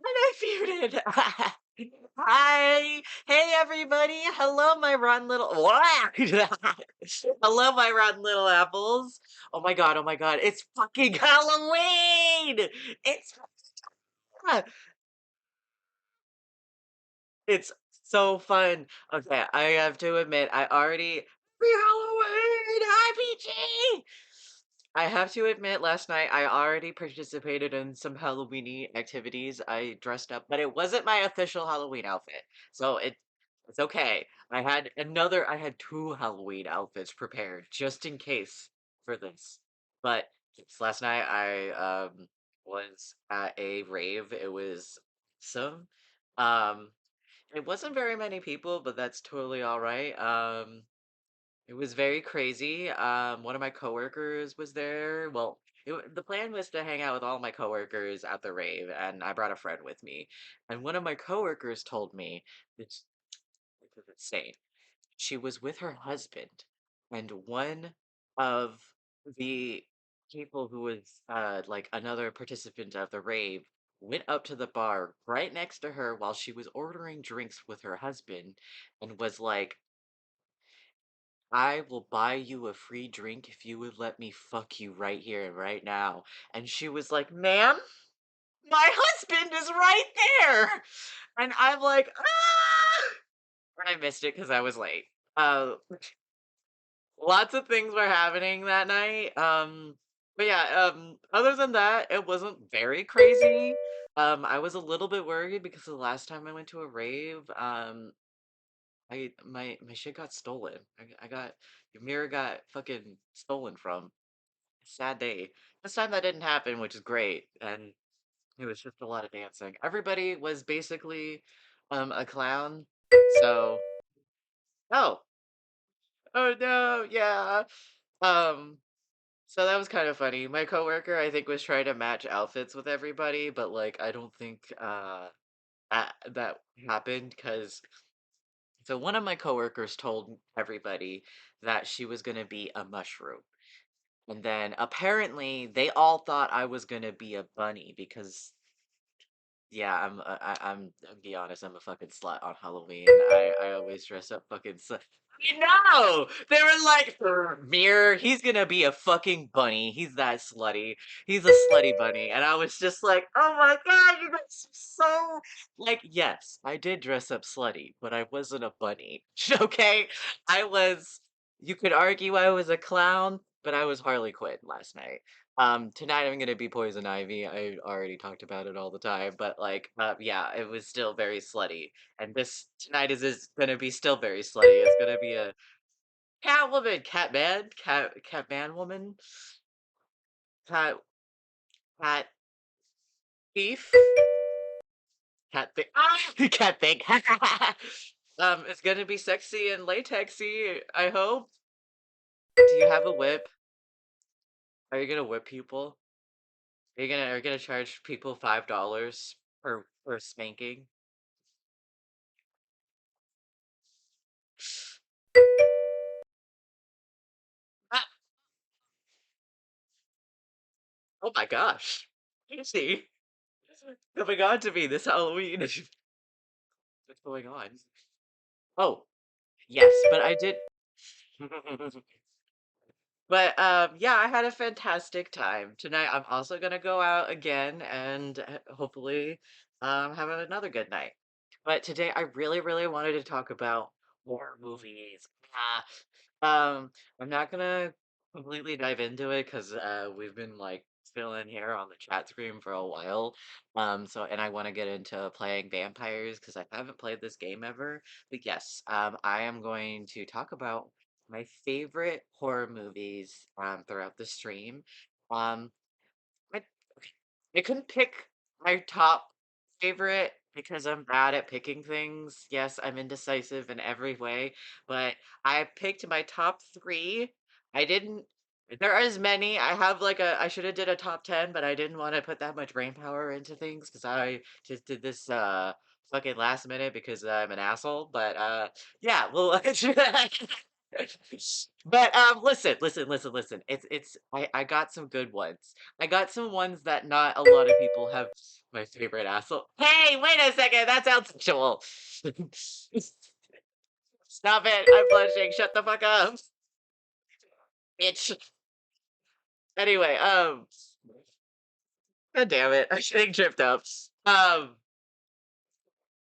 And I muted. Hi. Hey, everybody. Hello, my rotten little. Hello, my rotten little apples. Oh my god. Oh my god. It's fucking Halloween. It's it's so fun. Okay, I have to admit, I already Happy Halloween. Hi, PG. I have to admit, last night I already participated in some Halloweeny activities. I dressed up, but it wasn't my official Halloween outfit, so it's okay. I had two Halloween outfits prepared just in case for this. But yes, last night I was at a rave. It was awesome. Um, it wasn't very many people, but that's totally all right. It was very crazy. One of my coworkers was there. Well, the plan was to hang out with all my coworkers at the rave, and I brought a friend with me. And one of my coworkers told me this, this is insane. She was with her husband, and one of the people who was like another participant of the rave went up to the bar right next to her while she was ordering drinks with her husband, and was like, I will buy you a free drink if you would let me fuck you right here and right now. And she was like, ma'am, my husband is right there. And I'm like, ah! And I missed it because I was late. Lots of things were happening that night. But yeah, other than that, it wasn't very crazy. I was a little bit worried because the last time I went to a rave, my shit got stolen. I got your mirror got fucking stolen from. Sad day. This time that didn't happen, which is great, and it was just a lot of dancing. Everybody was basically a clown. So oh oh no yeah um so that was kind of funny. My coworker I think was trying to match outfits with everybody, but like I don't think that happened because so one of my coworkers told everybody that she was going to be a mushroom. And then apparently they all thought I was going to be a bunny because yeah, I'm be honest, I'm a fucking slut on Halloween. I always dress up fucking you know, they were like, Mirror, he's gonna be a fucking bunny. He's that slutty. He's a slutty bunny. And I was just like, oh my god, you guys are so like, yes, I did dress up slutty, but I wasn't a bunny. Okay? I was you could argue I was a clown, but I was Harley Quinn last night. Tonight I'm gonna be Poison Ivy. I already talked about it all the time, but like, yeah, it was still very slutty. And this tonight is gonna be still very slutty. It's gonna be a cat woman, cat man woman, cat cat thief, cat thing, cat thing. It's gonna be sexy and latexy. I hope. Do you have a whip? Are you gonna whip people? Are you gonna charge people $5 per spanking? Ah, oh my gosh. Easy. Coming on to me this Halloween. What's going on? Oh, yes, but I did. But yeah, I had a fantastic time tonight. I'm also gonna go out again and hopefully have another good night. But today I really, really wanted to talk about horror movies. I'm not gonna completely dive into it because we've been like filling here on the chat screen for a while. So and I want to get into playing vampires because I haven't played this game ever. But yes, I am going to talk about my favorite horror movies throughout the stream. Um, I, I couldn't pick my top favorite because I'm bad at picking things. Yes, I'm indecisive in every way, but I picked my top three. I didn't. There are as many. I have like a. I should have did a top 10, but I didn't want to put that much brain power into things because I just did this fucking last minute because I'm an asshole. But yeah, well, But listen. I got some good ones. I got some ones that not a lot of people have. My favorite asshole. Hey, wait a second. That sounds sexual. Stop it. I'm blushing. Shut the fuck up. Bitch. Anyway, God damn it. I'm getting tripped up. Um,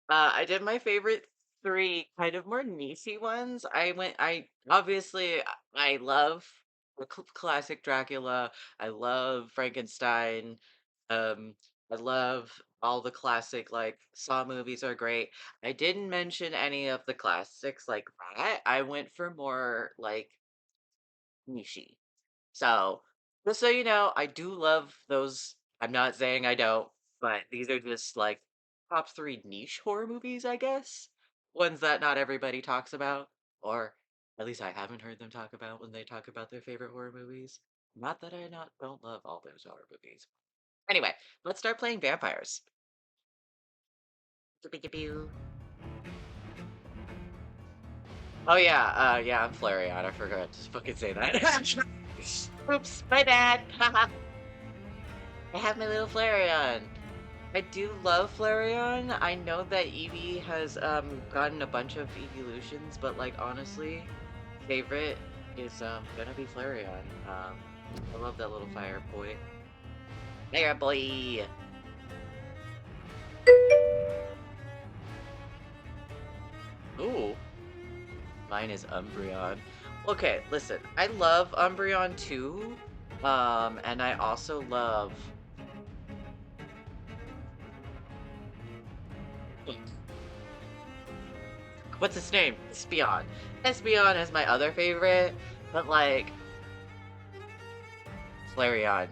I did my favorite three kind of more nichey ones. I obviously I love the classic Dracula. I love Frankenstein. Um, I love all the classic like Saw movies are great. I didn't mention any of the classics like that. I went for more like nichey. So, just so you know, I do love those. I'm not saying I don't, but these are just like top three niche horror movies, I guess. Ones that not everybody talks about, or at least I haven't heard them talk about when they talk about their favorite horror movies. Not that I not don't love all those horror movies. Anyway, let's start playing vampires. Oh yeah, yeah, I'm Flareon. I forgot to fucking say that. Oops, my bad. I have my little Flareon. I do love Flareon. I know that Eevee has gotten a bunch of evolutions, but like honestly, favorite is gonna be Flareon. I love that little fire boy. Fire boy. Ooh, mine is Umbreon. Okay, listen, I love Umbreon too. And I also love. What's his name? Espeon. Espeon is my other favorite, but like Flareon.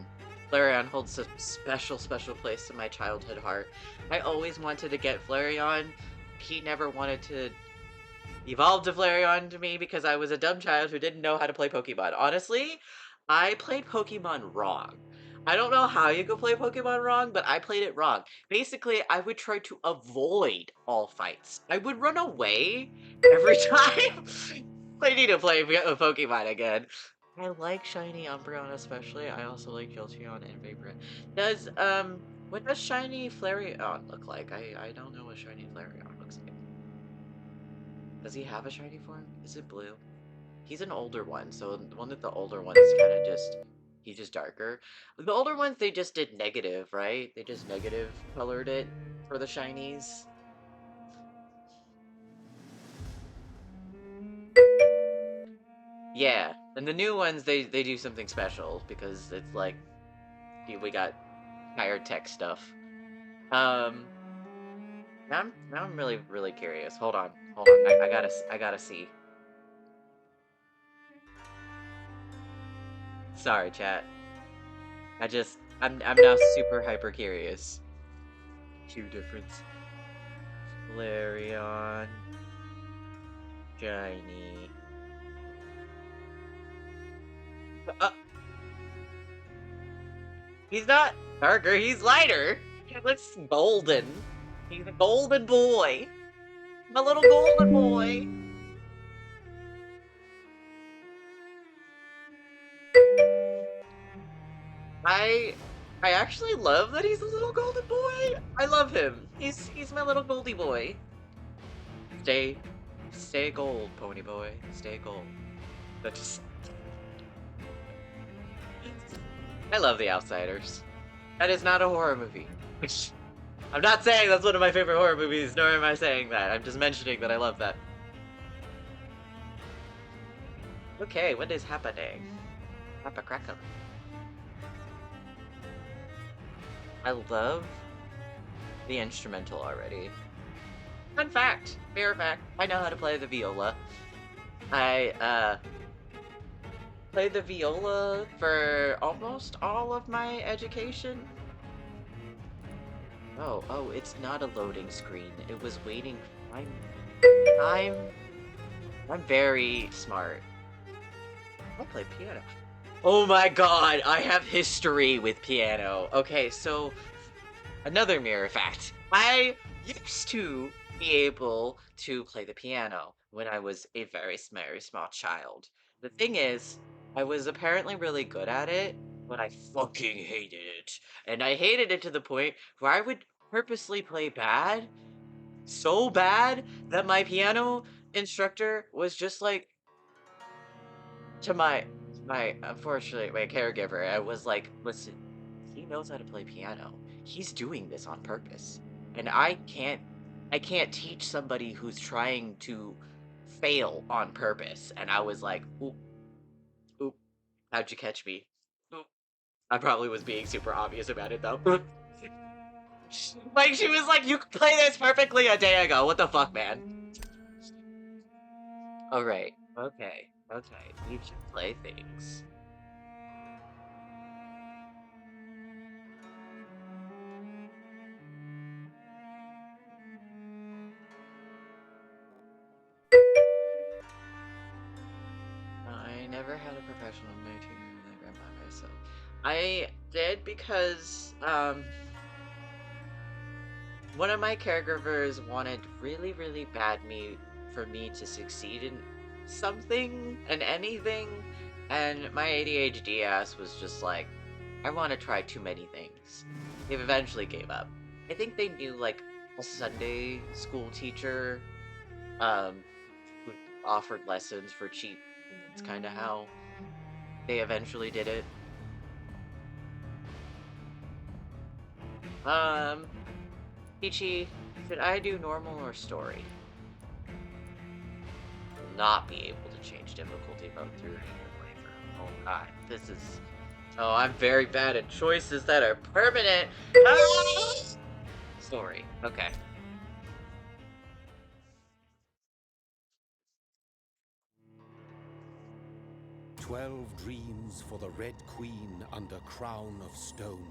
Flareon holds a special place in my childhood heart. I always wanted to get Flareon. He never wanted to evolve to Flareon to me because I was a dumb child who didn't know how to play Pokemon. Honestly, I played Pokemon wrong. I don't know how you could play Pokemon wrong, but I played it wrong. Basically, I would try to avoid all fights. I would run away every time. I need to play a Pokemon again. I like Shiny Umbreon especially. I also like Jolteon and Vaporeon. What does Shiny Flareon look like? I don't know what Shiny Flareon looks like. Does he have a shiny form? Is it blue? He's an older one, so one of the older ones kind of just he's just darker. The older ones they just did negative, right? They just negative colored it for the shinies. Yeah, and the new ones they do something special because it's like we got higher tech stuff. Um, now I'm really curious. Hold on. I gotta see. Sorry, chat. I'm now super hyper curious. Two difference. Flareon. Shiny. Uh, he's not darker, he's lighter. He looks golden. He's a golden boy. My little golden boy. I I actually love that he's a little golden boy. I love him. He's my little goldie boy. Stay stay gold, pony boy. Stay gold. That's I love The Outsiders. That is not a horror movie. I'm not saying that's one of my favorite horror movies, nor am I saying that. I'm just mentioning that I love that. Okay, what is happening? Papa Crackle. I love the instrumental already. Fun fact, mere fact, I know how to play the viola. I played the viola for almost all of my education. Oh, it's not a loading screen. It was waiting. I'm very smart. I play piano. Oh my god, I have history with piano. Okay, so another mirror fact. I used to be able to play the piano. when I was a very small child. The thing is, I was apparently really good at it, but I fucking hated it. And I hated it to the point where I would purposely play bad, so bad that my piano instructor was just like, to my unfortunately my caregiver, I was like, listen, he knows how to play piano. He's doing this on purpose. And I can't teach somebody who's trying to fail on purpose. And I was like, oop, oop, how'd you catch me? Oop. I probably was being super obvious about it though. Like she was like, you play this perfectly a day ago. What the fuck, man? Alright. Okay. Okay. You should play things. I never had a professional tutor that I ran by myself. I did because one of my caregivers wanted really, really bad for me to succeed in something and anything, and my ADHD ass was just like, I want to try too many things. They eventually gave up. I think they knew like a Sunday school teacher um who offered lessons for cheap. It's kind of how they eventually did it. Um, Peachy, should I do normal or story? Will not be able to change difficulty mode through your playthrough. Oh god, this is... Oh, I'm very bad at choices that are permanent. Ah! Story. Okay. "12 dreams for the Red Queen under crown of stone.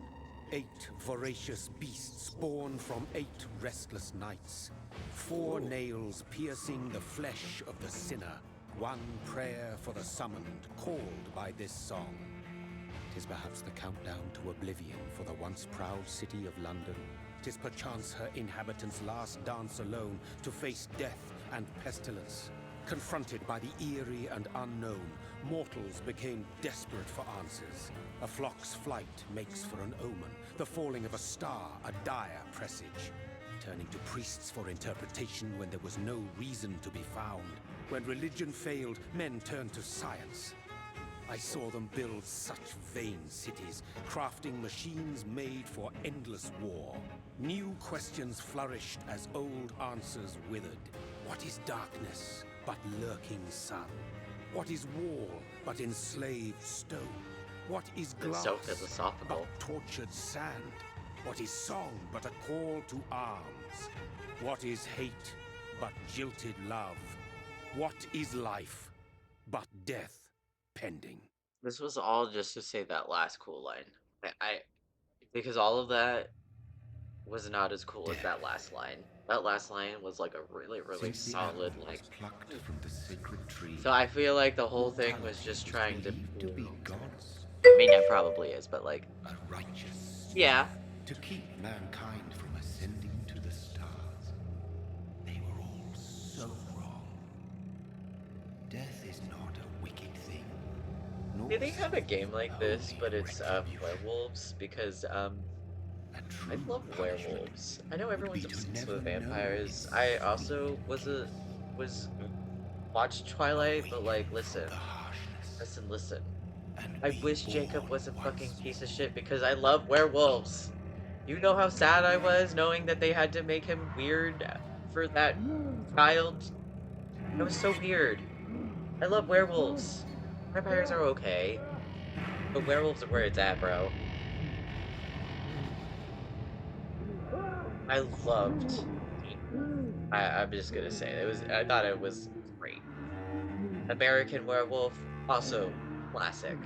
8 voracious beasts born from 8 restless nights. 4 nails piercing the flesh of the sinner. 1 prayer for the summoned, called by this song. 'Tis perhaps the countdown to oblivion for the once proud city of London. 'Tis perchance her inhabitants' last dance alone to face death and pestilence. Confronted by the eerie and unknown, mortals became desperate for answers. A flock's flight makes for an omen, the falling of a star a dire presage. Turning to priests for interpretation when there was no reason to be found. When religion failed, men turned to science. I saw them build such vain cities, crafting machines made for endless war. New questions flourished as old answers withered. What is darkness but lurking sun? What is wall but enslaved stone? What is glass so philosophical. but tortured sand? What is song but a call to arms? What is hate but jilted love? What is life but death pending? This was all just to say that last cool line. Because all of that was not as cool as that last line. That last line was like a really, really Since the solid, apple like... was plucked from the sacred tree, So I feel like the whole thing was just trying to... believed to be gods, I mean, it probably is, but like... a righteous Yeah. to keep mankind from ascending to the stars. They were all so wrong. Death is not a wicked thing. nor Do they have a game like this, only but it's retribution. werewolves? Because A I true love punishment werewolves. I know would everyone's be to obsessed never with know vampires. its I sweet also was watched Twilight, but like, from listen, the harshness listen. and I be wish Jacob born was a fucking once piece of more. shit because I love werewolves. You know how sad I was knowing that they had to make him weird for that child? That was so weird. I love werewolves. Vampires are okay, but werewolves are where it's at, bro. I loved. I'm just gonna say it was. I thought it was great. American Werewolf, also classic.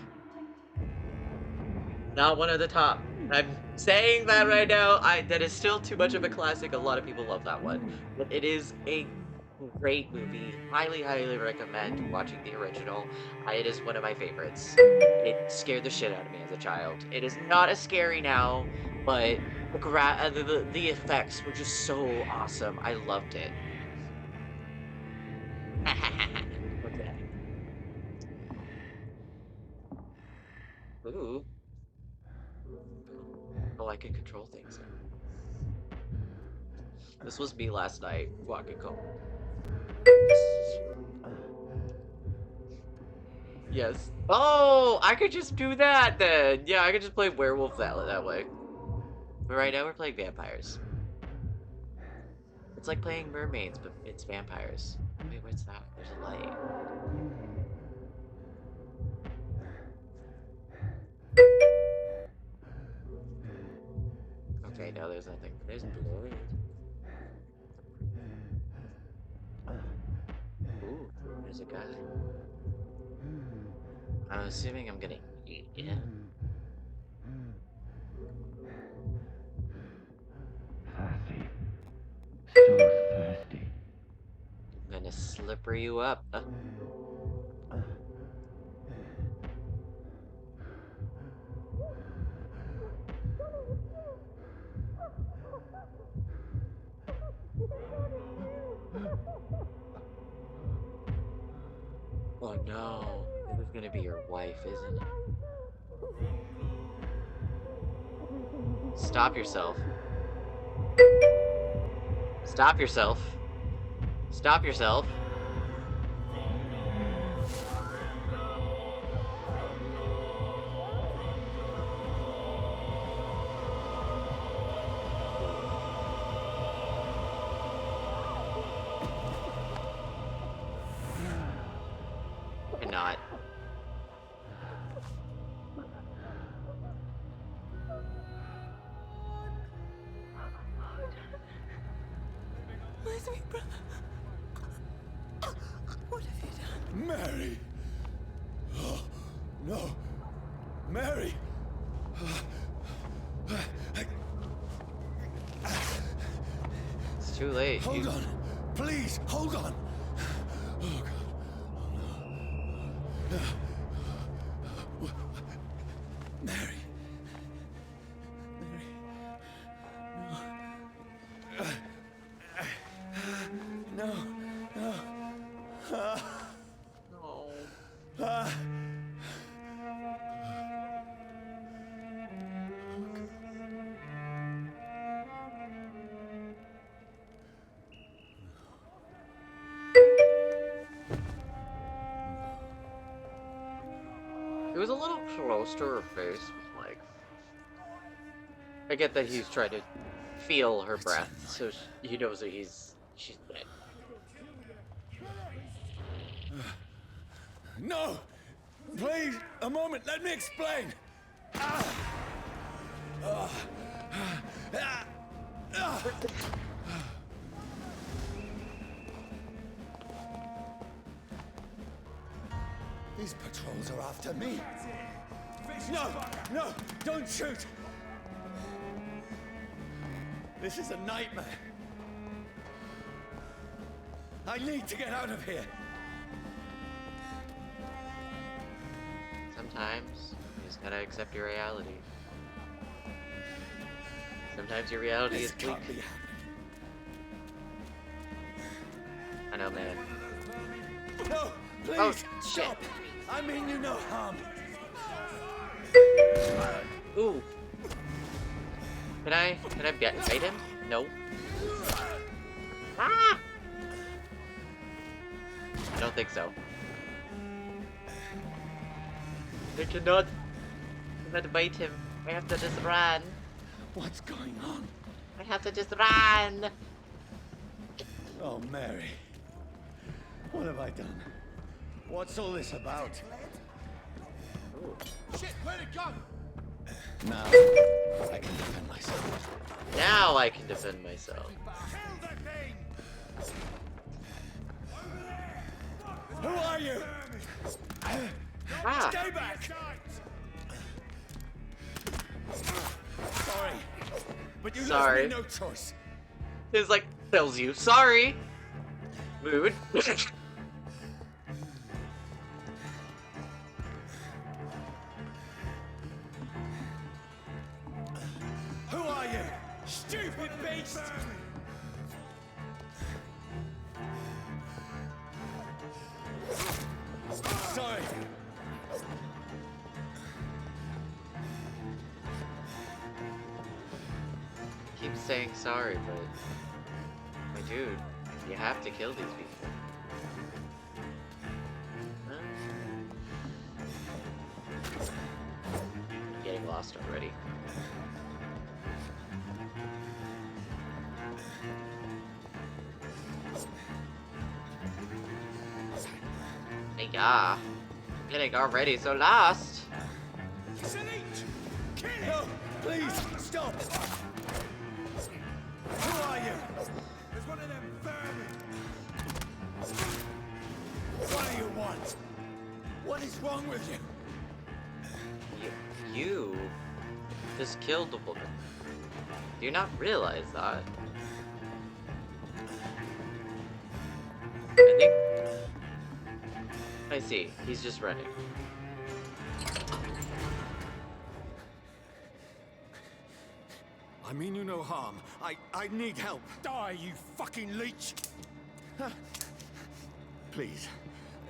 Not one of the top. I'm saying that right now. That is still too much of a classic. A lot of people love that one, but it is a great movie. Highly, highly recommend watching the original. It is one of my favorites. It scared the shit out of me as a child. It is not as scary now, but the effects were just so awesome. I loved it. Okay. Ooh. Oh, I can control things now. This was me last night walking home. Yes. Oh, I could just do that then. Yeah, I could just play werewolf that way. But right now we're playing vampires. It's like playing mermaids, but it's vampires. Wait, what's that? There's a light. Okay, no, there's nothing. There's blood. Ooh, there's a guy. I'm assuming I'm gonna eat him. Thirsty. So thirsty. I'm gonna slipper you up. Oh no, this is gonna be your wife, isn't it? Stop yourself. Stop yourself. Stop yourself. Ooh. Cannot. My sweet brother. What have you done? Mary! Oh, no! Mary! It's too late. Hold on! Please, hold on! Oh, God. Oh, no. Mary. Mary. No. No. No. No. Ah. It was a little close to her face, but like, I get that he's trying to feel her It's a breath, so he knows that she's dead. No! Please, a moment, let me explain! These patrols are after me. No! No! Don't shoot! This is a nightmare. I need to get out of here. Sometimes you just gotta accept your reality. Sometimes your reality This is bleak. can't be happening. I know, man. No! Please, Oh, shit. stop! I mean you no harm. Ooh. Can I bite him? No. Ah! I don't think so. I cannot bite him. I have to just run. What's going on? I have to just run. Oh, Mary. What have I done? What's all this about? Ooh. Shit, where'd it go? Now, I can defend myself. Now I can defend myself. Who are you? Ah! Stay back! Sorry, but you left Sorry. me no choice. It's like, tells you, sorry. Mood. Who are you? Stupid beast! saying sorry, but my dude, you have to kill these people. Huh? I'm getting lost already. Hey, yeah. I'm getting already so lost. It's an leech! Kill it! No, please, stop! Who are you? There's one of them vermin! What do you want? What is wrong with you? You just killed a woman. Do you not realize that? I think... I see. He's just running. I mean you no harm. I need help. Die, you fucking leech! Please,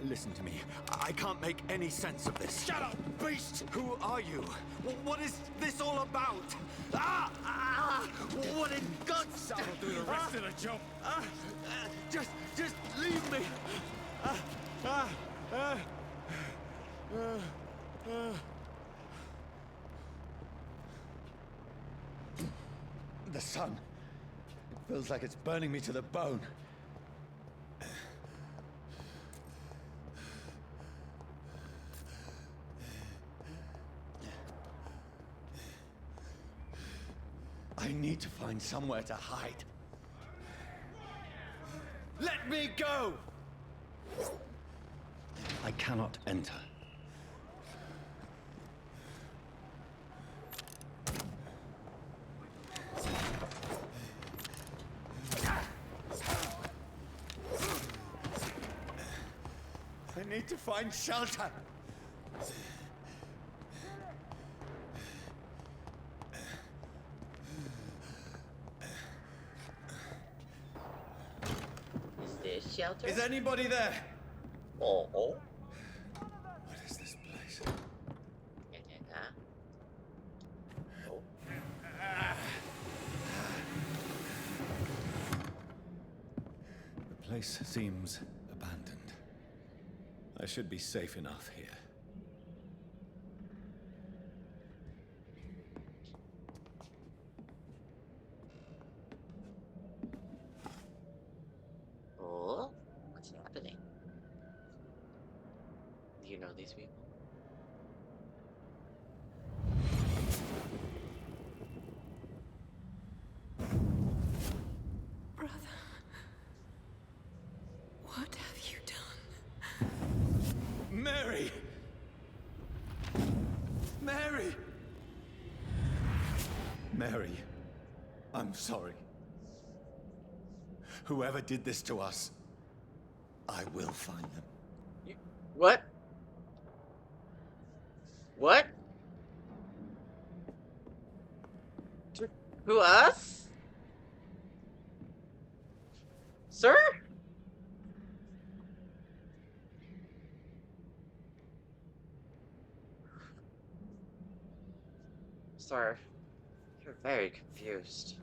listen to me. I can't make any sense of this. Shut up, beast! Who are you? What is this all about? What in God's sake? I'll do the rest of the job. Just leave me. The sun. It feels like it's burning me to the bone. I need to find somewhere to hide. Let me go! I cannot enter. I need to find shelter. Is this shelter? Is anybody there? Oh. What is this place? Oh. The place seems abandoned. I should be safe enough here. Oh, what's happening? Do you know these people? Brother, what have you done? Mary! Mary! Mary, I'm sorry. Whoever did this to us, I will find them. What? What? Who, us? Sir? Sir, you're very confused.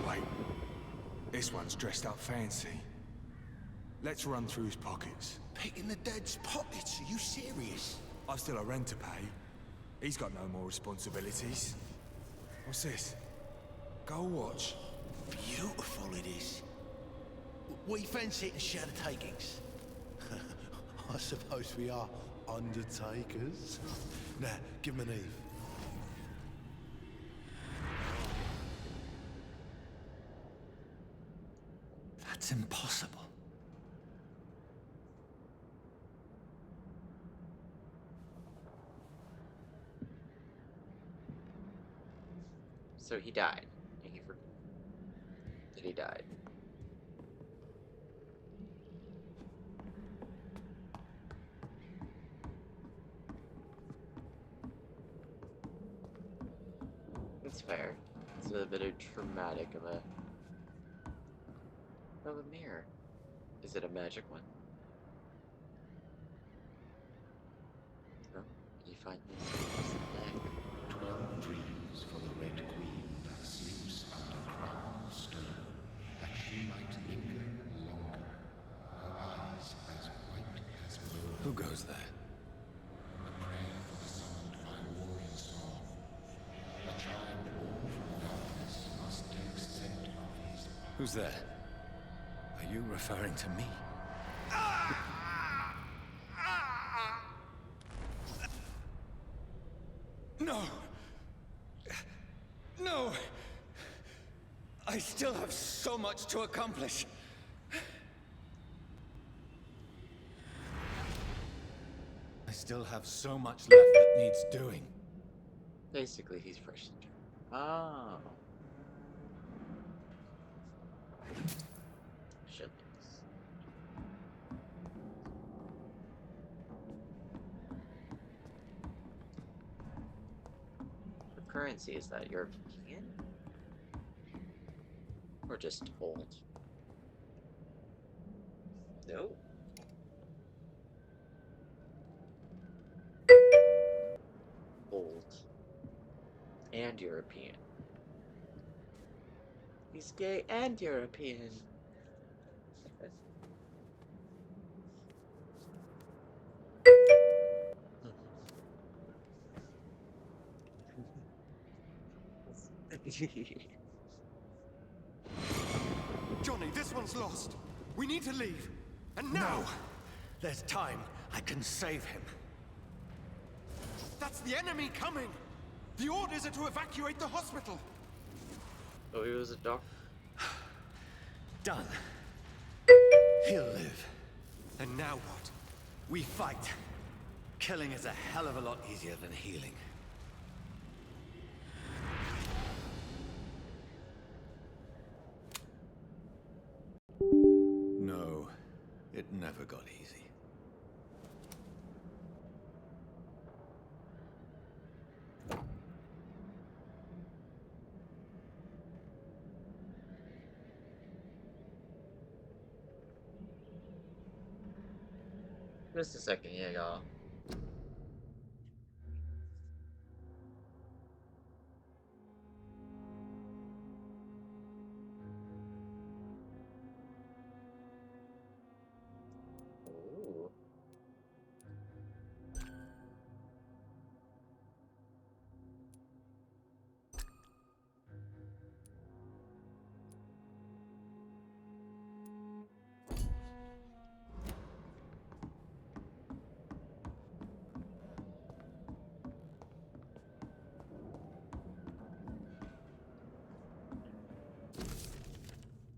Wait, this one's dressed up fancy. Let's run through his pockets. Picking the dead's pockets? Are you serious? I've still a rent to pay. He's got no more responsibilities. What's this? Gold watch. Beautiful it is. We fancy it and share the takings. I suppose we are undertakers. Now, give him an Eve. That's impossible. So he died. And he forgot that he died. That's fair. It's a bit of traumatic of a mirror. Is it a magic one? No? Can you find this leg. 12 dreams for the Red Queen that sleeps under crown of stone, that she might linger longer, her eyes as white as snow. Who goes there? A prayer for the summoned by warrior song. A child born from darkness must take scent of his. Who's there? Are you referring to me? No! No! I still have so much to accomplish. I still have so much left that needs doing. Basically, he's fresh. Oh. Shit. What currency is that? European? Or just old? No. Old. And European. He's gay and European. Johnny, this one's lost. We need to leave. And No! now! There's time. I can save him. That's the enemy coming! The orders are to evacuate the hospital! Oh, he was a doctor. Done. He'll live. And now what? We fight. Killing is a hell of a lot easier than healing. No, it never got easy. Just a second, yeah, y'all. Ooh.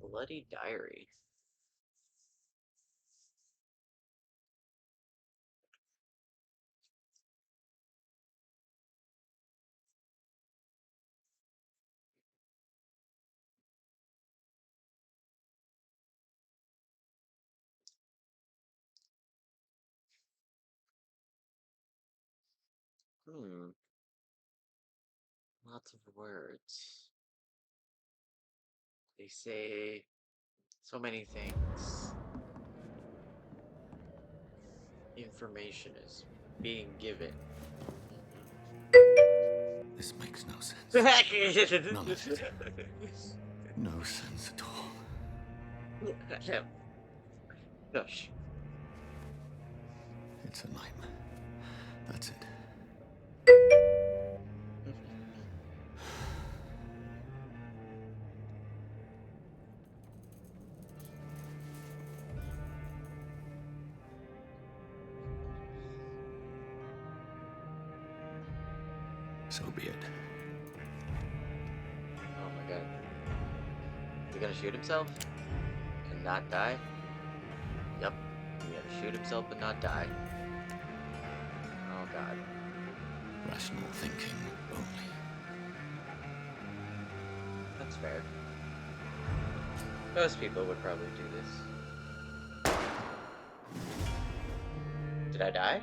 Bloody diary. Hmm. Lots of words. They say so many things. Information is being given. This makes no sense. Mhm. None of it. No sense at all. Gosh. It's a nightmare. That's it. So be it. Oh my god. Is he gonna shoot himself? And not die? Yep. He gonna shoot himself and not die. Oh god. Rational thinking only. That's fair. Most people would probably do this. Did I die?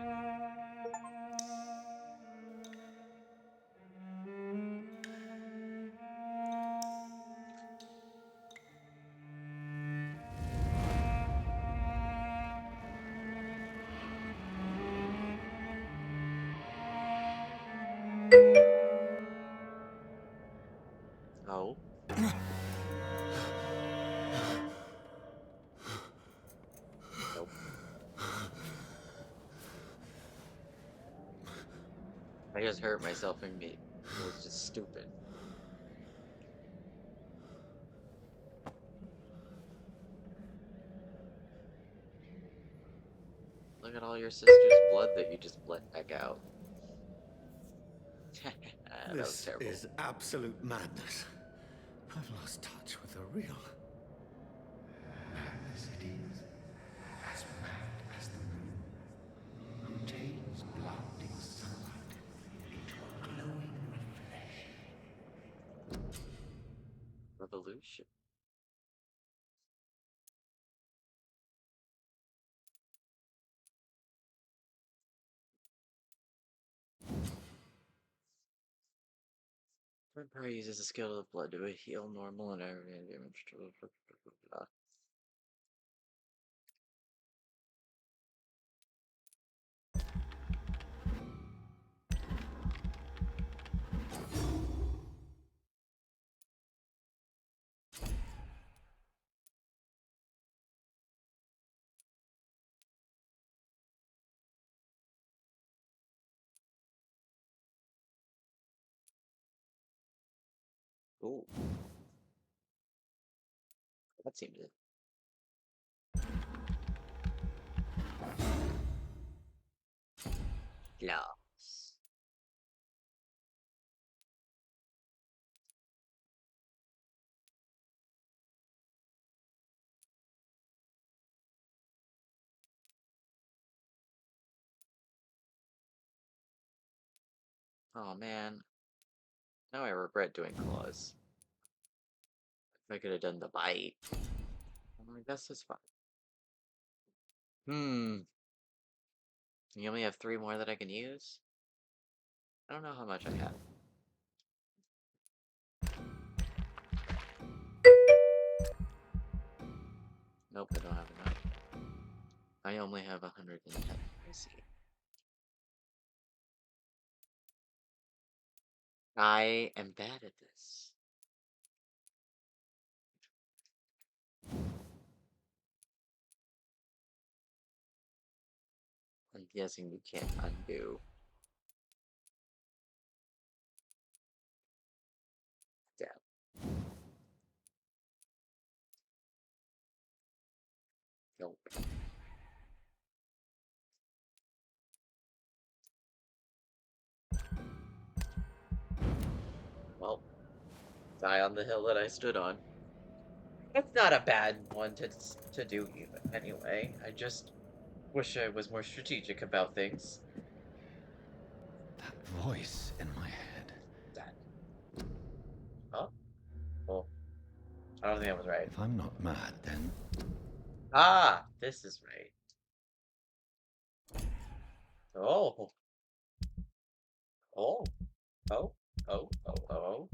I just hurt myself and it was just stupid. Look at all your sister's blood that you just bled back out. That was This terrible. is absolute madness. I've lost touch with the real. Madness it is, as mad as the moon, who takes blinding sunlight into a glowing reflection. Revolution. Vampire uses a skill of blood to heal normal and aggregate damage to. Ooh, that seems it. Glass. Oh man, now I regret doing claws. If I could have done the bite. I guess it's fine. You only have 3 more that I can use? I don't know how much I have. Nope, I don't have enough. I only have 110. I see. I am bad at this. I'm guessing you can't undo. Damn. Nope. Well, die on the hill that I stood on. That's not a bad one to do even anyway. I just wish I was more strategic about things. That voice in my head. That. Huh? Well, I don't think that was right. If I'm not mad, then Ah, this is right. Oh. Oh. Oh. Oh. Oh. Oh.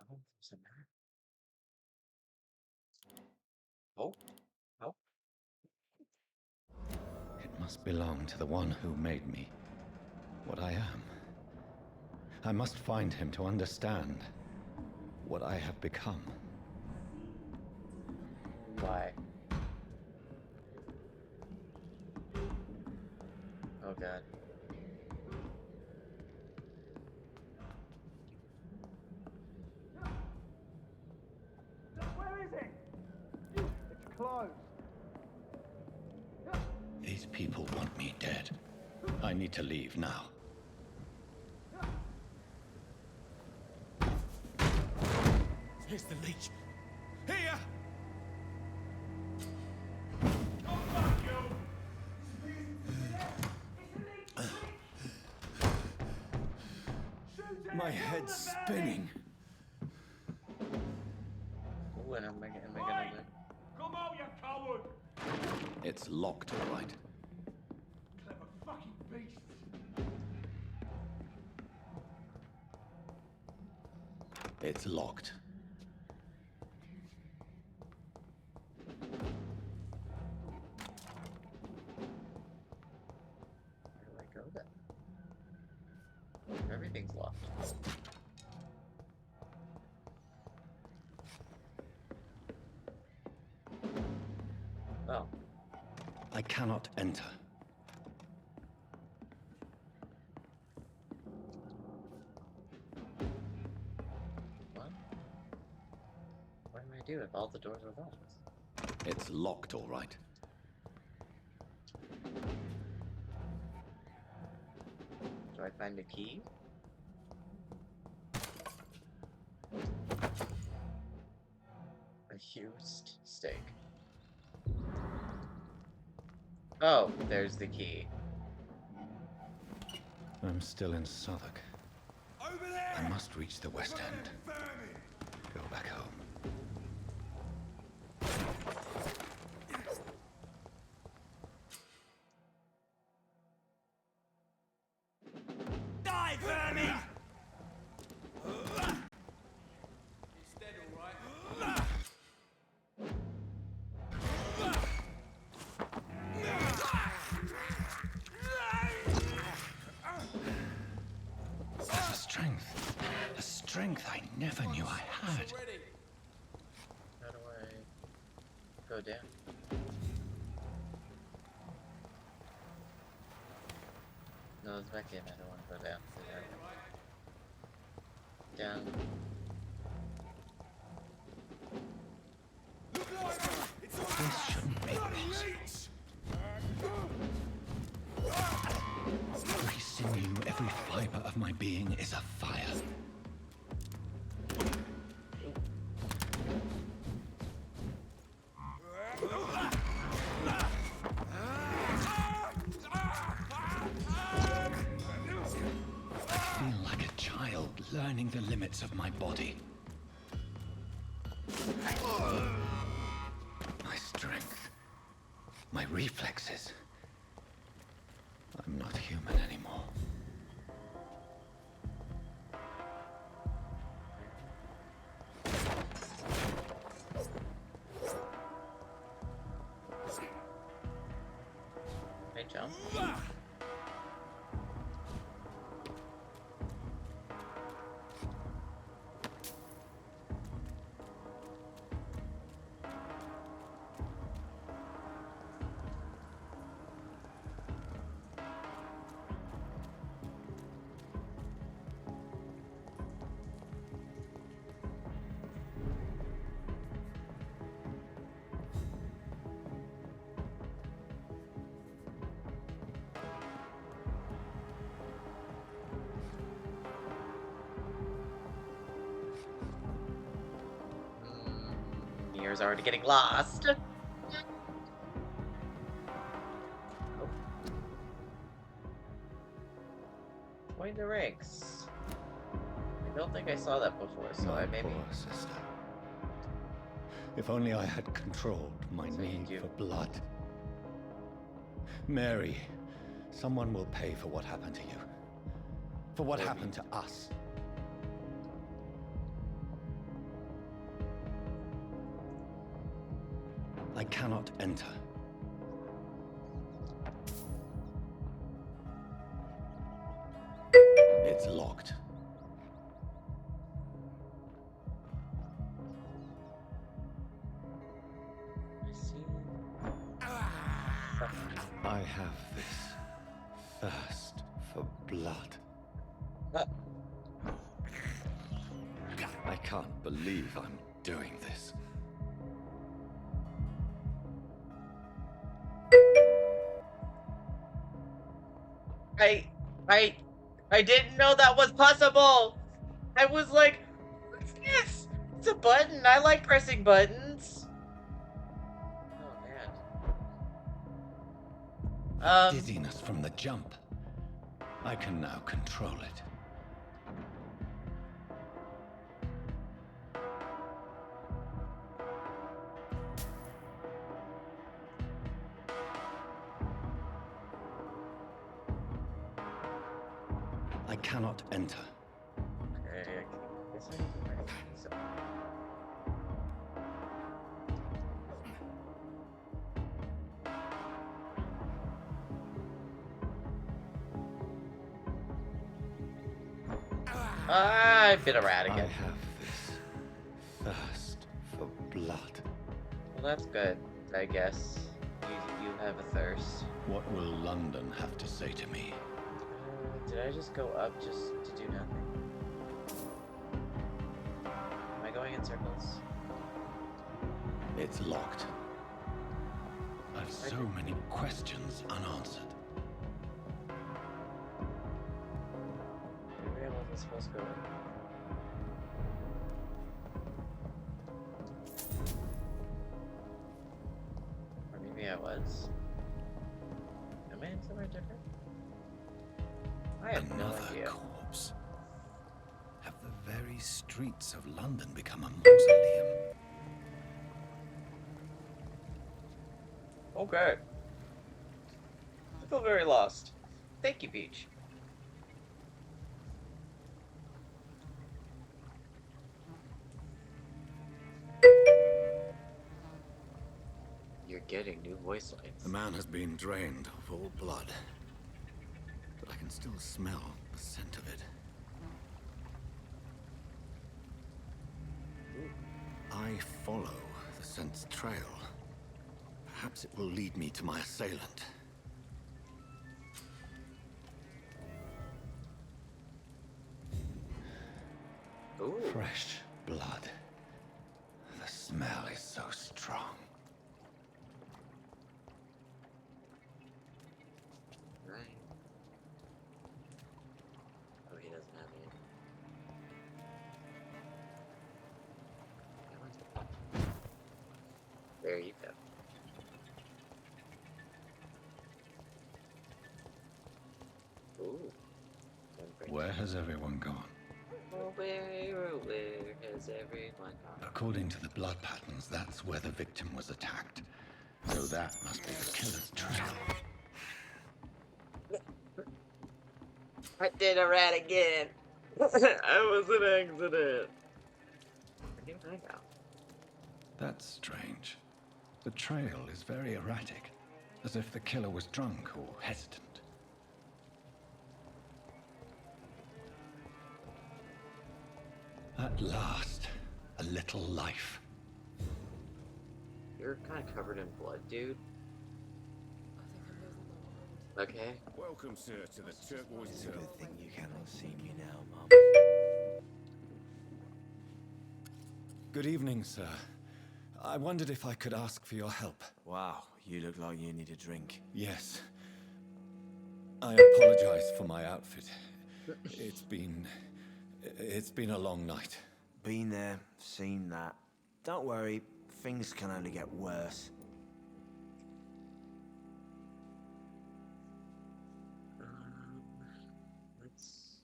Oh, there's a map. Oh. Oh. it must belong to the one who made me what I am. I must find him to understand what I have become. Why? Oh god. Where is it? It's closed. These people want me dead. I need to leave now. Here's the leech. Here! My head's spinning. What am I gonna do? Come out, you coward! It's locked, all right. Clever fucking beast. It's locked. Where do I go then? Everything's locked. Oh. I cannot enter. do if all the doors are locked? It's locked, all right. Do I find a key? A huge steak. Oh, there's the key. I'm still in Southwark. Over there! I must reach the West End. Go back home. Die, vermin! A strength I never knew I had. How do I go down? No, it's back in. I don't want to go down. Down. This shouldn't be possible. Every sinew, every fiber of my being is afire. I feel like a child learning the limits of my body. My strength, my reflexes. I'm not human anymore. Hey, jump. Mirror's already getting lost. Oh. Join the ranks. I don't think I saw that before, so I maybe. Poor sister. If only I had controlled my So you need do. for blood. Mary, someone will pay for what happened to you. For what Maybe. happened to us. I cannot enter. It's locked. I see. I have this thirst for blood. I can't believe I'm doing this. I didn't know that was possible. I was like, what's this? It's a button. I like pressing buttons. Oh man. Dizziness from the jump. I can now control it. I cannot enter. Okay, I guess I need to write so. I've been erratic. I have this thirst for blood. Well, that's good, I guess. You have a thirst. What will London have to say to me? Did I just go up just to do nothing? Am I going in circles? It's locked. I've so many questions unanswered. Maybe I wasn't supposed to go in. Or maybe I was. Am I in somewhere different? I have no Another idea. corpse. Have the very streets of London become a mausoleum? Okay. I feel very lost. Thank you, Peach. You're getting new voice lines. The man has been drained of all blood, but I can still smell the scent of it. I follow the scent's trail. Perhaps it will lead me to my assailant. Ooh. Fresh blood. The smell is so strong. Right. Oh, he doesn't have any. There you go. Ooh. Where has everyone gone? Oh, where has everyone gone? According to the blood patterns, that's where the victim was attacked. So that must be the killer's trail. I did a rat again. I was an accident. Where did I go? That's strange. The trail is very erratic, as if the killer was drunk or hesitant. At last, a little life. You're kind of covered in blood, dude. Okay. Welcome, sir, to the turquoise It's a turtle. good thing you cannot see me now, Mum. Good evening, sir. I wondered if I could ask for your help. Wow, you look like you need a drink. Yes. I apologize for my outfit. It's been a long night. Been there, seen that. Don't worry, things can only get worse. Let's.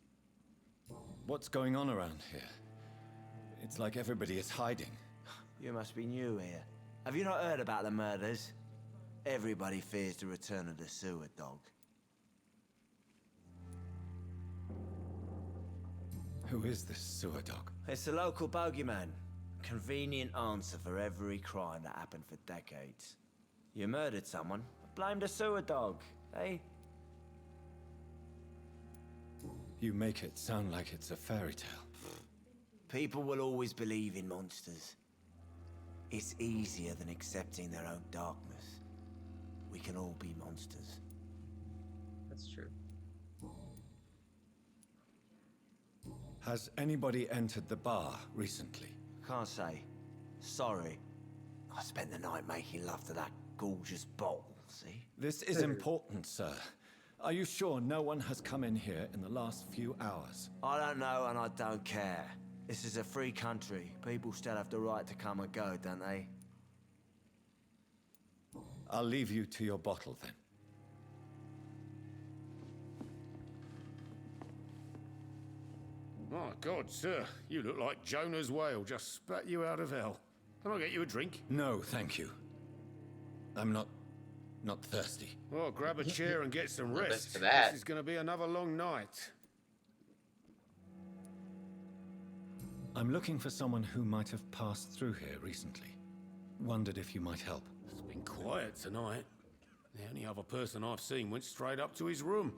What's going on around here? It's like everybody is hiding. You must be new here. Have you not heard about the murders? Everybody fears the return of the sewer dog. Who is this sewer dog? It's the local bogeyman. Convenient answer for every crime that happened for decades. You murdered someone, blame the sewer dog, eh? You make it sound like it's a fairy tale. People will always believe in monsters. It's easier than accepting their own darkness. We can all be monsters. That's true. Has anybody entered the bar recently? Can't say. Sorry. I spent the night making love to that gorgeous bottle, see? This is important, sir. Are you sure no one has come in here in the last few hours? I don't know and I don't care. This is a free country. People still have the right to come and go, don't they? I'll leave you to your bottle then. My God, sir, you look like Jonah's whale just spat you out of hell. Can I get you a drink? No, thank you. I'm not thirsty. Well, grab a chair and get some Thanks rest. for that. This is going to be another long night. I'm looking for someone who might have passed through here recently. Wondered if you might help. It's been quiet tonight. The only other person I've seen went straight up to his room.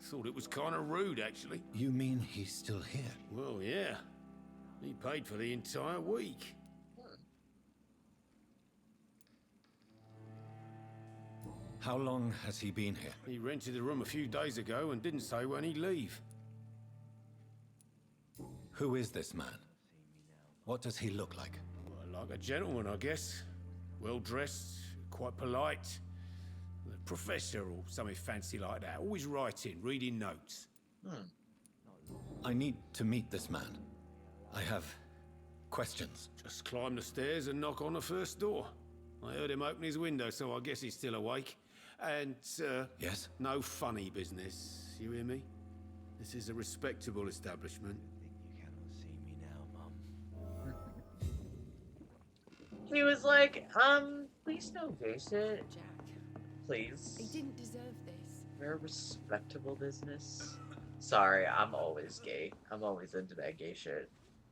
Thought it was kind of rude, actually. You mean he's still here? Well, yeah. He paid for the entire week. How long has he been here? He rented the room a few days ago and didn't say when he'd leave. Who is this man? What does he look like? Well, like a gentleman, I guess. well dressed, quite polite. A professor or something fancy like that. Always writing, reading notes. I need to meet this man. I have questions. Just climb the stairs and knock on the first door. I heard him open his window, so I guess he's still awake. And, Yes? no funny business. You hear me? This is a respectable establishment. You cannot see me now, Mum. He was like, please don't face it. Jack. Please. He didn't deserve this. We're a respectable business. Sorry, I'm always gay. I'm always into that gay shit.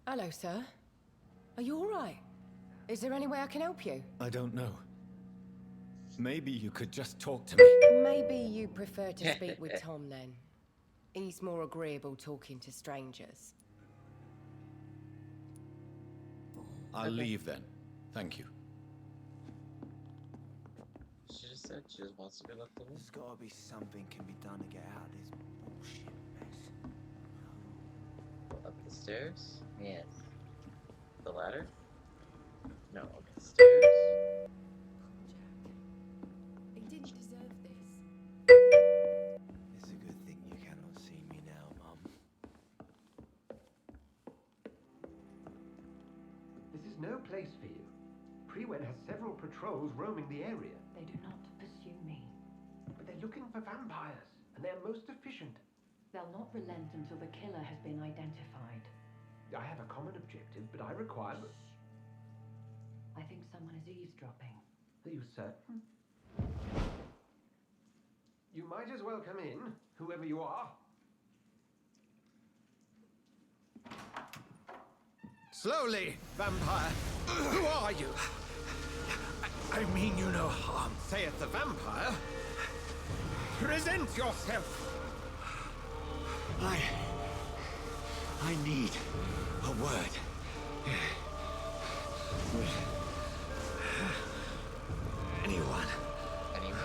Hello, sir. Are you all right? Is there any way I can help you? I don't know. Maybe you could just talk to me. Maybe you prefer to speak with Tom then. He's more agreeable talking to strangers. I'll leave then. Thank you. She just said she just wants to be left alone. There's gotta be something can be done to get out of this bullshit mess. Up the stairs? Yes. The ladder? No, up the stairs. Jack. He didn't deserve this. It's a good thing you cannot see me now, Mum. This is no place for you. Prewen has several patrols roaming the area, They do not pursue me. but they're looking for vampires, and they're most efficient. They'll not relent until the killer has been identified. I have a common objective, but I require... I think someone is eavesdropping. Are you certain? You might as well come in, whoever you are. Slowly, vampire. Who are you? I mean you no harm. Saith the vampire. Present yourself. I need a word. Anyone. Anyway.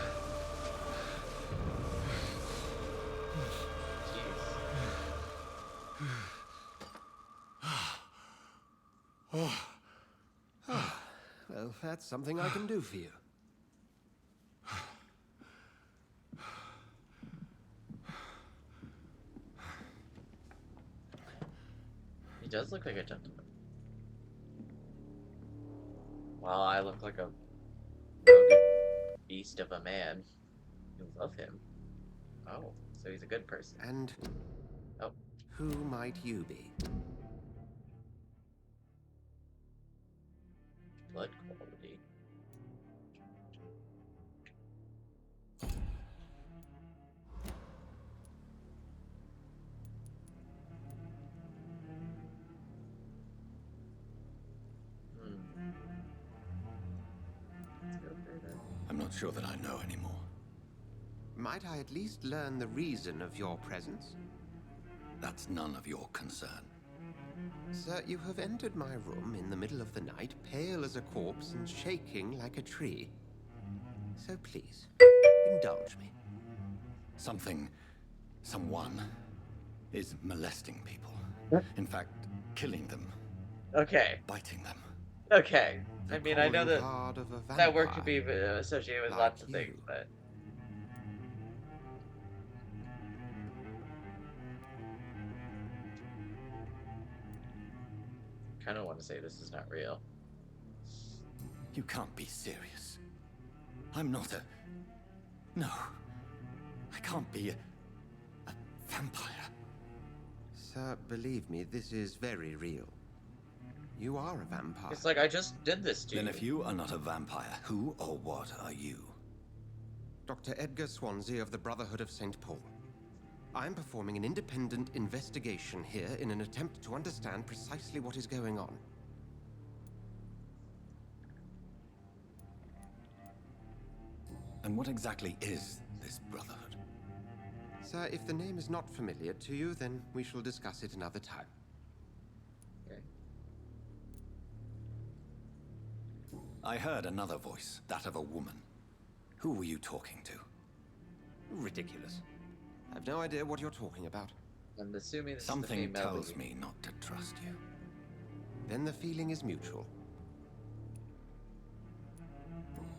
Well, that's something I can do for you. He does look like a gentleman. Well, I look like a rugged beast of a man. You love him. Oh, so he's a good person. And Oh. who might you be? Blood quality. Let's go further. I'm not sure that I know anymore. Might I at least learn the reason of your presence? That's none of your concern. Sir, you have entered my room in the middle of the night, pale as a corpse and shaking like a tree. So please, indulge me. Someone is molesting people. In fact, killing them, Okay, biting them. okay. I The mean, I know calling that card of a that word could vampire, be associated with like lots of you. things, but kind of want to say this is not real. You can't be serious. I'm not a... No. I can't be a vampire. Sir, believe me, this is very real. You are a vampire. It's like I just did this to Then you. if you are not a vampire, who or what are you? Dr. Edgar Swansea of the Brotherhood of St. Paul. I'm performing an independent investigation here in an attempt to understand precisely what is going on. And what exactly is this brotherhood? Sir, if the name is not familiar to you, then we shall discuss it another time. Okay. I heard another voice, that of a woman. Who were you talking to? Ridiculous. I've no idea what you're talking about. I'm assuming this Something is the female tells lead. me not to trust you. Then the feeling is mutual.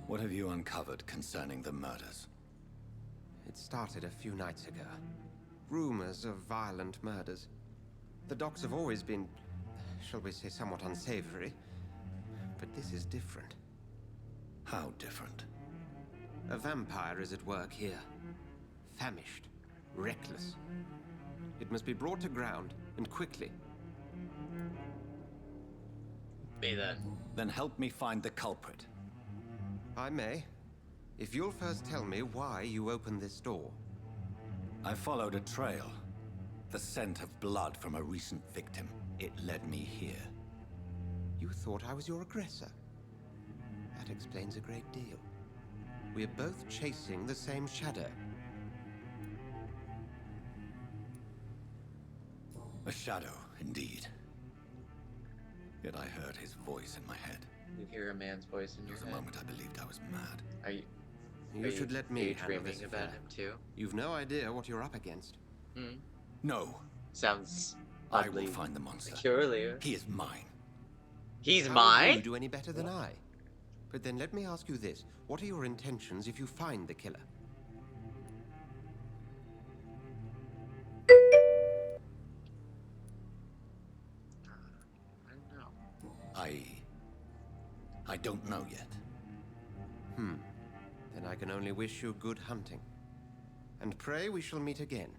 What have you uncovered concerning the murders? It started a few nights ago. Rumors of violent murders. The docks have always been, shall we say, somewhat unsavory. But this is different. How different? A vampire is at work here. Famished. Reckless. It must be brought to ground, and quickly. Be then. Then help me find the culprit. I may. If you'll first tell me why you opened this door. I followed a trail. The scent of blood from a recent victim. It led me here. You thought I was your aggressor. That explains a great deal. We're both chasing the same shadow. A shadow, indeed. Yet I heard his voice in my head. You hear a man's voice in There your was a head. moment I believed I was mad. Are you? You should let me handle dreaming this about affair. him too? You've no idea what you're up against. Hmm. No, Sounds I oddly will find the monster. peculiar. He is mine. He's How mine? will you do any better than I? But then let me ask you this. What are your intentions if you find the killer? I don't know. I don't know yet. Then I can only wish you good hunting. And pray we shall meet again.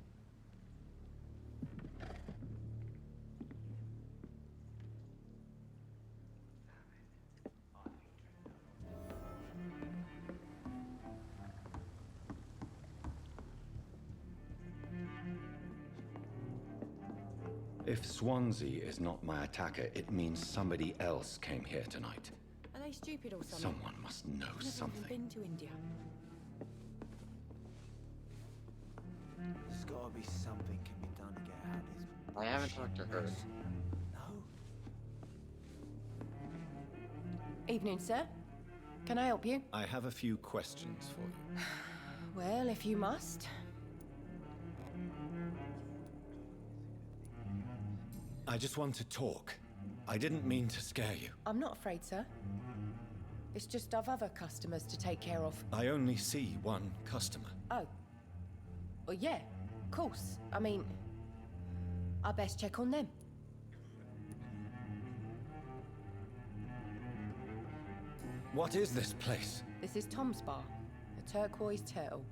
If Swansea is not my attacker, it means somebody else came here tonight. Are they stupid or something? Someone must know I've never something. even been to India. There's gotta be something can be done to get out of this. I haven't talked to her. No? Evening, sir. Can I help you? I have a few questions for you. Well, if you must. I just want to talk. I didn't mean to scare you. I'm not afraid, sir. It's just I've other customers to take care of. I only see one customer. Oh. Well, yeah, of course. I mean, I best check on them. What is this place? This is Tom's bar, the Turquoise Turtle.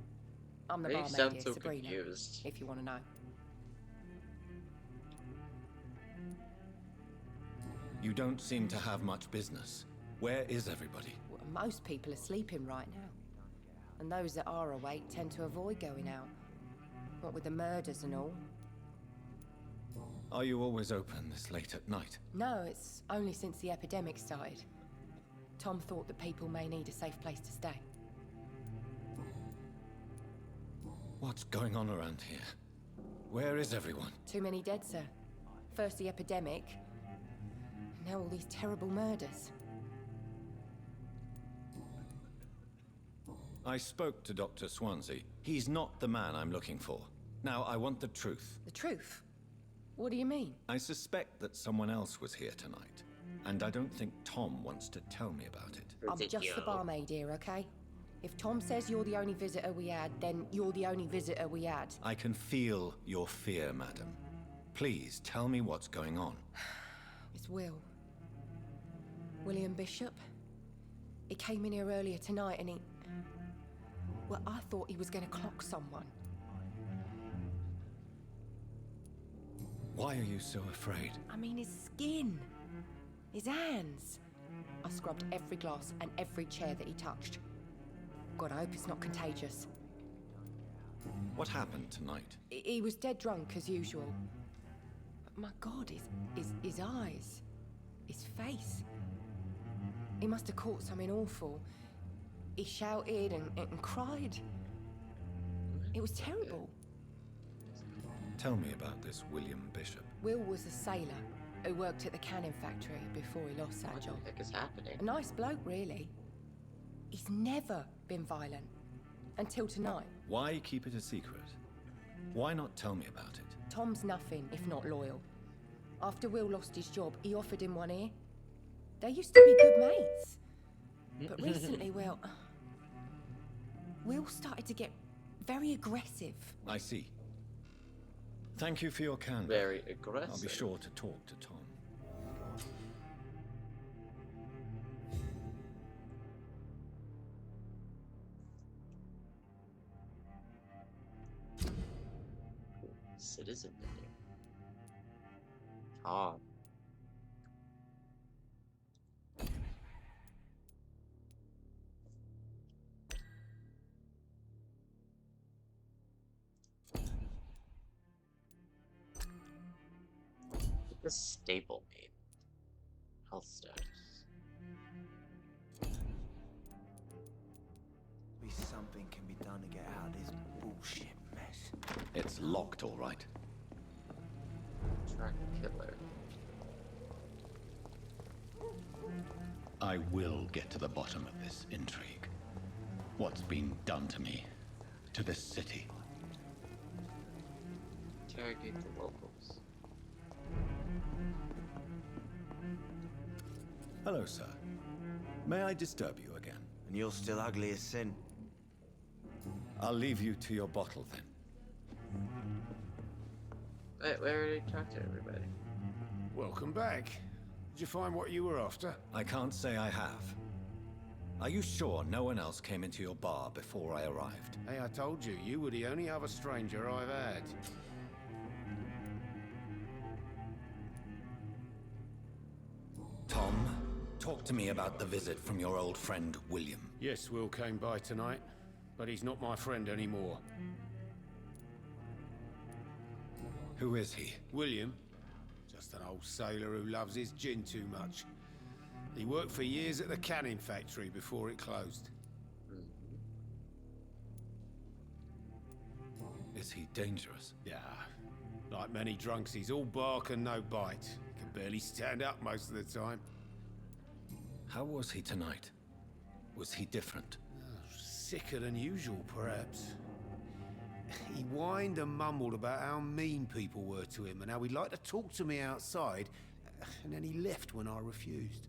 I'm the They barmaid sound here, so Sabrina, confused. if you want to know. You don't seem to have much business. Where is everybody? Well, most people are sleeping right now. And those that are awake tend to avoid going out. What with the murders and all. Are you always open this late at night? No, it's only since the epidemic started. Tom thought that people may need a safe place to stay. What's going on around here? Where is everyone? Too many dead, sir. First the epidemic, now all these terrible murders. I spoke to Dr. Swansea. He's not the man I'm looking for. Now, I want the truth. The truth? What do you mean? I suspect that someone else was here tonight, and I don't think Tom wants to tell me about it. I'm just the barmaid here, okay? If Tom says you're the only visitor we had, then you're the only visitor we had. I can feel your fear, madam. Please, tell me what's going on. It's Will. William Bishop. He came in here earlier tonight and he... Well, I thought he was going to clock someone. Why are you so afraid? I mean, his skin. His hands. I scrubbed every glass and every chair that he touched. God, I hope it's not contagious. What happened tonight? He was dead drunk, as usual. But my God, his eyes. His face. He must have caught something awful. He shouted and cried. It was terrible. Tell me about this William Bishop. Will was a sailor who worked at the cannon factory before he lost that job. What the heck is happening? A nice bloke, really. He's never been violent. Until tonight. Why keep it a secret? Why not tell me about it? Tom's nothing if not loyal. After Will lost his job, he offered him one ear. They used to be good mates. But recently, well, Will started to get very aggressive. I see. Thank you for your candor. Very aggressive. I'll be sure to talk to Tom. Citizen building. Tom. The staple made health status. Maybe something can be done to get out of this bullshit mess. It's locked, all right. Track killer. I will get to the bottom of this intrigue. What's been done to me, to this city. Interrogate the locals. Hello, sir. May I disturb you again? And you're still ugly as sin. I'll leave you to your bottle then. Wait, we already talked to everybody. Welcome back. Did you find what you were after? I can't say I have. Are you sure no one else came into your bar before I arrived? Hey, I told you, you were the only other stranger I've had. Tom, talk to me about the visit from your old friend, William. Yes, Will came by tonight, but he's not my friend anymore. Who is he? William? Just an old sailor who loves his gin too much. He worked for years at the canning factory before it closed. Is he dangerous? Yeah. Like many drunks, he's all bark and no bite. Can barely stand up most of the time. How was he tonight? Was he different? Sicker than usual, perhaps. He whined and mumbled about how mean people were to him and how he'd like to talk to me outside, and then he left when I refused.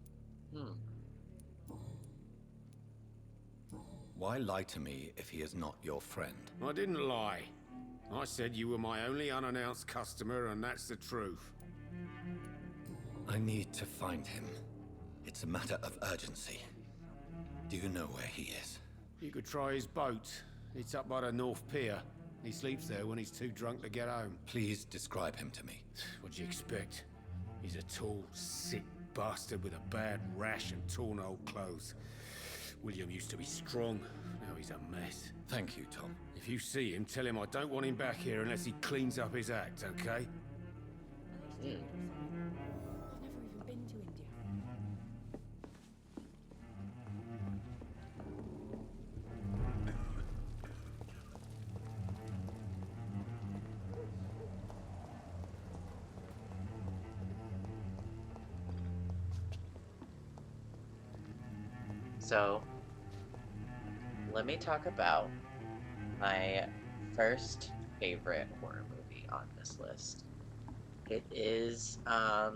Why lie to me if he is not your friend? I didn't lie. I said you were my only unannounced customer, and that's the truth. I need to find him. It's a matter of urgency. Do you know where he is? You could try his boat. It's up by the North Pier. He sleeps there when he's too drunk to get home. Please describe him to me. What'd you expect? He's a tall, sick bastard with a bad rash and torn old clothes. William used to be strong. Now he's a mess. Thank you, Tom. If you see him, tell him I don't want him back here unless he cleans up his act, okay? I've never even been to India. So, let me talk about my first favorite horror movie on this list. It is a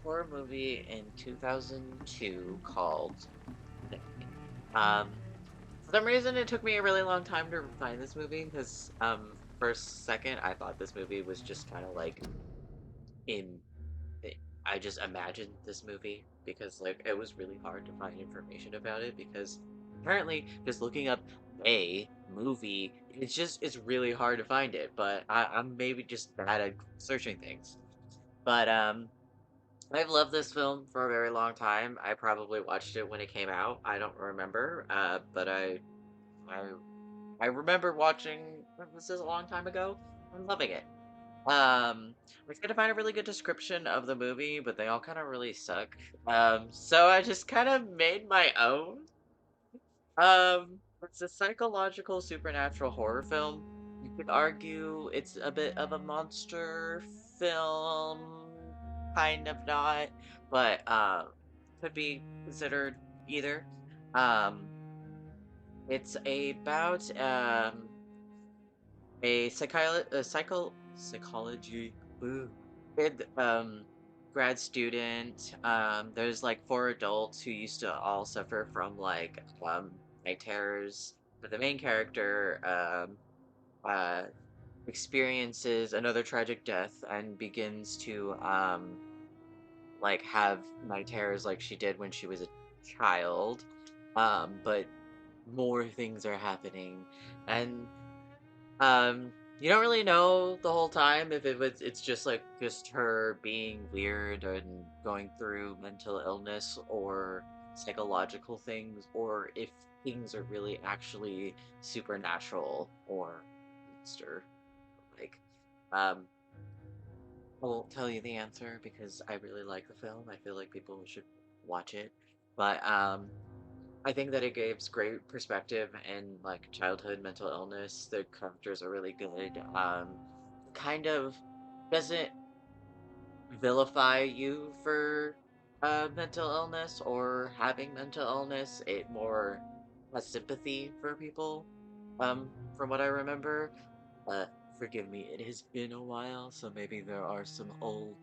horror movie in 2002 called for some reason it took me a really long time to find this movie because for a second I thought this movie was just kind of like in I just imagined this movie because like it was really hard to find information about it because apparently just looking up a movie it's really hard to find it, but I'm maybe just bad at searching things. But I've loved this film for a very long time. I probably watched it when it came out. I don't remember, but I I remember watching. This is a long time ago. I'm loving it. I tried to find a really good description of the movie, but they all kind of really suck. So I just kind of made my own. It's a psychological supernatural horror film. You could argue it's a bit of a monster film, kind of not, but could be considered either. Um, it's about a psychology kid, grad student. There's like four adults who used to all suffer from like night terrors. but the main character uh, experiences another tragic death and begins to like have night terrors like she did when she was a child. But more things are happening, and you don't really know the whole time if it's just her being weird and going through mental illness or psychological things, or if things are really actually supernatural or monster. Like, um, I won't tell you the answer because I really like the film. I feel like people should watch it. But I think that it gives great perspective in like childhood mental illness. The characters are really good. Kind of doesn't vilify you for mental illness or having mental illness. It more has sympathy for people. From what I remember. Uh, Forgive me, it has been a while, so maybe there are some old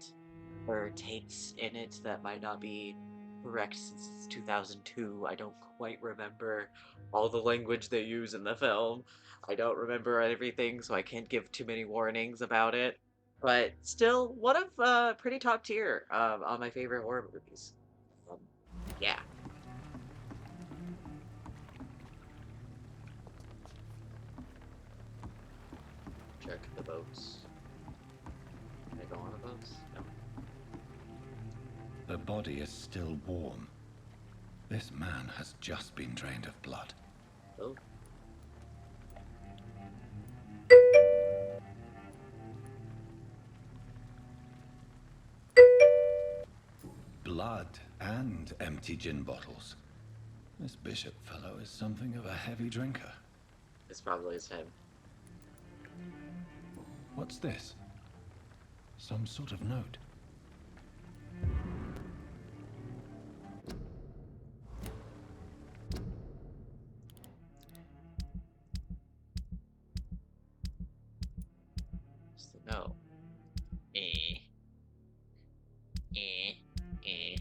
or takes in it that might not be correct since it's 2002. I don't quite remember all the language they use in the film. I don't remember everything, so I can't give too many warnings about it. But still, one of pretty top tier on my favorite horror movies. Um, yeah, check the boats. Can I go on the boats? No. The body is still warm. This man has just been drained of blood. Oh. Blood and empty gin bottles. This bishop fellow is something of a heavy drinker. This probably is him. What's this? Some sort of note. Just to know. Eh. Eh. Eh.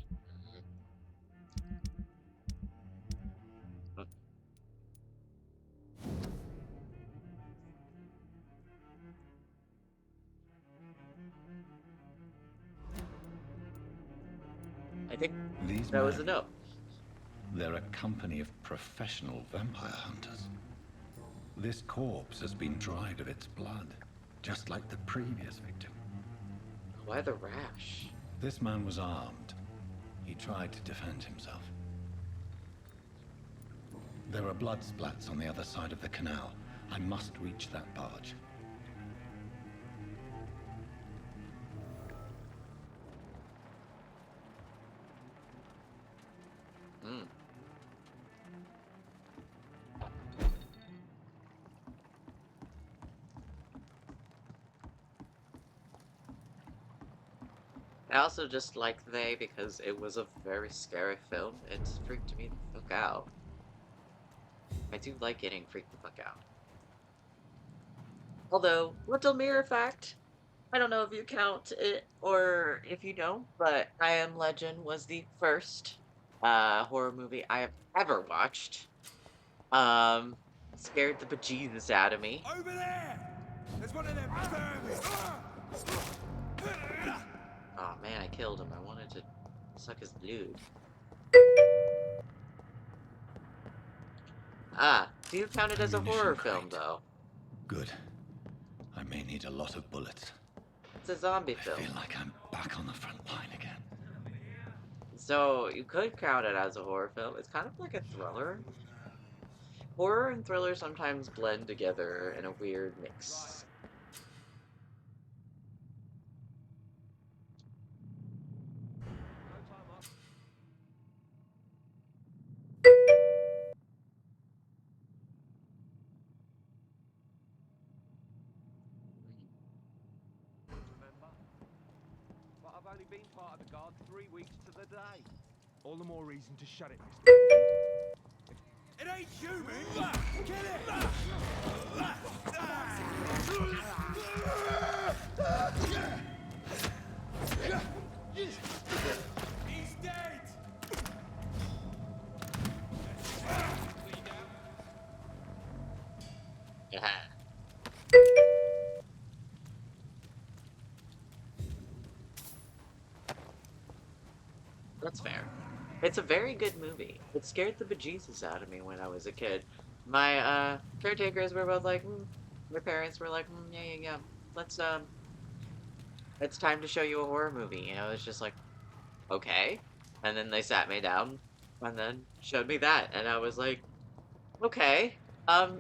I think These that was men, a note. they're a company of professional vampire hunters. This corpse has been dried of its blood, just like the previous victim. Why the rash? This man was armed. He tried to defend himself. There are blood splats on the other side of the canal. I must reach that barge. Hmm. I also just like They because it was a very scary film. It freaked me the fuck out. I do like getting freaked the fuck out. Although, little mirror fact, I don't know if you count it or if you don't, but I Am Legend was the first horror movie I have ever watched. Scared the bejesus out of me. Over there! There's one of them vermin! Oh man, I killed him. I wanted to suck his blood. Ah, do you count it as a Ammunition horror film, crate. though? Good. I may need a lot of bullets. It's a zombie I film. feel like I'm back on the front line again. So, you could count it as a horror film. It's kind of like a thriller. Horror and thriller sometimes blend together in a weird mix. But I've only been part of the guard 3 weeks to the day. All the more reason to shut it, mister. It ain't human! Kill it! He's dead! Yeah. That's fair. It's a very good movie. It scared the bejesus out of me when I was a kid. My caretakers were both like, my parents were like, yeah, yeah, yeah. Let's it's time to show you a horror movie. And I was just like, okay. And then they sat me down and then showed me that, and I was like, okay.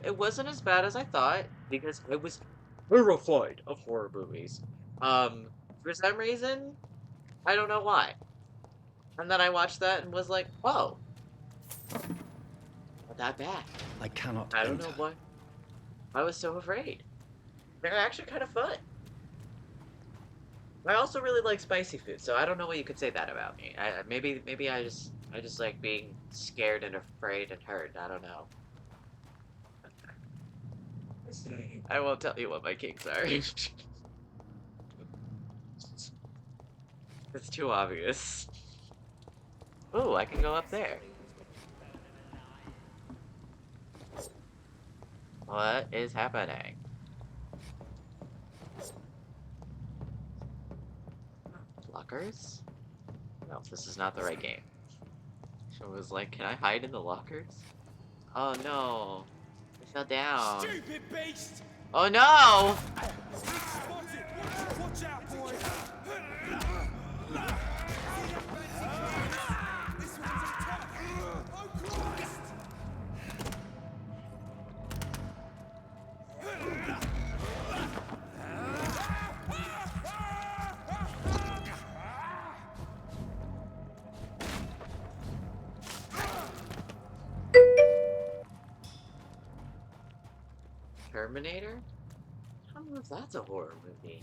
It wasn't as bad as I thought because I was terrified of horror movies. For some reason, I don't know why. And then I watched that and was like, oh, not that bad. I cannot I don't enter. know why I was so afraid. They're actually kind of fun. I also really like spicy food, so I don't know what you could say that about me. Maybe I just like being scared and afraid and hurt. I don't know. I won't tell you what my kinks are. It's too obvious. Oh, I can go up there. What is happening? Lockers? No, this is not the right game. So it was like, can I hide in the lockers? Oh no. I fell down. Stupid beast! Oh no! Spotted! Watch out, boys! This one's a top! Oh Christ! Terminator? I don't know if that's a horror movie.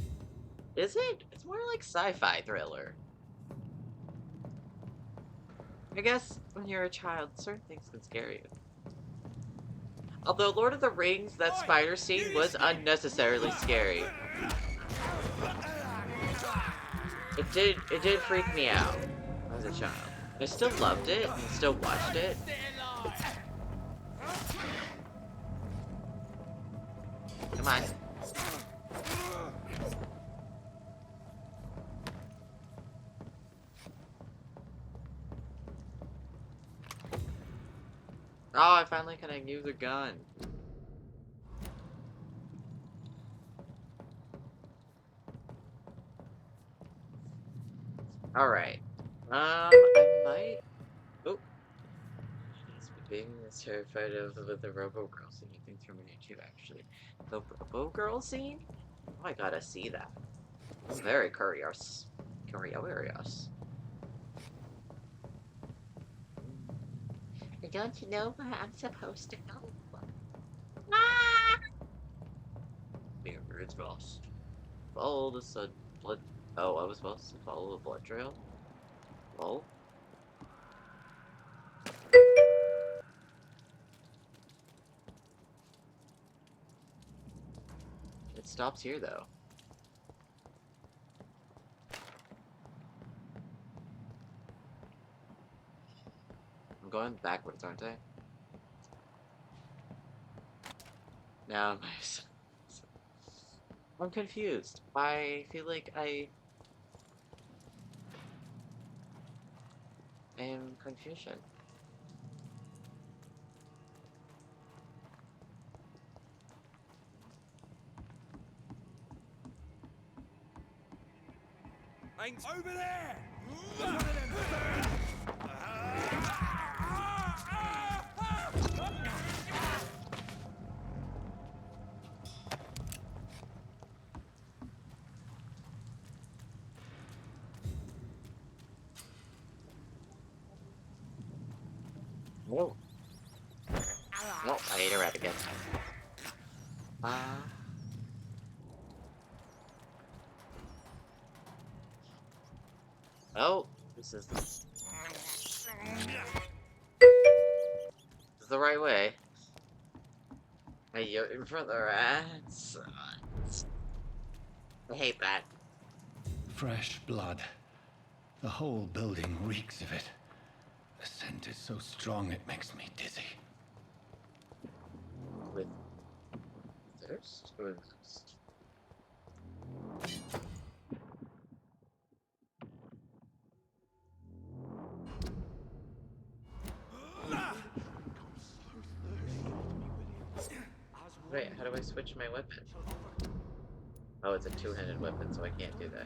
Is it? It's more like sci-fi thriller. I guess when you're a child, certain things can scare you. Although Lord of the Rings, that spider scene was unnecessarily scary. It did freak me out as a child. I still loved it and still watched it. Come on. Oh, I finally can use a gun. Alright. I might... Oh. She's being as terrified of with the Robo Girl scene. You think Terminator 2, actually. The Robo Girl scene? Oh, I gotta see that. I'm very curious. Curious. Don't you know where I'm supposed to go? Ah! It's lost. Follow the sun blood. Oh, I was supposed to follow the blood trail? Lol. It stops here, though. I'm going backwards, aren't I? No, I'm confused. I feel like I am confusion. Over there! Whoa. Oh, I ate a rat again. Oh, this is the right way. Hey, you're in front of the rats. I hate that. Fresh blood. The whole building reeks of it. The scent is so strong it makes me dizzy. With Ghost. Who is this? Wait, how do I switch my weapon? Oh, it's a two-handed weapon, so I can't do that.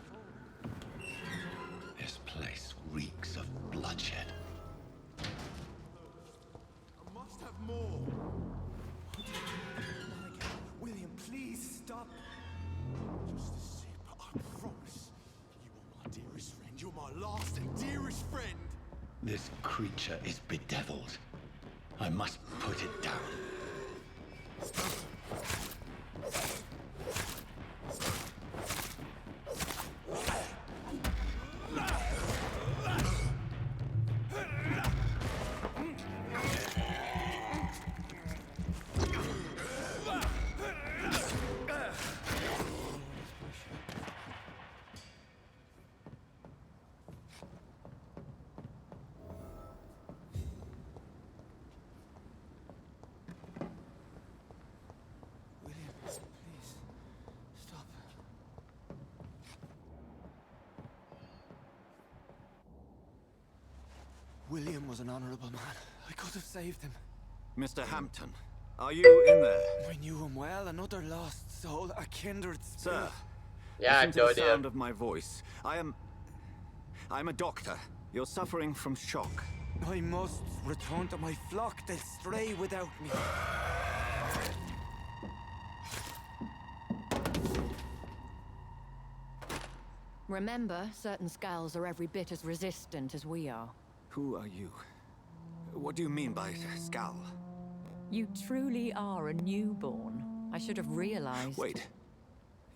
This place reeks of bloodshed. I must have more. William, please stop. Just a sip, I promise. You are my dearest friend. You're my last and dearest friend. This creature is bedeviled. I must put it down. William was an honorable man. I could have saved him. Mr. Hampton, are you in there? I knew him well, another lost soul, a kindred spirit. Sir, yeah, I listen have to no the idea. sound of my voice. I'm a doctor. You're suffering from shock. I must return to my flock. They'll stray without me. Remember, certain skulls are every bit as resistant as we are. Who are you? What do you mean by scowl? You truly are a newborn. I should have realized. Wait.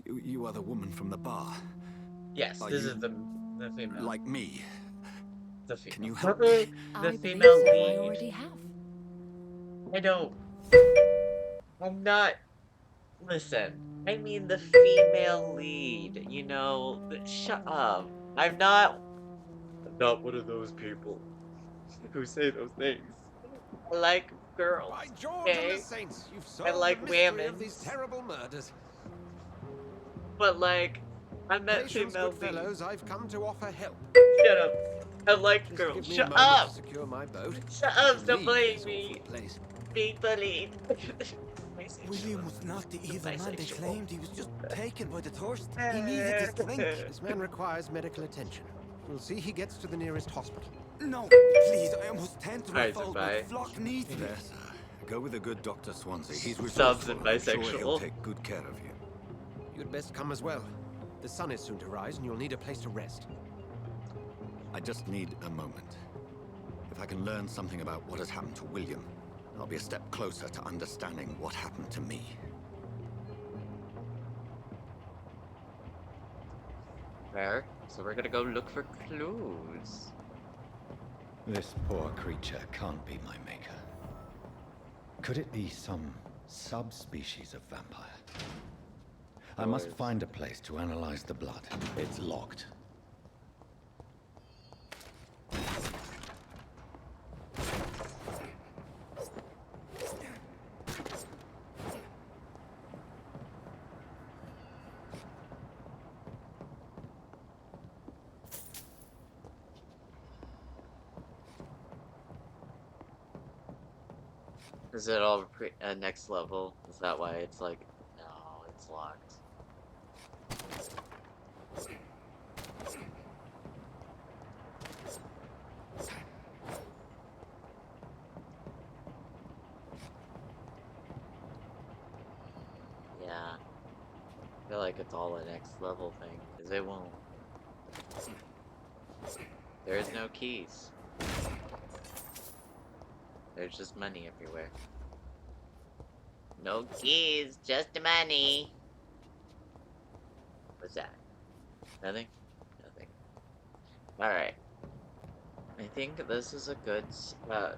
You are the woman from the bar. Yes, Are this you is the female. like me? The female. Can you help me? The I believe female so. I lead. already have. I don't. I'm not. Listen, I mean the female lead. You know, shut up. I'm not one of those people who say those things. I like girls. By George and Okay? the Saints, you've I solved like the mystery women. of these terrible murders. But like, I'm that Patience, female good lead. fellows, I've come to offer help. Shut up. I like Just girls. give me a Shut moment up. to secure my boat. Shut up. Stop Leave bullying this me. awful place. Being bullied. William was not the evil man they Bisexual. claimed. He was just taken by the thirst. He needed his drink. This man requires medical attention. We'll see he gets to the nearest hospital. No, please, I must tend to my Alright, fault. My goodbye. flock needs me. There, sir. Go with a good Dr. Swansea. He's Subs resourceful. and I'm sure he'll bisexual. take good care of you. You'd best come as well. The sun is soon to rise and you'll need a place to rest. I just need a moment. If I can learn something about what has happened to William, I'll be a step closer to understanding what happened to me. Fair. So we're gonna go look for clues. This poor creature can't be my maker. Could it be some subspecies of vampire? I must find a place to analyze the blood. It's locked. Is it all next level? Is that why it's like, no, it's locked. Yeah. I feel like it's all a next level thing, because they won't. There's no keys. There's just money everywhere. No keys, just money. What's that? Nothing? Nothing. Alright. I think this is a good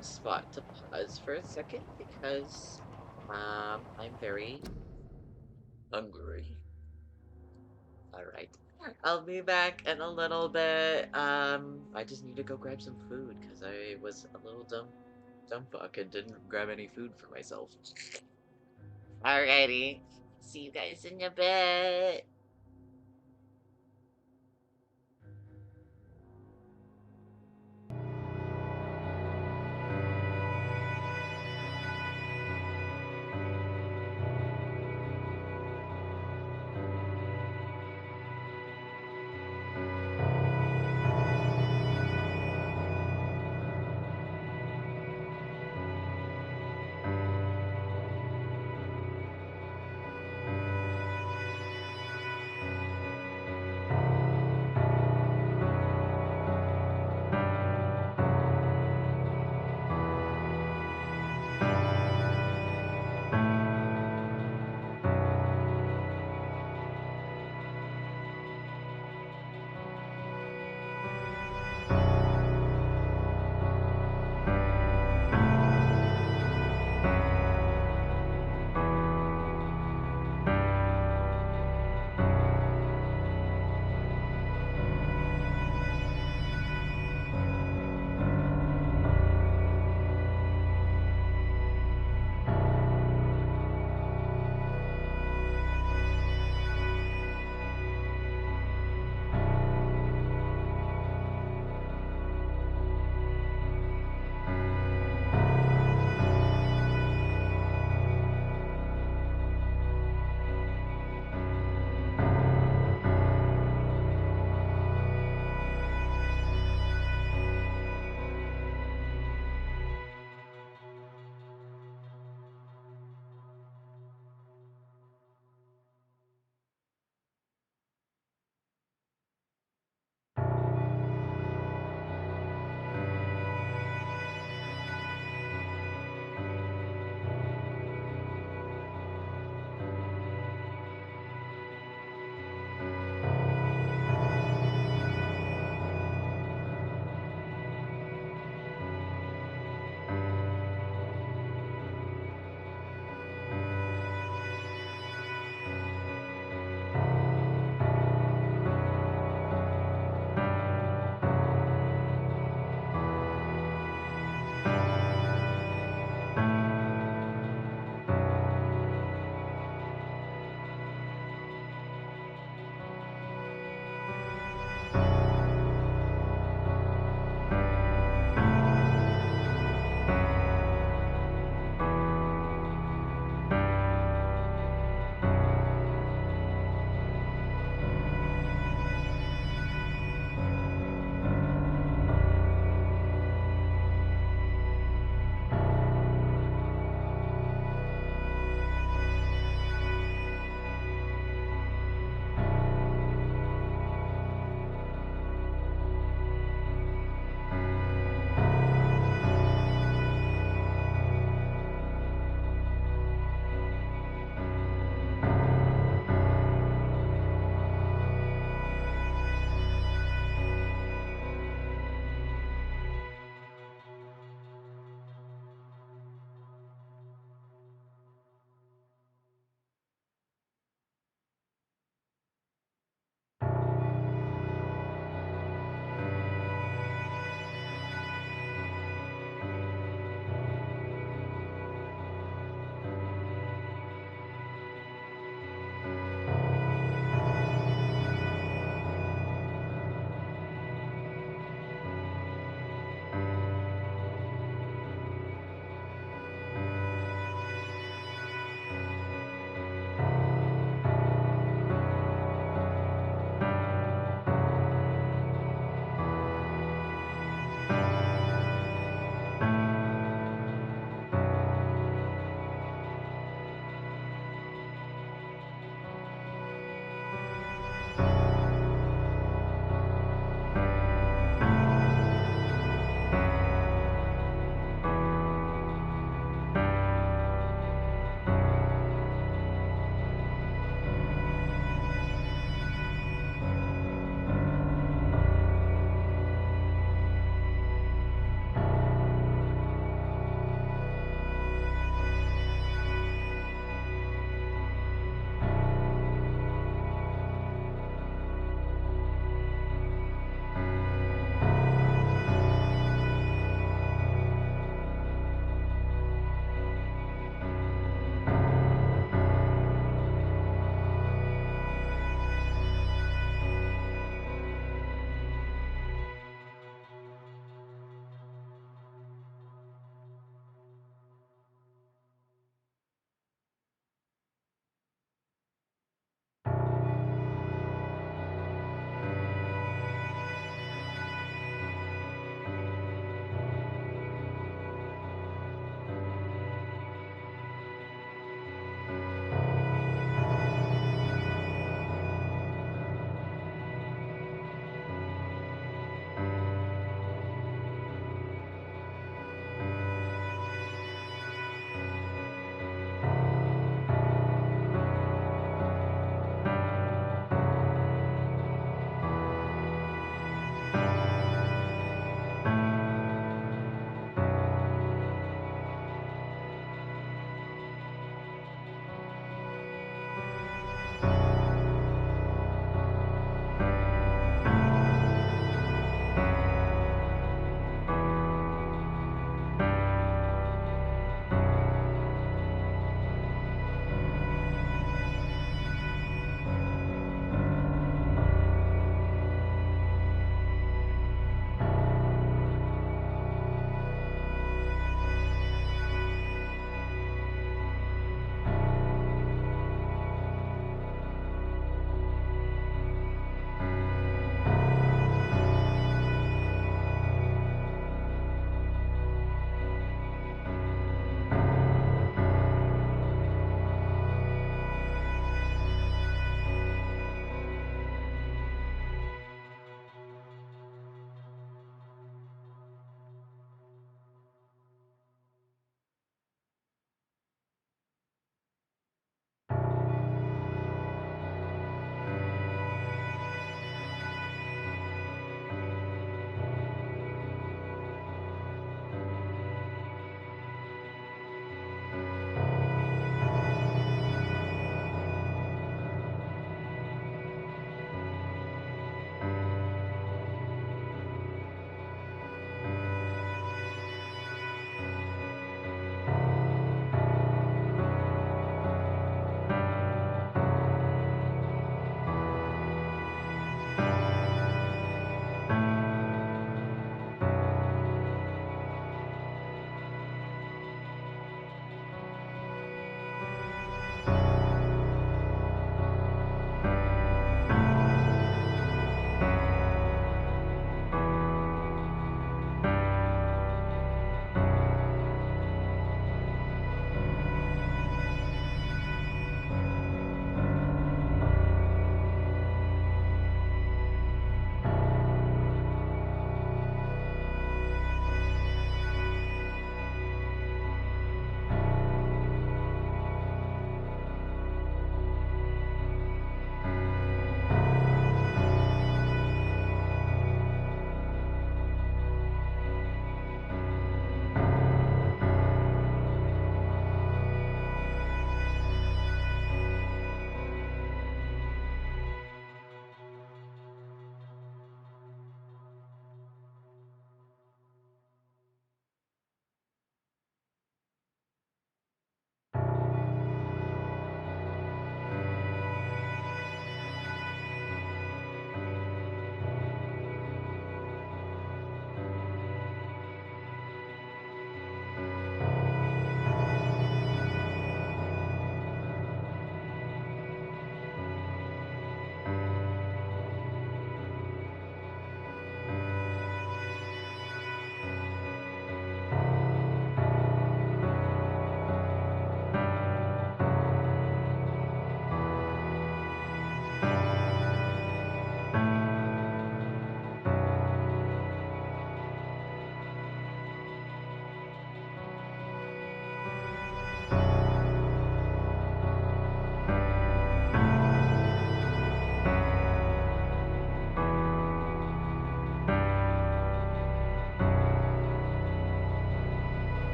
spot to pause for a second because I'm very hungry. Alright. I'll be back in a little bit. I just need to go grab some food because I was a little dumb fuck and didn't grab any food for myself. Alrighty. see you guys in a bit.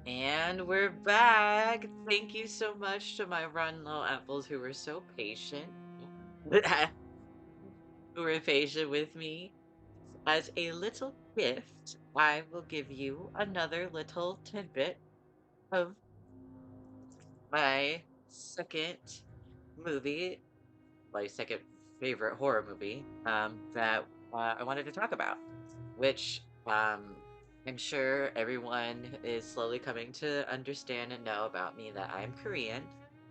And we're back. Thank you so much to my run little apples who were so patient. Who were patient with me. As a little gift, I will give you another little tidbit of my second movie, my second favorite horror movie, that I wanted to talk about, which I'm sure everyone is slowly coming to understand and know about me that I'm Korean,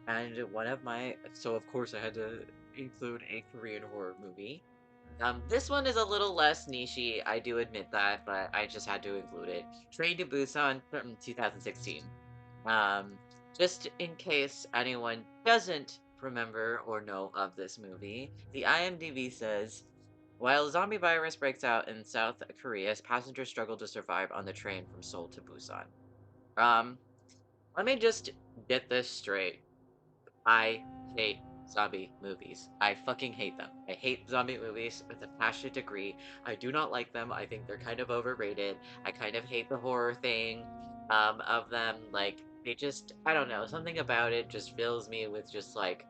and one of my so of course I had to include a Korean horror movie. This one is a little less nichey, I do admit that, but I just had to include it. Train to Busan from 2016. Um, just in case anyone doesn't remember or know of this movie, the IMDb says, while a zombie virus breaks out in South Korea, passengers struggle to survive on the train from Seoul to Busan. Um, Let me just get this straight. I hate zombie movies. I fucking hate them. I hate zombie movies with a passionate degree. I do not like them. I think they're kind of overrated. I kind of hate the horror thing of them. Like they just I don't know, something about it just fills me with just like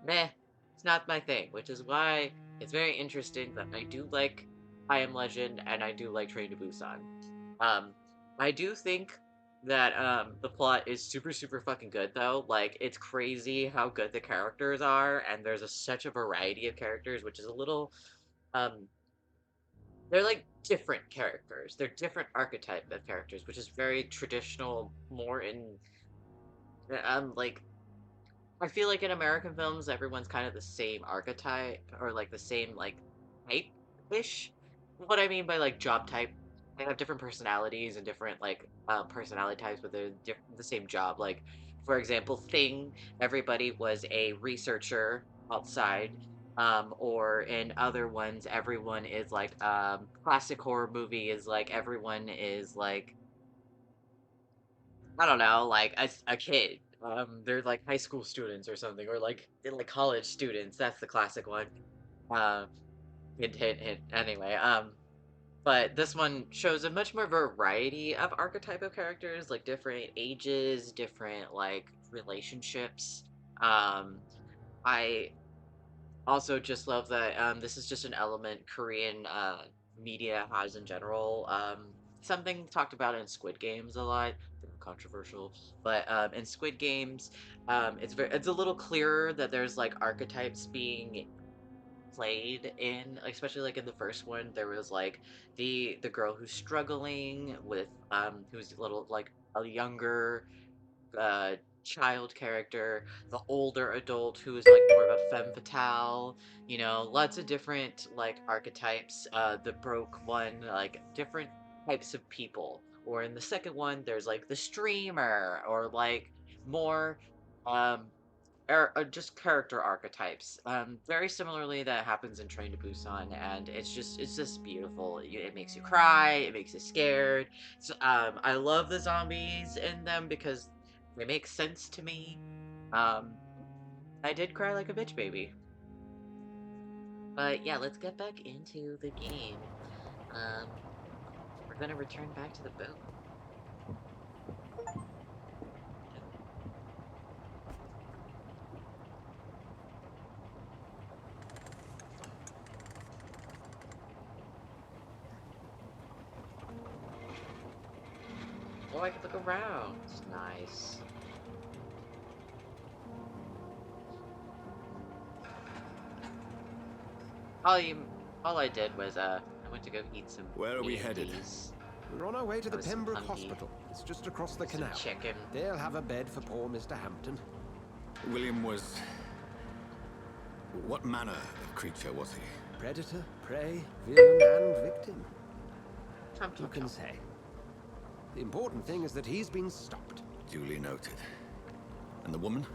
meh, it's not my thing, which is why it's very interesting that I do like I Am Legend and I do like Train to Busan. Um, I do think that the plot is super super fucking good though. Like it's crazy how good the characters are, and there's such a variety of characters, which is a little um they're like different characters. They're different archetype of characters, which is very traditional, more in like I feel like in American films, everyone's kind of the same archetype or like the same like type-ish. What I mean by like job type, they have different personalities and different like personality types, but they're the same job. Like for example, Thing, everybody was a researcher outside. Or in other ones, everyone is like classic horror movie is like everyone is like I don't know, like a kid. They're like high school students or something, or like they're like college students. That's the classic one. Uh, hint, hint, hint. Anyway, but this one shows a much more variety of archetype of characters, like different ages, different like relationships. I also just love that this is just an element Korean media has in general. Something talked about in Squid Games a lot. They're controversial, but in Squid Games, it's a little clearer that there's like archetypes being played in, especially like in the first one. There was like the girl who's struggling with who's a little like a younger uh child character, the older adult who is like more of a femme fatale, you know, lots of different like archetypes. The broke one, like different types of people. Or in the second one, there's like the streamer, or like more um or just character archetypes. Very similarly, that happens in Train to Busan, and it's just beautiful. It makes you cry, it makes you scared. So, I love the zombies in them because they make sense to me. Um, I did cry like a bitch baby. But yeah, let's get back into the game. Um, we're gonna return back to the boat. Oh, I can look around. Nice. All you, all I did was I went to go eat some Where are we headed? B&Bs. We're on our way to the With some Pembroke Humvee, Hospital. It's just across the some canal. chicken. They'll have a bed for poor Mr. Hampton. William was... What manner of creature was he? Predator, prey, villain, and victim. Who can say? The important thing is that he's been stopped. Duly noted. And the woman?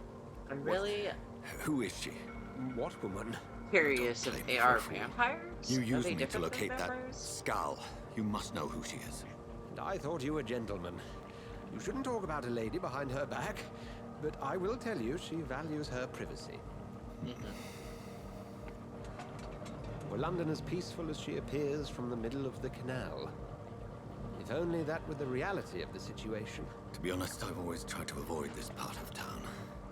I'm really Who is she? What woman? curious if Play me they for a are fool. vampires. You Are used they me to different from locate that vampires? skull. You must know who she is. I thought you a gentleman. You shouldn't talk about a lady behind her back, but I will tell you she values her privacy. Were London as peaceful as she appears from the middle of the canal? If only that were the reality of the situation. To be honest, I've always tried to avoid this part of town.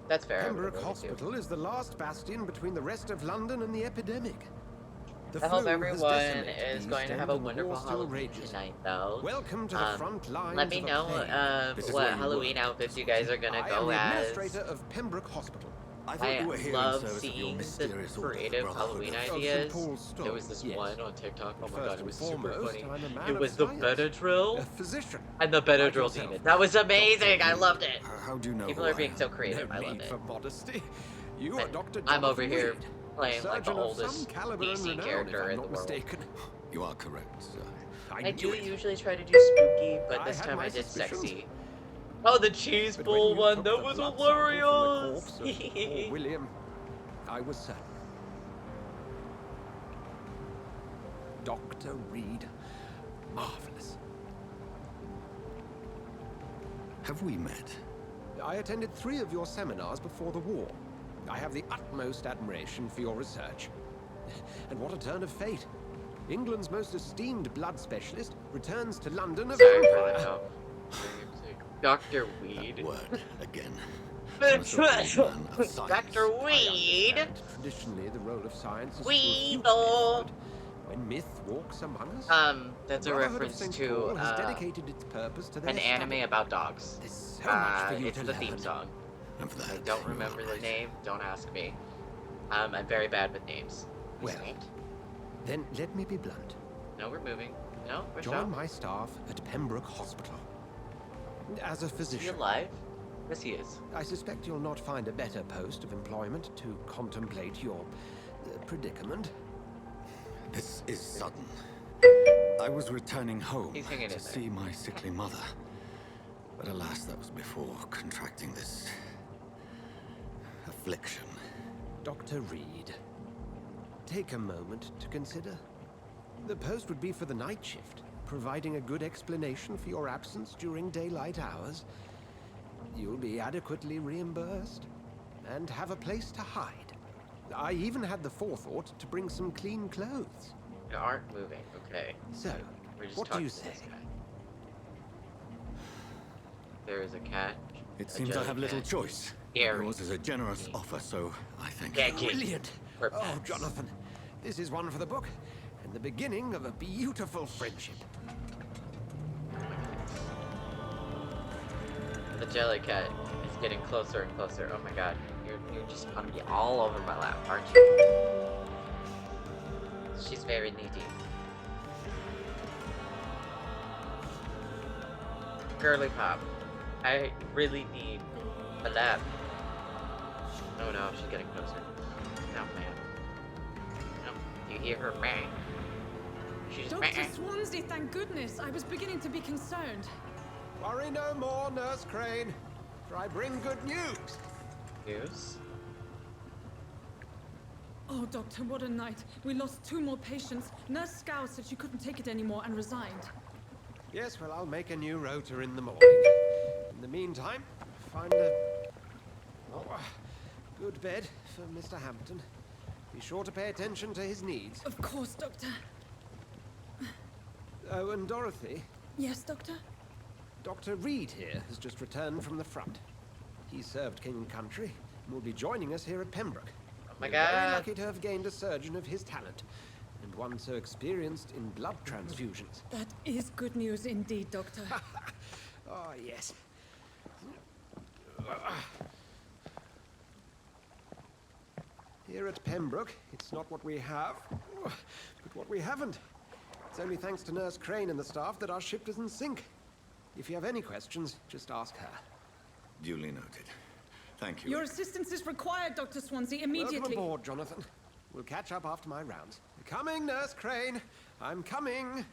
That's fair. Pembroke Hospital is the last bastion between the rest of London and the epidemic. I hope flu has everyone decimated is the going East to End have a and the wonderful war still Halloween rages. tonight, though. Welcome to the front lines Let me of a know plague. This is what where you Halloween work, outfits you guys are gonna I am go the as. administrator of Pembroke Hospital. I thought you were here in love service of your seeing the mysterious order, creative Brotherhood Halloween of St. ideas. Paul's Stone, There was this yes. one on TikTok. Oh my First god, it and was super foremost, funny. I'm a man It of was the science, Benadryl a physician. and the Benadryl yourself, demon. That was amazing. I loved it. How do you know People who are I being am? so creative. No I love need it. for modesty. You are And Dr. I'm over Jonathan here Reed, playing like the surgeon of oldest some caliber and DC renown, character if I'm in not the world. mistaken. You are correct, sir. I knew do it. usually try to do spooky, but I this had time my I did suspicions. sexy. Oh, the cheese But when bowl you one, took that the was blood sample from the hilarious. corpse of poor William, I was certain. Dr. Reed, marvelous. Have we met? I attended 3 of your seminars before the war. I have the utmost admiration for your research. And what a turn of fate. England's most esteemed blood specialist returns to London a Sorry for vampire. the help. Dr. Weed. That word again. I'm a so-called man of science. Dr. Weed. Traditionally, the role of science is Weedle. to refute myth, but when myth walks among us, That's the a Brotherhood of reference St. to Paul has dedicated its purpose to their an study. anime about dogs. There's so much for you It's to the learn. theme song. And for that, I don't you are remember the right. name. Don't ask me. I'm very bad with names. Well, then let me be blunt. No, we're moving. No, we're Join stopped. my staff at Pembroke Hospital. As a Is he physician, alive? Yes, he is. I suspect you'll not find a better post of employment to contemplate your predicament. This is sudden. I was returning home He's hanging in to there. see my sickly mother. But alas, that was before contracting this affliction. Dr. Reed, take a moment to consider. The post would be for the night shift, providing a good explanation for your absence during daylight hours. You'll be adequately reimbursed and have a place to hide. I even had the forethought to bring some clean clothes. You aren't moving. Okay. So, We're just what do talking you to say? this guy. There is a cat. It a seems I have little jellycat. choice. Scary. Yours is a generous offer, so I thank Yeah, you. kid. Brilliant! For Oh, pets. Jonathan, this is one for the book, and the beginning of a beautiful friendship. The jellycat is getting closer and closer. Oh my god. You're just gonna be all over my lap, aren't you? She's very needy. Girly pop. I really need a lap. Oh no, she's getting closer. No, man. No, you hear her bang. She's Dr. bang. Swansea, thank goodness. I was beginning to be concerned. Worry no more, Nurse Crane, for I bring good news. News? Oh, Doctor, what a night. We lost 2 more patients. Nurse Scow said she couldn't take it anymore and resigned. Yes, well, I'll make a new rota in the morning. In the meantime, find a good bed for Mr. Hampton. Be sure to pay attention to his needs. Of course, Doctor. Oh, and Dorothy, Yes, Doctor? Dr. Reed here has just returned from the front. He served King and Country and will be joining us here at Pembroke. Oh my We're very god. lucky to have gained a surgeon of his talent, and one so experienced in blood transfusions. That is good news indeed, Doctor. Oh, yes. Here at Pembroke, it's not what we have, but what we haven't. It's only thanks to Nurse Crane and the staff that our ship doesn't sink. If you have any questions, just ask her. Duly noted. Thank you. Your assistance is required, Dr. Swansea, immediately. Welcome aboard, Jonathan. We'll catch up after my rounds. Coming, Nurse Crane. I'm coming.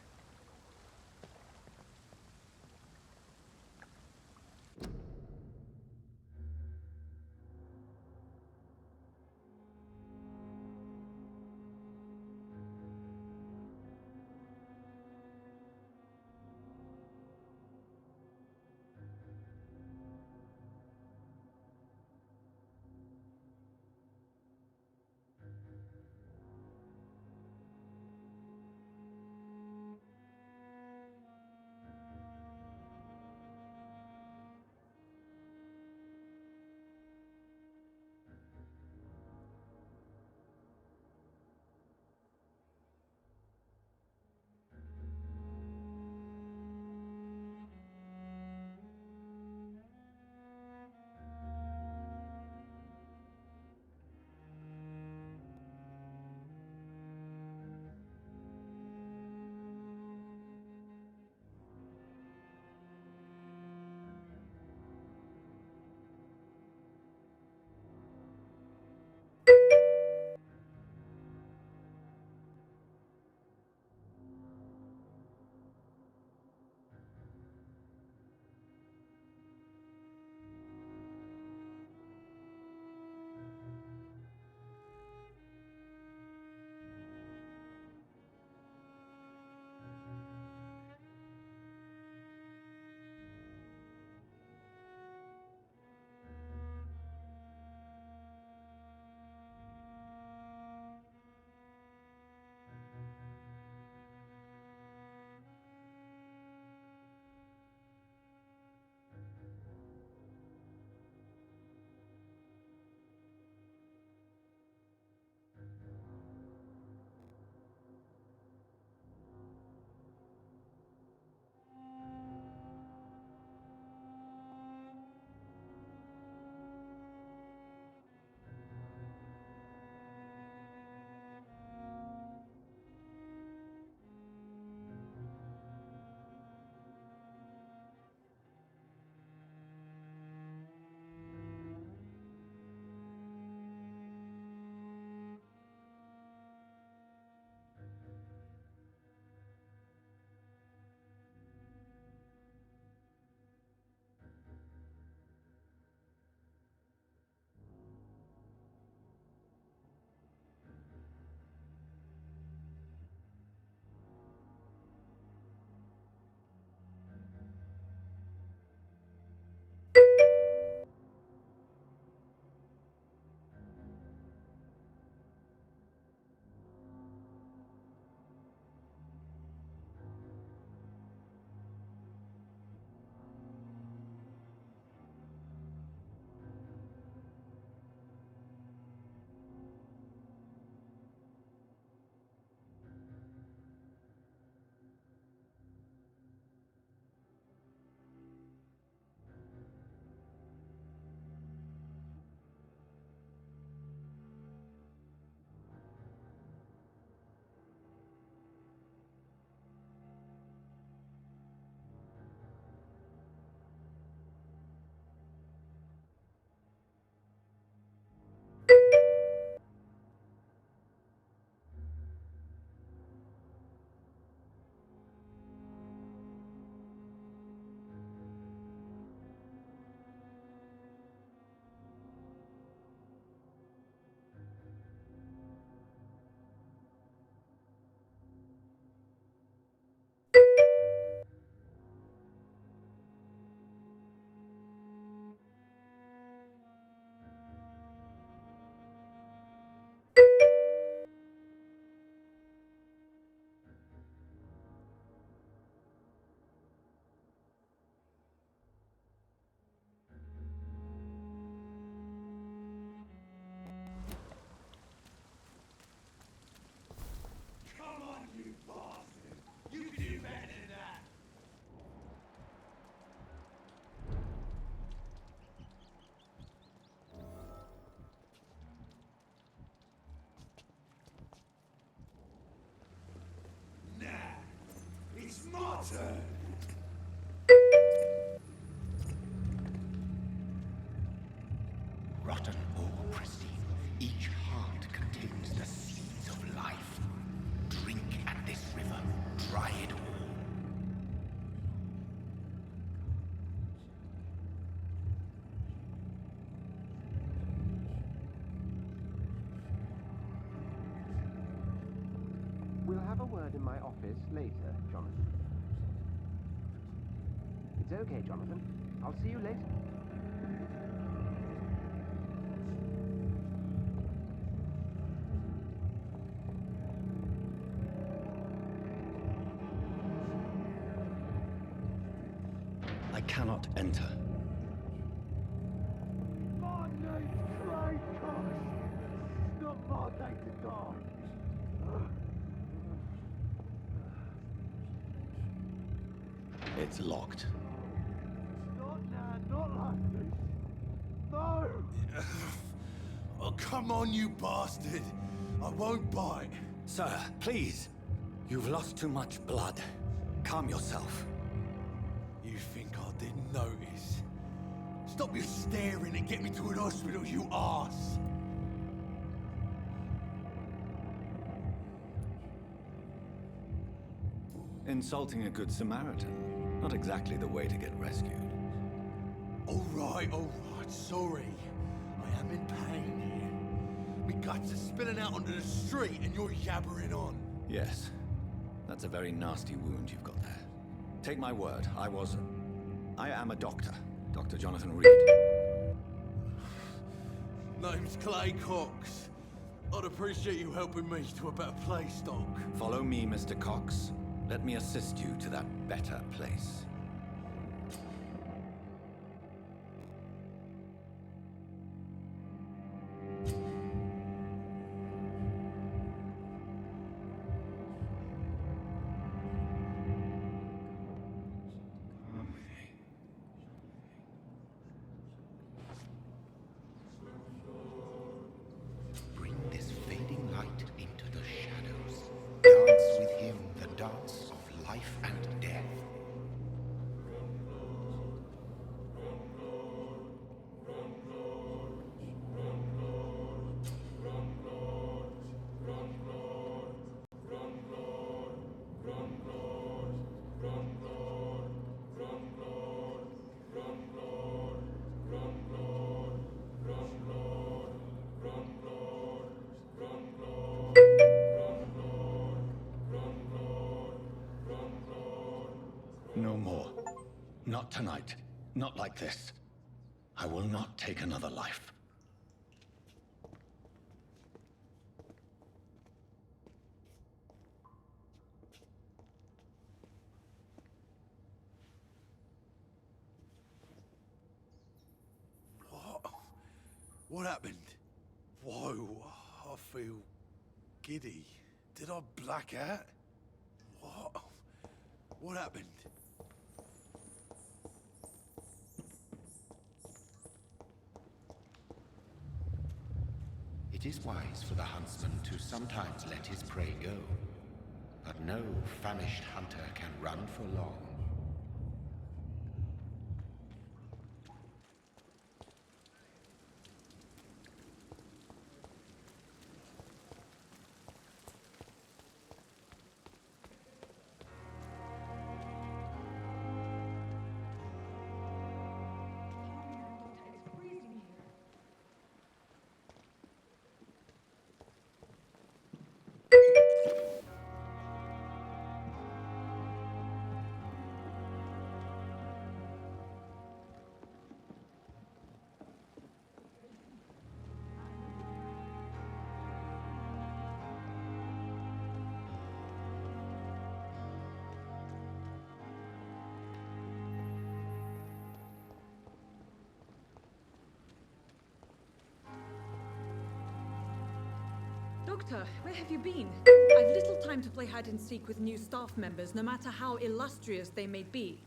Doctor! Rotten or pristine, each heart contains the seeds of life. Drink at this river, try it all. We'll have a word in my office later, Jonathan. It's okay, Jonathan. I'll see you later. I cannot enter. My name's Clay Cox. Not my day to die. It's locked. Not now, not like this. No! Oh, come on, you bastard! I won't bite. Sir, please. You've lost too much blood. Calm yourself. You think I didn't notice? Stop your staring and get me to an hospital, you arse! Insulting a good Samaritan. Not exactly the way to get rescued. All right, sorry. I am in pain here. My guts are spilling out onto the street and you're yabbering on. Yes. That's a very nasty wound you've got there. Take my word, I am a doctor. Dr. Jonathan Reed. Name's Clay Cox. I'd appreciate you helping me to a better place, Doc. Follow me, Mr. Cox. Let me assist you to that better place. Bring this fading light into the shadows. Dance with him the dance of life and death. No more. Not tonight. Not like this. I will not take another life. What happened? Whoa, I feel giddy. Did I black out? What happened? It is wise for the huntsman to sometimes let his prey go, but no famished hunter can run for long. Doctor, where have you been? I've little time to play hide and seek with new staff members, no matter how illustrious they may be.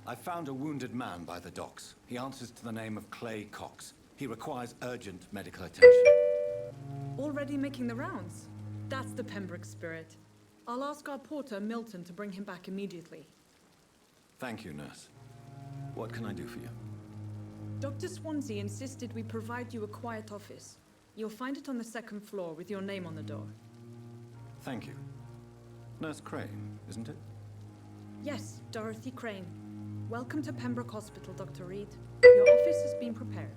I found a wounded man by the docks. He answers to the name of Clay Cox. He requires urgent medical attention. Already making the rounds? That's the Pembroke spirit. I'll ask our porter, Milton, to bring him back immediately. Thank you, nurse. What can I do for you? Dr. Swansea insisted we provide you a quiet office. You'll find it on the second floor with your name on the door. Thank you. Nurse Crane, isn't it? Yes, Dorothy Crane. Welcome to Pembroke Hospital, Dr. Reed. Your office has been prepared.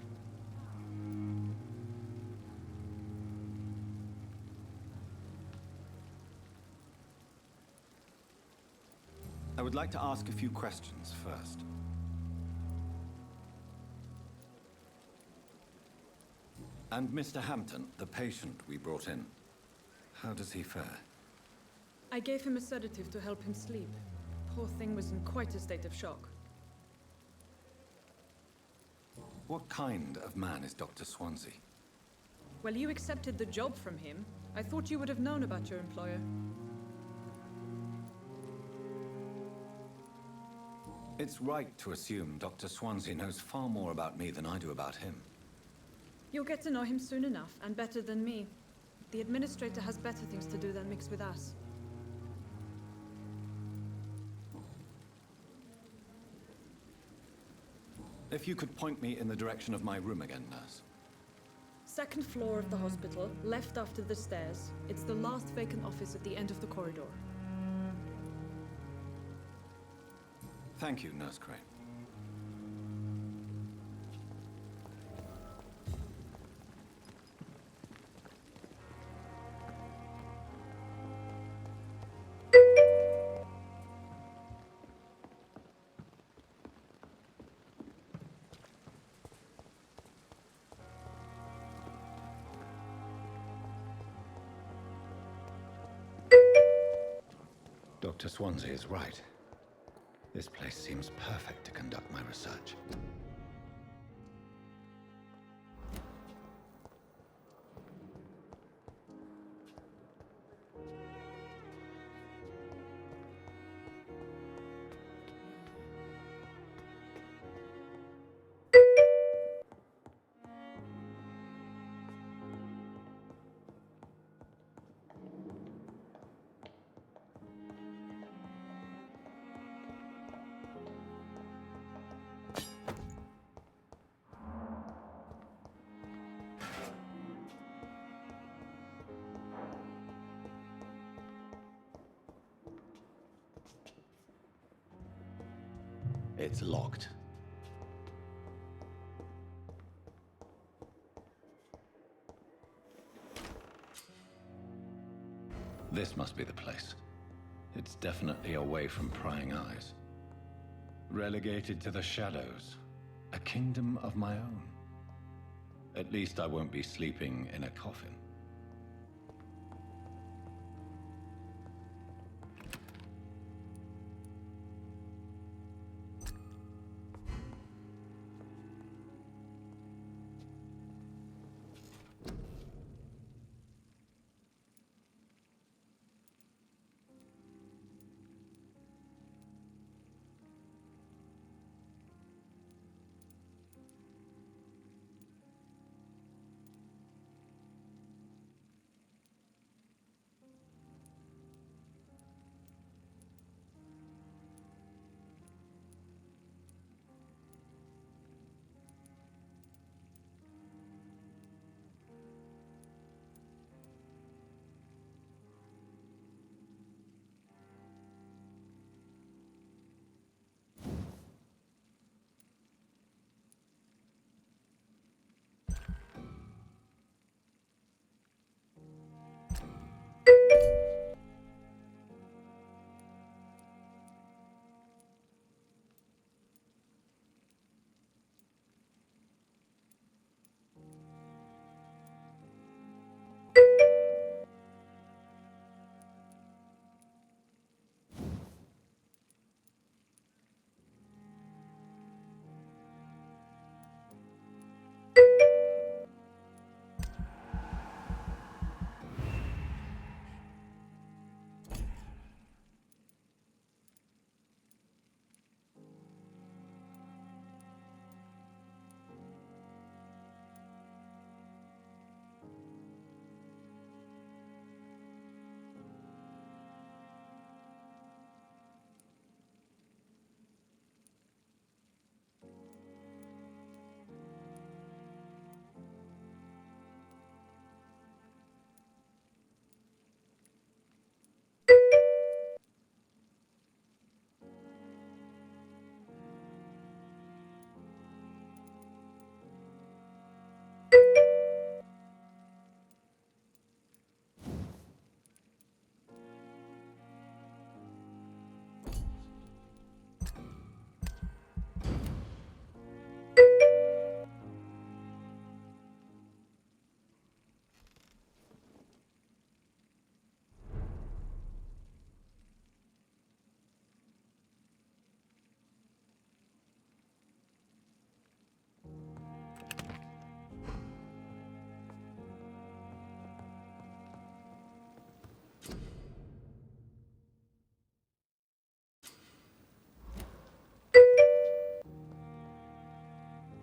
I would like to ask a few questions first. And Mr. Hampton, the patient we brought in, how does he fare? I gave him a sedative to help him sleep. Poor thing was in quite a state of shock. What kind of man is Dr. Swansea? Well, you accepted the job from him. I thought you would have known about your employer. It's right to assume Dr. Swansea knows far more about me than I do about him. You'll get to know him soon enough, and better than me. The administrator has better things to do than mix with us. If you could point me in the direction of my room again, nurse. Second floor of the hospital, left after the stairs. It's the last vacant office at the end of the corridor. Thank you, Nurse Crane. Dr. Swansea is right. This place seems perfect to conduct my research. It's locked. This must be the place. It's definitely away from prying eyes. Relegated to the shadows. A kingdom of my own. At least I won't be sleeping in a coffin.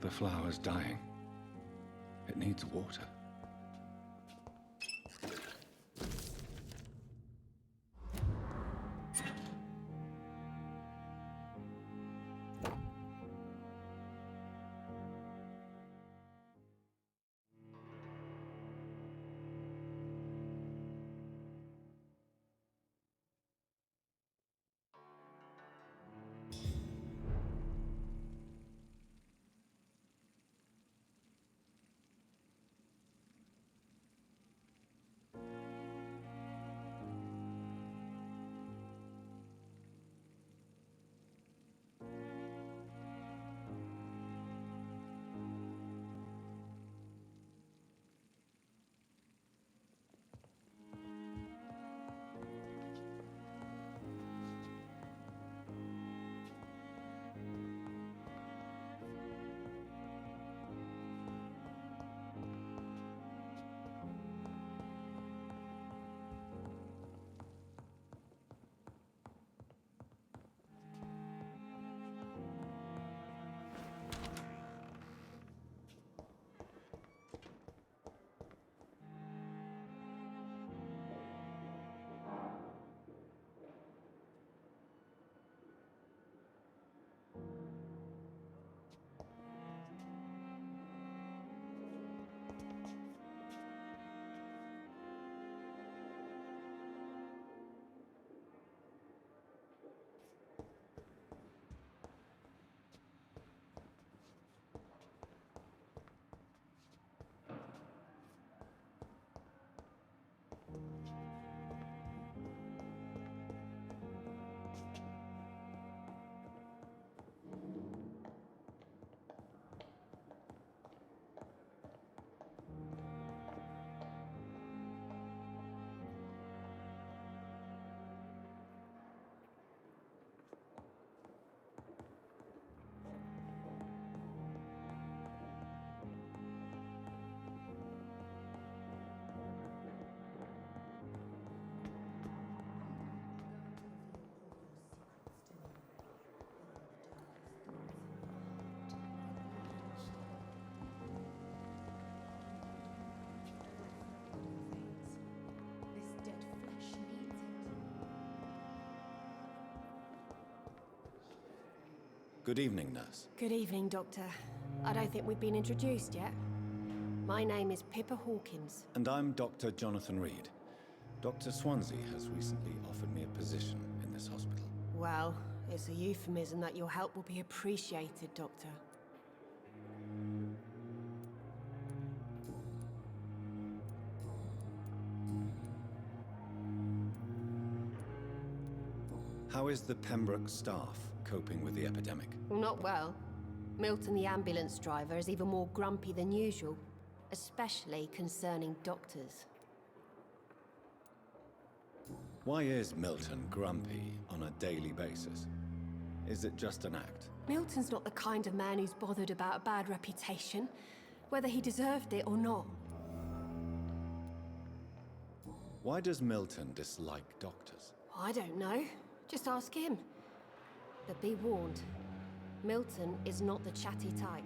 The flower's dying. It needs water. Good evening, nurse. Good evening, Doctor. I don't think we've been introduced yet. My name is Pippa Hawkins. And I'm Dr. Jonathan Reed. Dr. Swansea has recently offered me a position in this hospital. Well, it's a euphemism that your help will be appreciated, Doctor. How is the Pembroke staff coping with the epidemic? Well, not well. Milton, the ambulance driver, is even more grumpy than usual, especially concerning doctors. Why is Milton grumpy on a daily basis? Is it just an act? Milton's not the kind of man who's bothered about a bad reputation, whether he deserved it or not. Why does Milton dislike doctors? I don't know. Just ask him. But be warned, Milton is not the chatty type.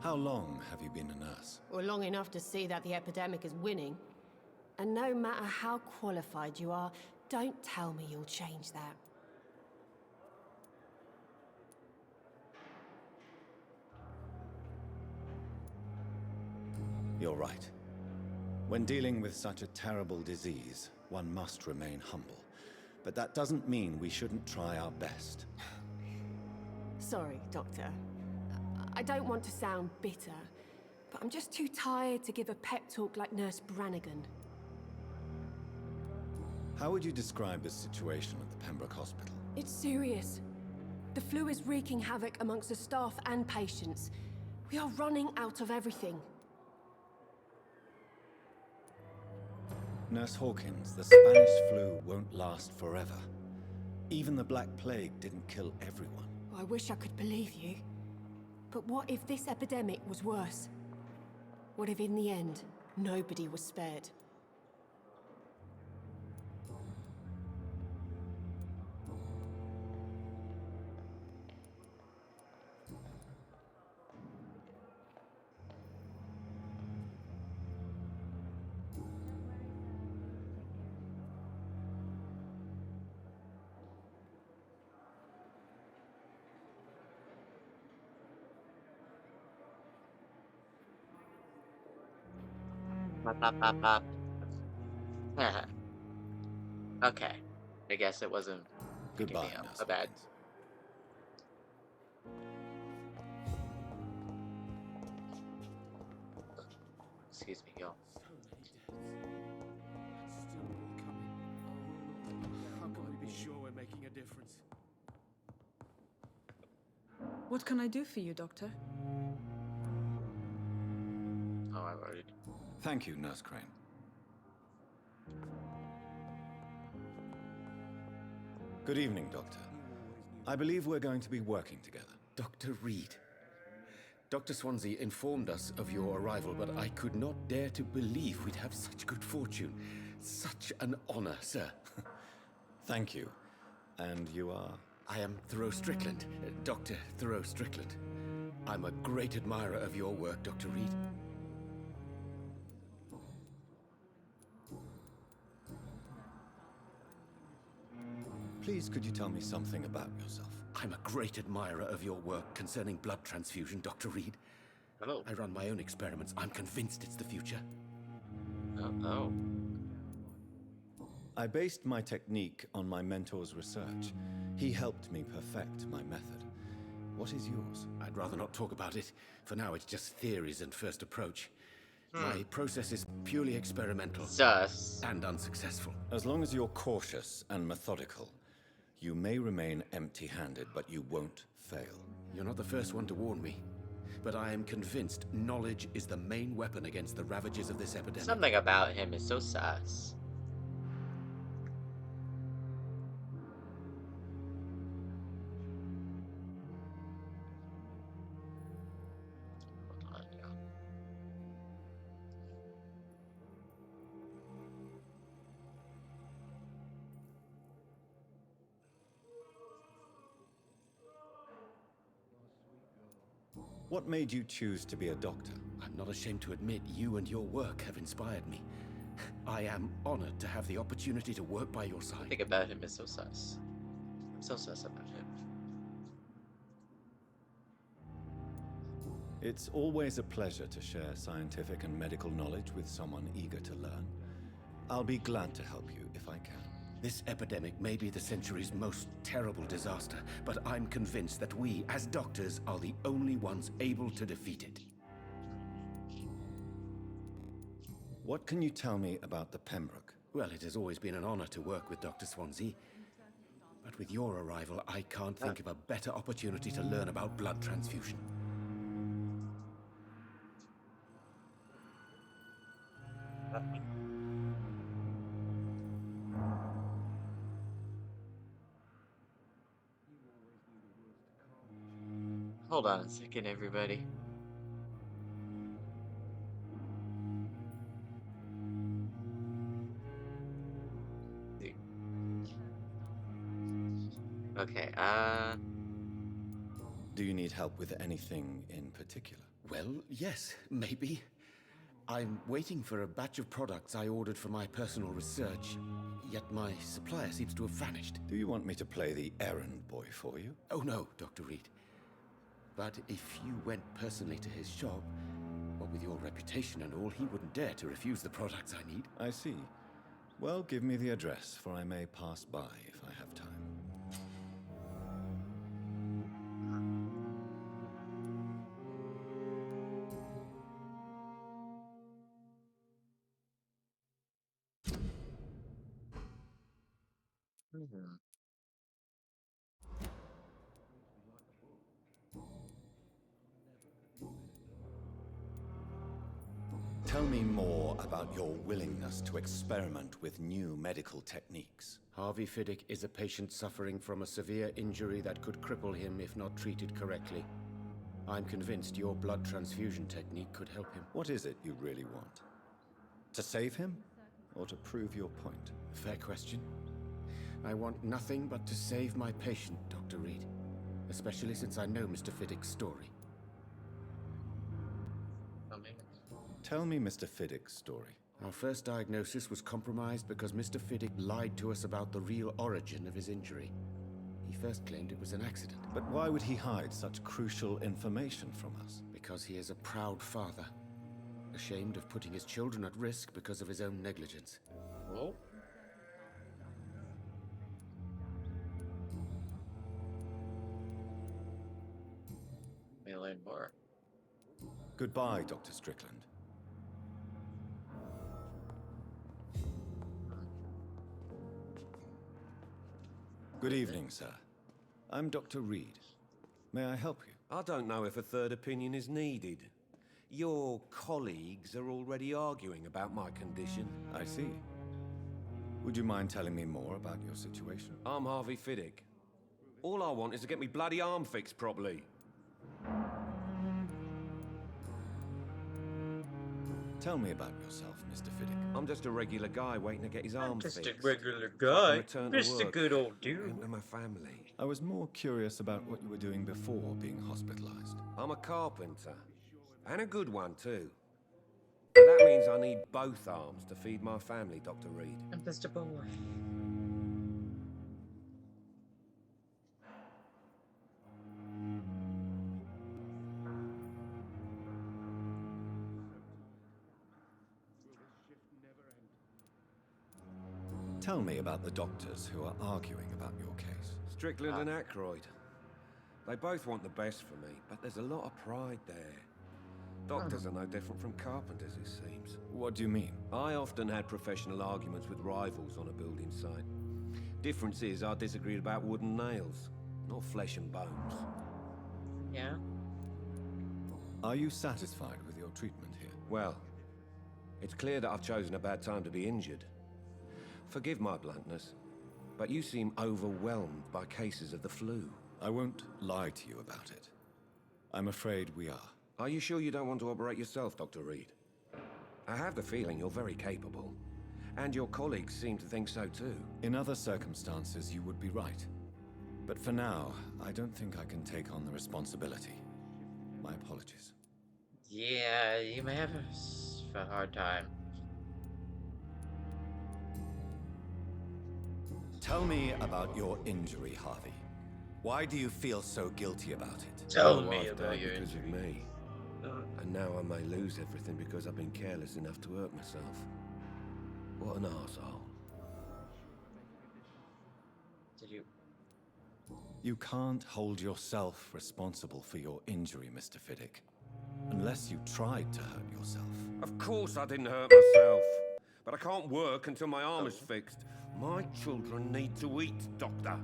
How long have you been a nurse? Well, long enough to see that the epidemic is winning. And no matter how qualified you are, don't tell me you'll change that. You're right. When dealing with such a terrible disease, one must remain humble. But that doesn't mean we shouldn't try our best. Sorry, Doctor. I don't want to sound bitter, but I'm just too tired to give a pep talk like Nurse Brannigan. How would you describe the situation at the Pembroke Hospital? It's serious. The flu is wreaking havoc amongst the staff and patients. We are running out of everything. Nurse Hawkins, the Spanish flu won't last forever. Even the Black Plague didn't kill everyone. I wish I could believe you. But what if this epidemic was worse? What if in the end, nobody was spared? Pop, pop, pop, pop. Okay. I guess it wasn't picking Goodbye, me up. Nurse My bad. Hawkins. Excuse me, y'all. Still more coming. How can we be sure we're making a difference? What can I do for you, Doctor? Oh, I've already. Thank you, Nurse Crane. Good evening, Doctor. I believe we're going to be working together. Dr. Reed. Dr. Swansea informed us of your arrival, but I could not dare to believe we'd have such good fortune. Such an honor, sir. Thank you. And you are? I am Thoreau Strickland, Dr. Thoreau Strickland. I'm a great admirer of your work, Dr. Reed. Please, could you tell me something about yourself? I'm a great admirer of your work concerning blood transfusion, Dr. Reed. Hello. I run my own experiments. I'm convinced it's the future. Oh. I based my technique on my mentor's research. He helped me perfect my method. What is yours? I'd rather not talk about it. For now, it's just theories and first approach. My process is purely experimental. Sus. And unsuccessful. As long as you're cautious and methodical, you may remain empty-handed, but you won't fail. You're not the first one to warn me. But I am convinced knowledge is the main weapon against the ravages of this epidemic. Something about him is so sus. Hold on, yeah. What made you choose to be a doctor? I'm not ashamed to admit you and your work have inspired me. I am honored to have the opportunity to work by your side. Something about him is so sus. I'm so sus about him. It's always a pleasure to share scientific and medical knowledge with someone eager to learn. I'll be glad to help you if I can. This epidemic may be the century's most terrible disaster, but I'm convinced that we, as doctors, are the only ones able to defeat it. What can you tell me about the Pembroke? Well, it has always been an honor to work with Dr. Swansea. But with your arrival, I can't think of a better opportunity to learn about blood transfusion. Hold on a second, everybody. Okay, Do you need help with anything in particular? Well, yes, maybe. I'm waiting for a batch of products I ordered for my personal research, yet my supplier seems to have vanished. Do you want me to play the errand boy for you? Oh no, Dr. Reed. But if you went personally to his shop, what with your reputation and all, he wouldn't dare to refuse the products I need. I see. Well, give me the address, for I may pass by if I have time. Tell me more about your willingness to experiment with new medical techniques. Harvey Fiddick is a patient suffering from a severe injury that could cripple him if not treated correctly. I'm convinced your blood transfusion technique could help him. What is it you really want? To save him, or to prove your point? Fair question. I want nothing but to save my patient, Dr. Reed. Especially since I know Mr. Fiddick's story. Tell me Mr. Fiddick's story. Our first diagnosis was compromised because Mr. Fiddick lied to us about the real origin of his injury. He first claimed it was an accident. But why would he hide such crucial information from us? Because he is a proud father. ashamed of putting his children at risk because of his own negligence. Oh. May learn more. Goodbye, Dr. Strickland. Good evening, sir. I'm Dr. Reed. May I help you? I don't know if a third opinion is needed. Your colleagues are already arguing about my condition. I see. Would you mind telling me more about your situation? I'm Harvey Fiddick. All I want is to get me bloody arm fixed properly. Tell me about yourself, Mr. Fiddick. I'm just a regular guy waiting to get his arm fixed. Just a regular guy. Return to Just a work good old dude. and to my family. I was more curious about what you were doing before being hospitalized. I'm a carpenter. And a good one, too. But that means I need both arms to feed my family, Dr. Reed. I'm just a boy. Tell me about the doctors who are arguing about your case. Strickland and Aykroyd. They both want the best for me, but there's a lot of pride there. Doctors are no different from carpenters, it seems. What do you mean? I often had professional arguments with rivals on a building site. Difference is, I disagreed about wood and nails, not flesh and bones. Yeah? Are you satisfied with your treatment here? Well, it's clear that I've chosen a bad time to be injured. Forgive my bluntness, but you seem overwhelmed by cases of the flu. I won't lie to you about it. I'm afraid we are. Are you sure you don't want to operate yourself, Dr. Reed? I have the feeling you're very capable. And your colleagues seem to think so too. In other circumstances, you would be right. But for now, I don't think I can take on the responsibility. My apologies. Yeah, you may have a hard time. Tell me about your injury, Harvey. Why do you feel so guilty about it? Tell My me wife about died your because of injury. me. And now I may lose everything because I've been careless enough to hurt myself. What an arsehole. Did you... You can't hold yourself responsible for your injury, Mr. Fiddick. Unless you tried to hurt yourself. Of course I didn't hurt myself. But I can't work until my arm is fixed. My children need to eat, Doctor.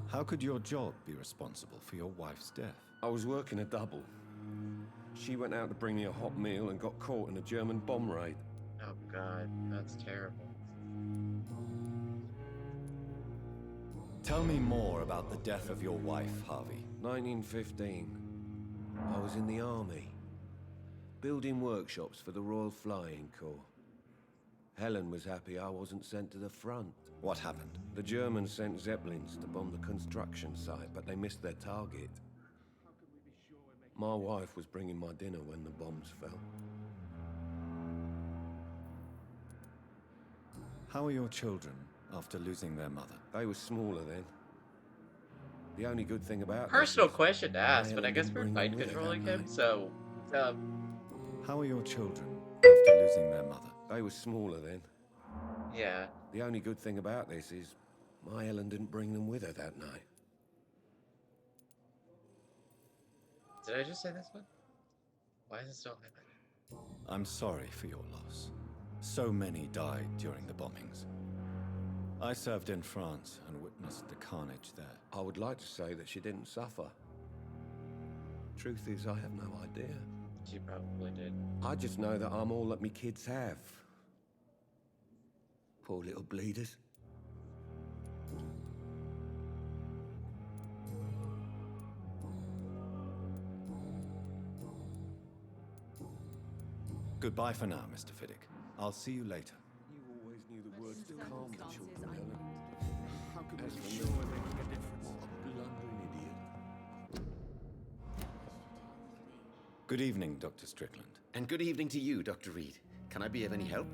How could your job be responsible for your wife's death? I was working a double. She went out to bring me a hot meal and got caught in a German bomb raid. Oh god, that's terrible. Tell me more about the death of your wife, Harvey. 1915. I was in the army. Building workshops for the Royal Flying Corps. Helen was happy I wasn't sent to the front. What happened? The Germans sent Zeppelins to bomb the construction site, but they missed their target. My wife was bringing my dinner when the bombs fell. How are your children after losing their mother? They were smaller then. The only good thing about Personal this is question to ask, but I Helen guess didn't we're bring fight them with her controlling that him, night. so... How are your children after losing their mother? They were smaller then. Yeah. The only good thing about this is my Helen didn't bring them with her that night. Did I just say this one? Why is it still highlighted? I'm sorry for your loss. So many died during the bombings. I served in France and witnessed the carnage there. I would like to say that she didn't suffer. Truth is, I have no idea. She probably did. I just know that I'm all that me kids have. Poor little bleeders. Goodbye for now, Mr. Fiddick. I'll see you later. You always knew the words to calm the children, Helen. How can we As be for sure me, we're making a difference? what a blundering idiot. Good evening, Dr. Strickland. And good evening to you, Dr. Reed. Can I be of any help?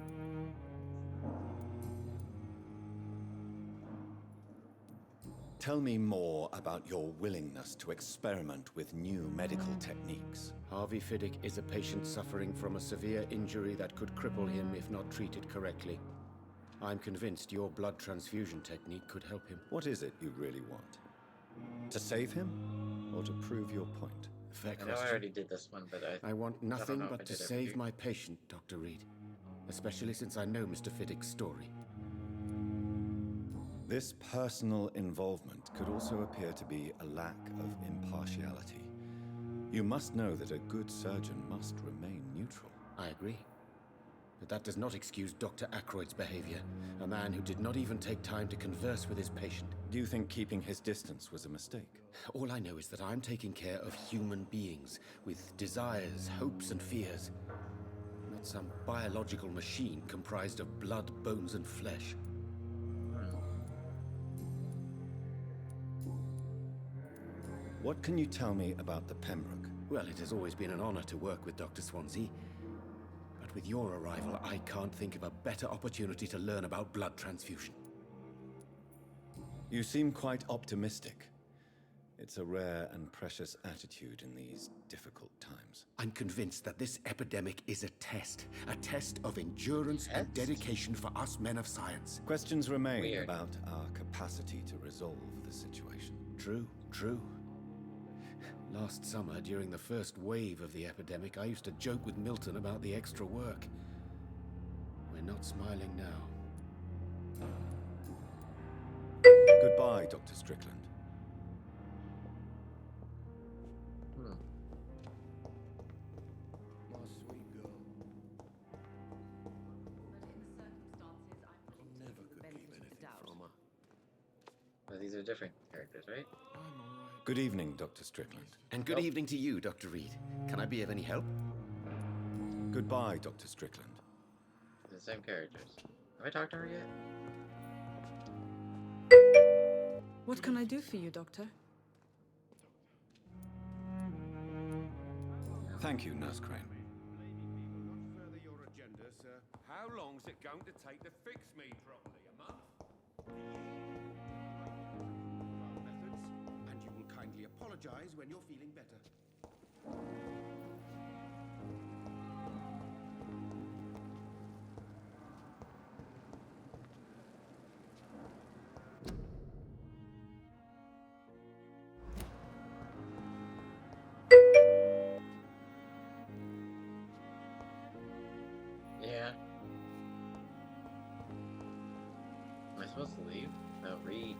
Tell me more about your willingness to experiment with new medical techniques. Harvey Fiddick is a patient suffering from a severe injury that could cripple him if not treated correctly. I'm convinced your blood transfusion technique could help him. What is it you really want? To save him, or to prove your point? Fair I know question. I already did this one, but I want don't nothing know if I but to did save everything. my patient, Dr. Reed. Especially since I know Mr. Fiddick's story. This personal involvement could also appear to be a lack of impartiality. You must know that a good surgeon must remain neutral. I agree. But that does not excuse Dr. Ackroyd's behavior. A man who did not even take time to converse with his patient. Do you think keeping his distance was a mistake? All I know is that I'm taking care of human beings with desires, hopes, and fears. Not some biological machine comprised of blood, bones, and flesh. What can you tell me about the Pembroke? Well, it has always been an honor to work with Dr. Swansea. But with your arrival, I can't think of a better opportunity to learn about blood transfusion. You seem quite optimistic. It's a rare and precious attitude in these difficult times. I'm convinced that this epidemic is a test of endurance and dedication for us men of science. Questions remain about our capacity to resolve the situation. True, true. Last summer, during the first wave of the epidemic, I used to joke with Milton about the extra work. We're not smiling now. Goodbye, Dr. Strickland. My sweet girl. Never could keep anything from her. But these are different characters, right? Good evening, Dr. Strickland. And good evening to you, Dr. Reed. Can I be of any help? Goodbye, Dr. Strickland. The same characters. Have I talked to her yet? What can I do for you, Doctor? Thank you, Nurse Crane. Further your agenda, sir. How long's it going to take to fix me properly? A month? Methods, and you will kindly apologize when you're feeling better. Yeah. Am I supposed to leave? No, reach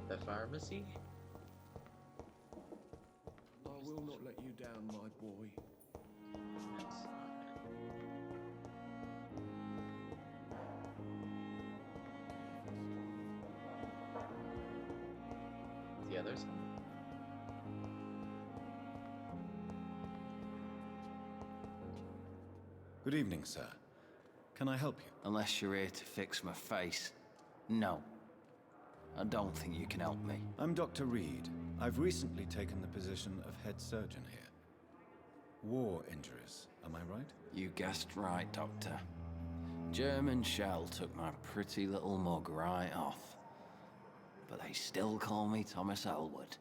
the pharmacy? I will not let you down, my boy. The others? Good evening, sir. Can I help you? Unless you're here to fix my face. No. I don't think you can help me. I'm Dr. Reed. I've recently taken the position of head surgeon here. War injuries, am I right? You guessed right, Doctor. German shell took my pretty little mug right off. But they still call me Thomas Elwood.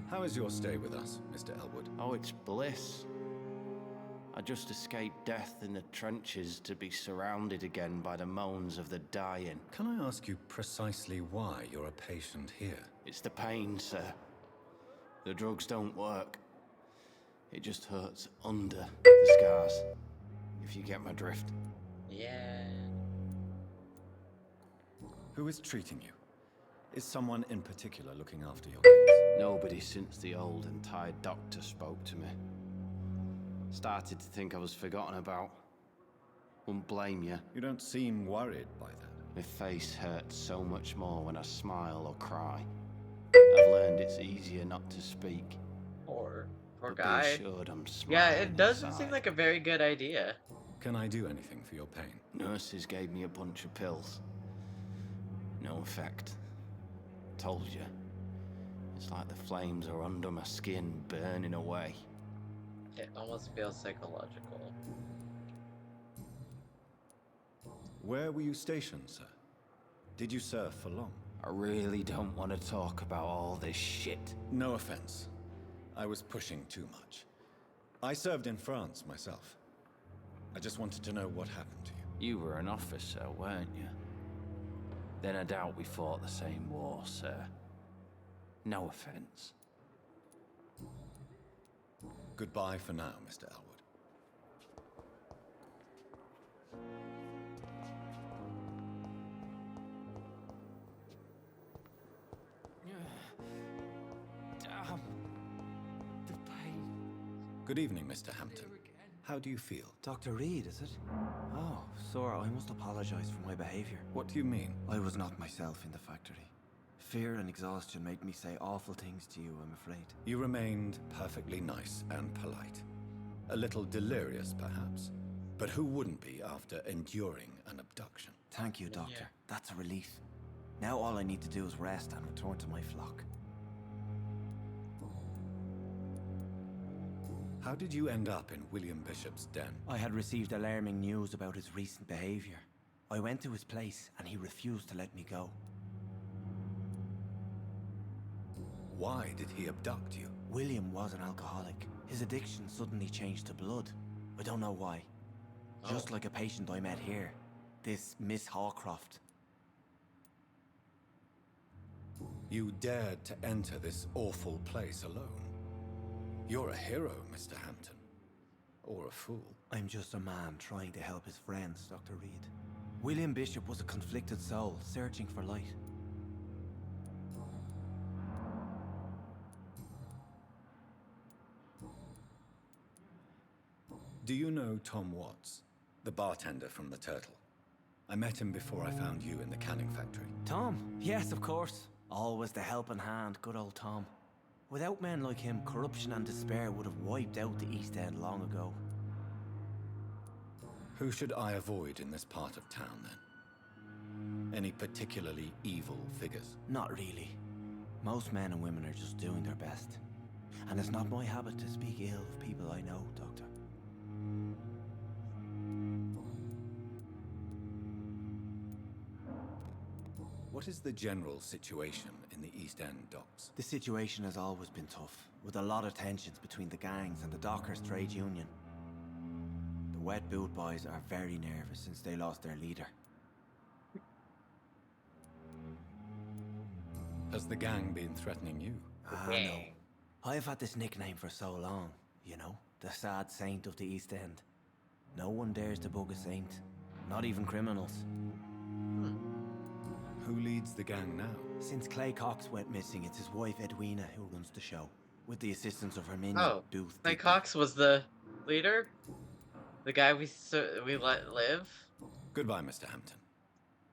How is your stay with us, Mr. Elwood? Oh, it's bliss. I just escaped death in the trenches to be surrounded again by the moans of the dying. Can I ask you precisely why you're a patient here? It's the pain, sir. The drugs don't work. It just hurts under the scars, if you get my drift. Yeah. Who is treating you? Is someone in particular looking after your case? Nobody since the old and tired doctor spoke to me. Started to think I was forgotten about. Wouldn't blame you. You don't seem worried by that. My face hurts so much more when I smile or cry. I've learned it's easier not to speak. Poor But guy. be assured I'm Yeah, smiling it doesn't inside. seem like a very good idea. Can I do anything for your pain? Nurses gave me a bunch of pills. No effect. Told you. It's like the flames are under my skin, burning away. It almost feels psychological. Where were you stationed, sir? Did you serve for long? I really don't want to talk about all this shit. No offense. I was pushing too much. I served in France myself. I just wanted to know what happened to you. You were an officer, weren't you? Then I doubt we fought the same war, sir. No offense. Goodbye for now, Mr. Elwood. Damn. The pain. Good evening, Mr. Hampton. How do you feel? Dr. Reed, is it? Oh, sir, I must apologize for my behavior. What do you mean? I was not myself in the factory. Fear and exhaustion made me say awful things to you, I'm afraid. You remained perfectly nice and polite. A little delirious, perhaps. But who wouldn't be after enduring an abduction? Thank you, Doctor. That's a relief. Now all I need to do is rest and return to my flock. How did you end up in William Bishop's den? I had received alarming news about his recent behavior. I went to his place and he refused to let me go. Why did he abduct you? William was an alcoholic. His addiction suddenly changed to blood. I don't know why. Just like a patient I met here. This Miss Hawcroft. You dared to enter this awful place alone. You're a hero, Mr. Hampton. Or a fool. I'm just a man trying to help his friends, Dr. Reed. William Bishop was a conflicted soul, searching for light. Do you know Tom Watts, the bartender from the Turtle? I met him before I found you in the canning factory. Tom? Yes, of course. Always the helping hand, good old Tom. Without men like him, corruption and despair would have wiped out the East End long ago. Who should I avoid in this part of town, then? Any particularly evil figures? Not really. Most men and women are just doing their best. And it's not my habit to speak ill of people I know, Doctor. What is the general situation in the East End docks? The situation has always been tough, with a lot of tensions between the gangs and the Dockers' trade union. The Wet Boot Boys are very nervous since they lost their leader. Has the gang been threatening you? No. I've had this nickname for so long, you know, the sad saint of the East End. No one dares to bug a saint, not even criminals. Who leads the gang now? Since Clay Cox went missing, it's his wife Edwina who runs the show, with the assistance of her minion, Booth. Clay Cox was the leader? The guy we let live? Goodbye, Mr. Hampton.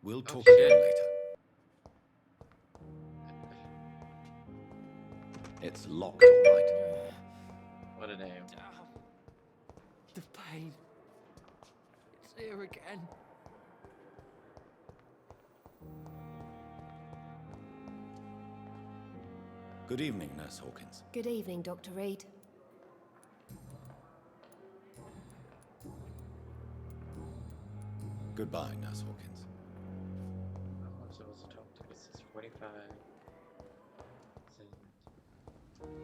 We'll talk again later. It's locked, all right. What a name. The pain. It's here again. Good evening, Nurse Hawkins. Good evening, Dr. Reed. Goodbye, Nurse Hawkins. I'm supposed to talk to? This is 45.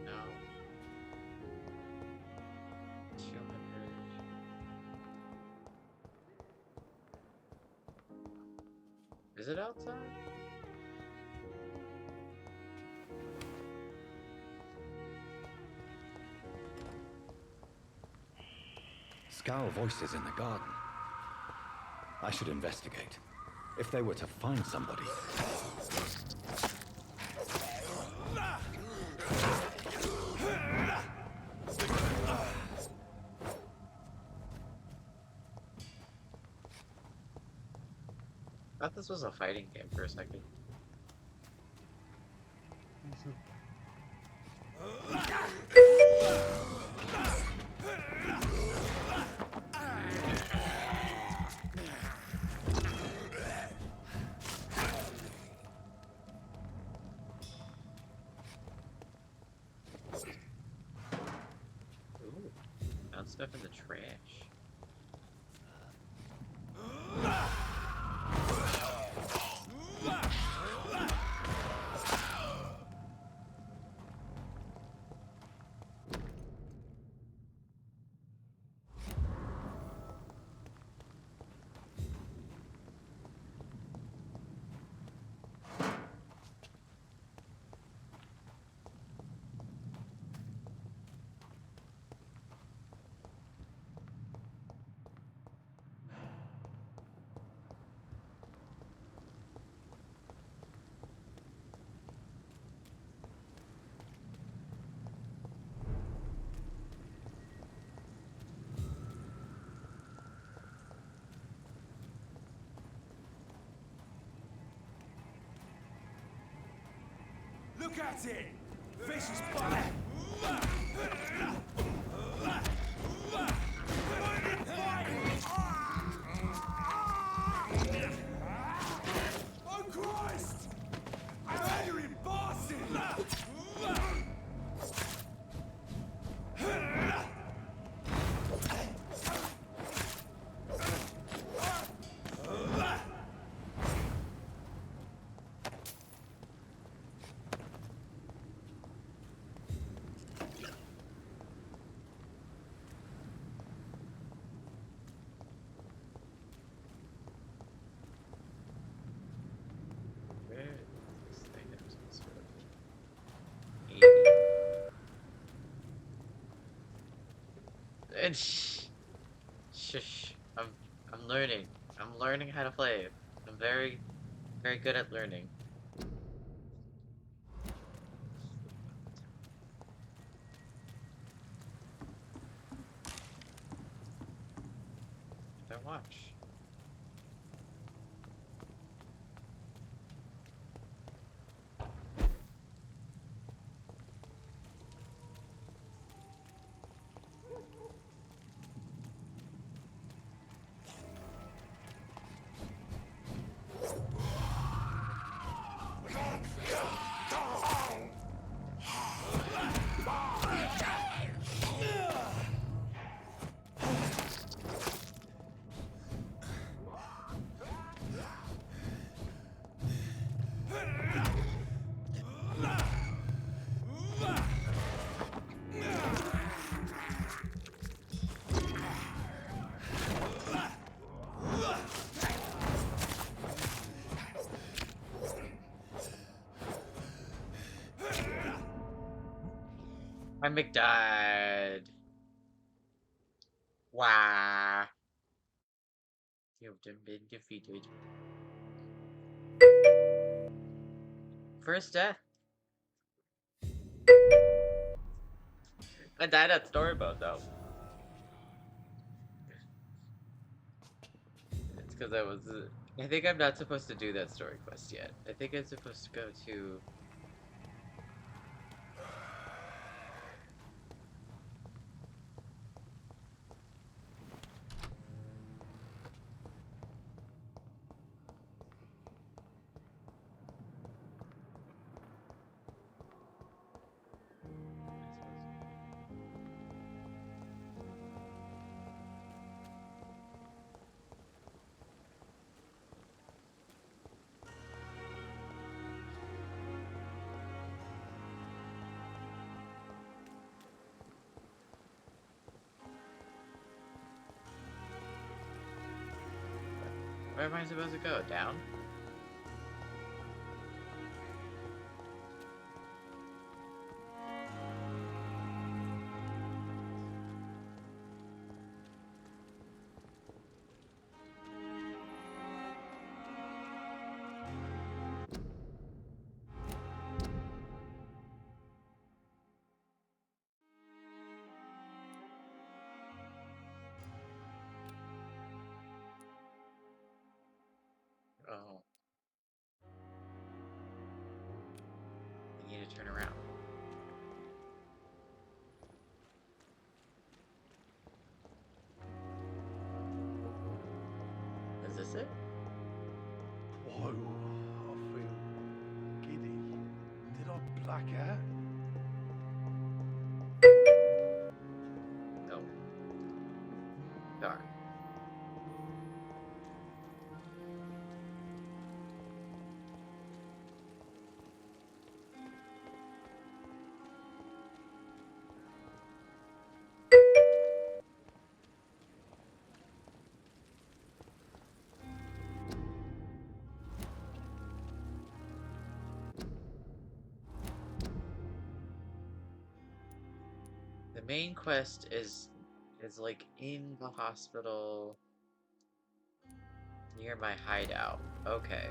No. 200. Is it outside? Scowl voices in the garden. I should investigate. If they were to find somebody... I thought this was a fighting game for a second. Ooh, found stuff in the trash. Look at it! Vicious bite! Oh Christ! Murdering bastard! Where is this thing that I'm supposed to go to? Shush. I'm learning. I'm learning how to play. I'm very, very good at learning. Don't watch. I McDied. Wow. You've been defeated. First death. I died at story mode though. It's because I was. I think I'm not supposed to do that story quest yet. I think I'm supposed to go to. Where am I supposed to go? Down? Oh. I need to turn around. Is this it? Whoa, I feel giddy. Did I black out? No. Darn. The main quest is like in the hospital near my hideout. Okay.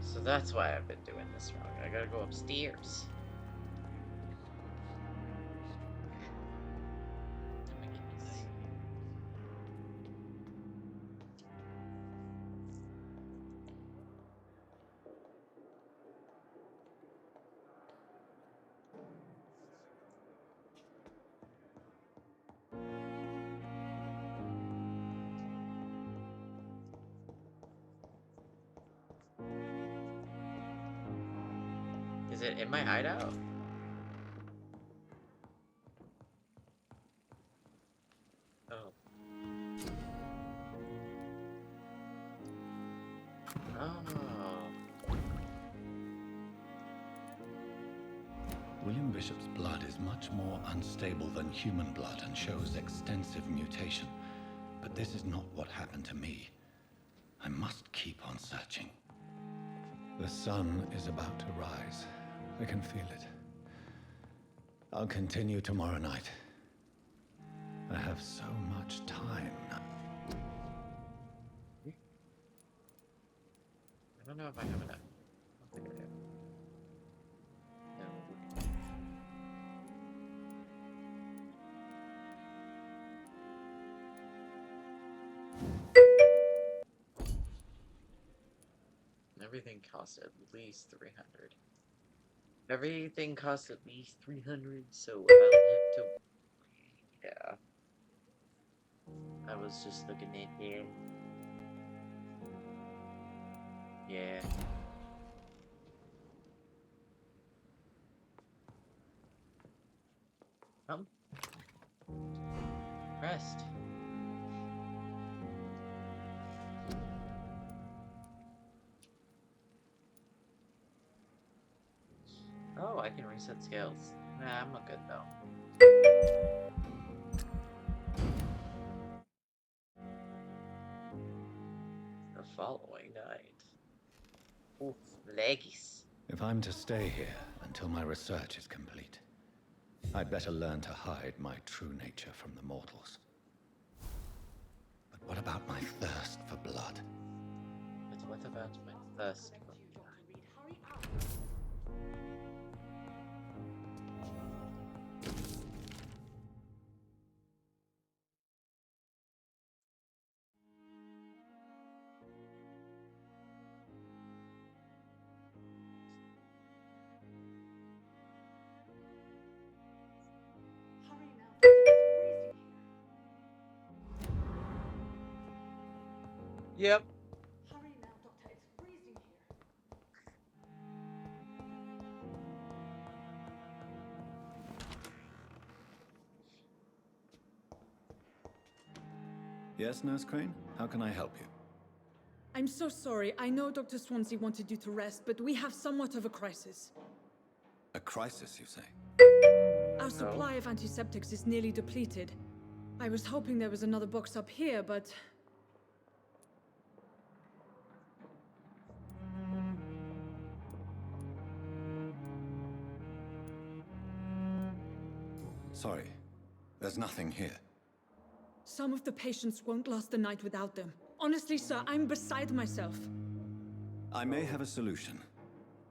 So that's why I've been doing this wrong. I gotta go upstairs. Is it in my hideout? Oh. Oh. William Bishop's blood is much more unstable than human blood and shows extensive mutation. But this is not what happened to me. I must keep on searching. The sun is about to rise. I can feel it. I'll continue tomorrow night. I have so much time now. I don't know if I have enough. I don't think I do. Everything costs at least 300. Everything costs at least 300, so I'll have to... Yeah. I was just looking at here. Yeah. Come. Rest. Oh, I can reset scales. Nah, I'm not good though. The following night. Oof, leggies. If I'm to stay here until my research is complete, I'd better learn to hide my true nature from the mortals. But what about my thirst for blood? But what about my thirst for blood? Yep. Hurry now, Doctor. It's freezing here. Yes, Nurse Crane? How can I help you? I'm so sorry. I know Dr. Swansea wanted you to rest, but we have somewhat of a crisis. A crisis, you say? Our supply of antiseptics is nearly depleted. I was hoping there was another box up here, but... Sorry, there's nothing here. Some of the patients won't last the night without them. Honestly, sir, I'm beside myself. I may have a solution.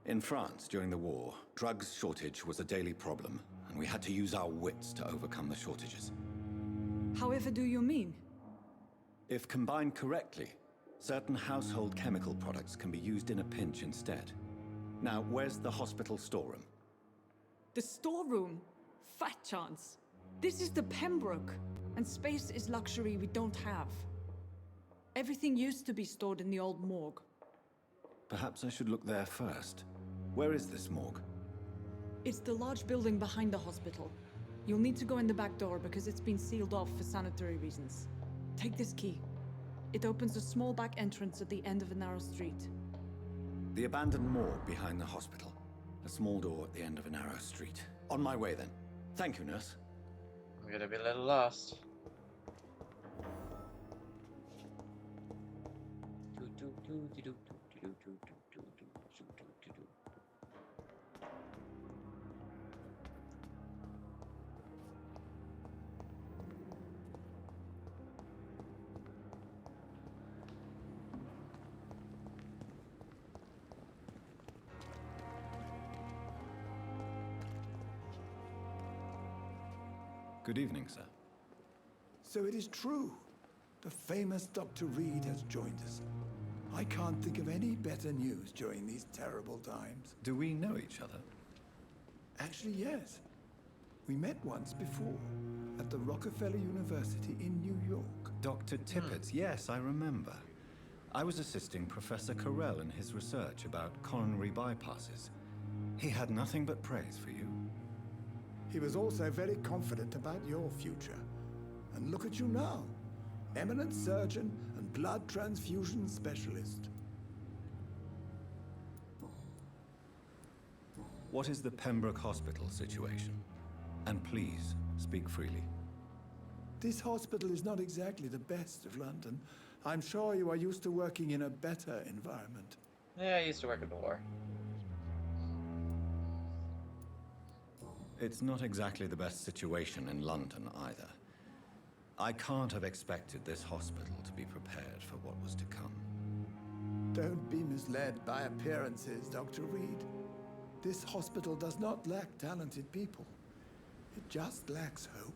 In France, during the war, drugs shortage was a daily problem, and we had to use our wits to overcome the shortages. However do you mean? If combined correctly, certain household chemical products can be used in a pinch instead. Now, where's the hospital storeroom? The storeroom? Fat chance. This is the Pembroke, and space is luxury we don't have. Everything used to be stored in the old morgue. Perhaps I should look there first. Where is this morgue? It's the large building behind the hospital. You'll need to go in the back door because it's been sealed off for sanitary reasons. Take this key. It opens a small back entrance at the end of a narrow street. The abandoned morgue behind the hospital. A small door at the end of a narrow street. On my way then. Thank you, nurse. I'm gonna be a little lost. Good evening, sir. So it is true. The famous Dr. Reed has joined us. I can't think of any better news during these terrible times. Do we know each other? Actually, yes. We met once before, at the Rockefeller University in New York. Dr. Tippett, yes, I remember. I was assisting Professor Carell in his research about coronary bypasses. He had nothing but praise for you. He was also very confident about your future. And look at you now. Eminent surgeon and blood transfusion specialist. What is the Pembroke Hospital situation? And please, speak freely. This hospital is not exactly the best of London. I'm sure you are used to working in a better environment. Yeah, I used to work at the war. It's not exactly the best situation in London either. I can't have expected this hospital to be prepared for what was to come. Don't be misled by appearances, Dr. Reed. This hospital does not lack talented people. It just lacks hope.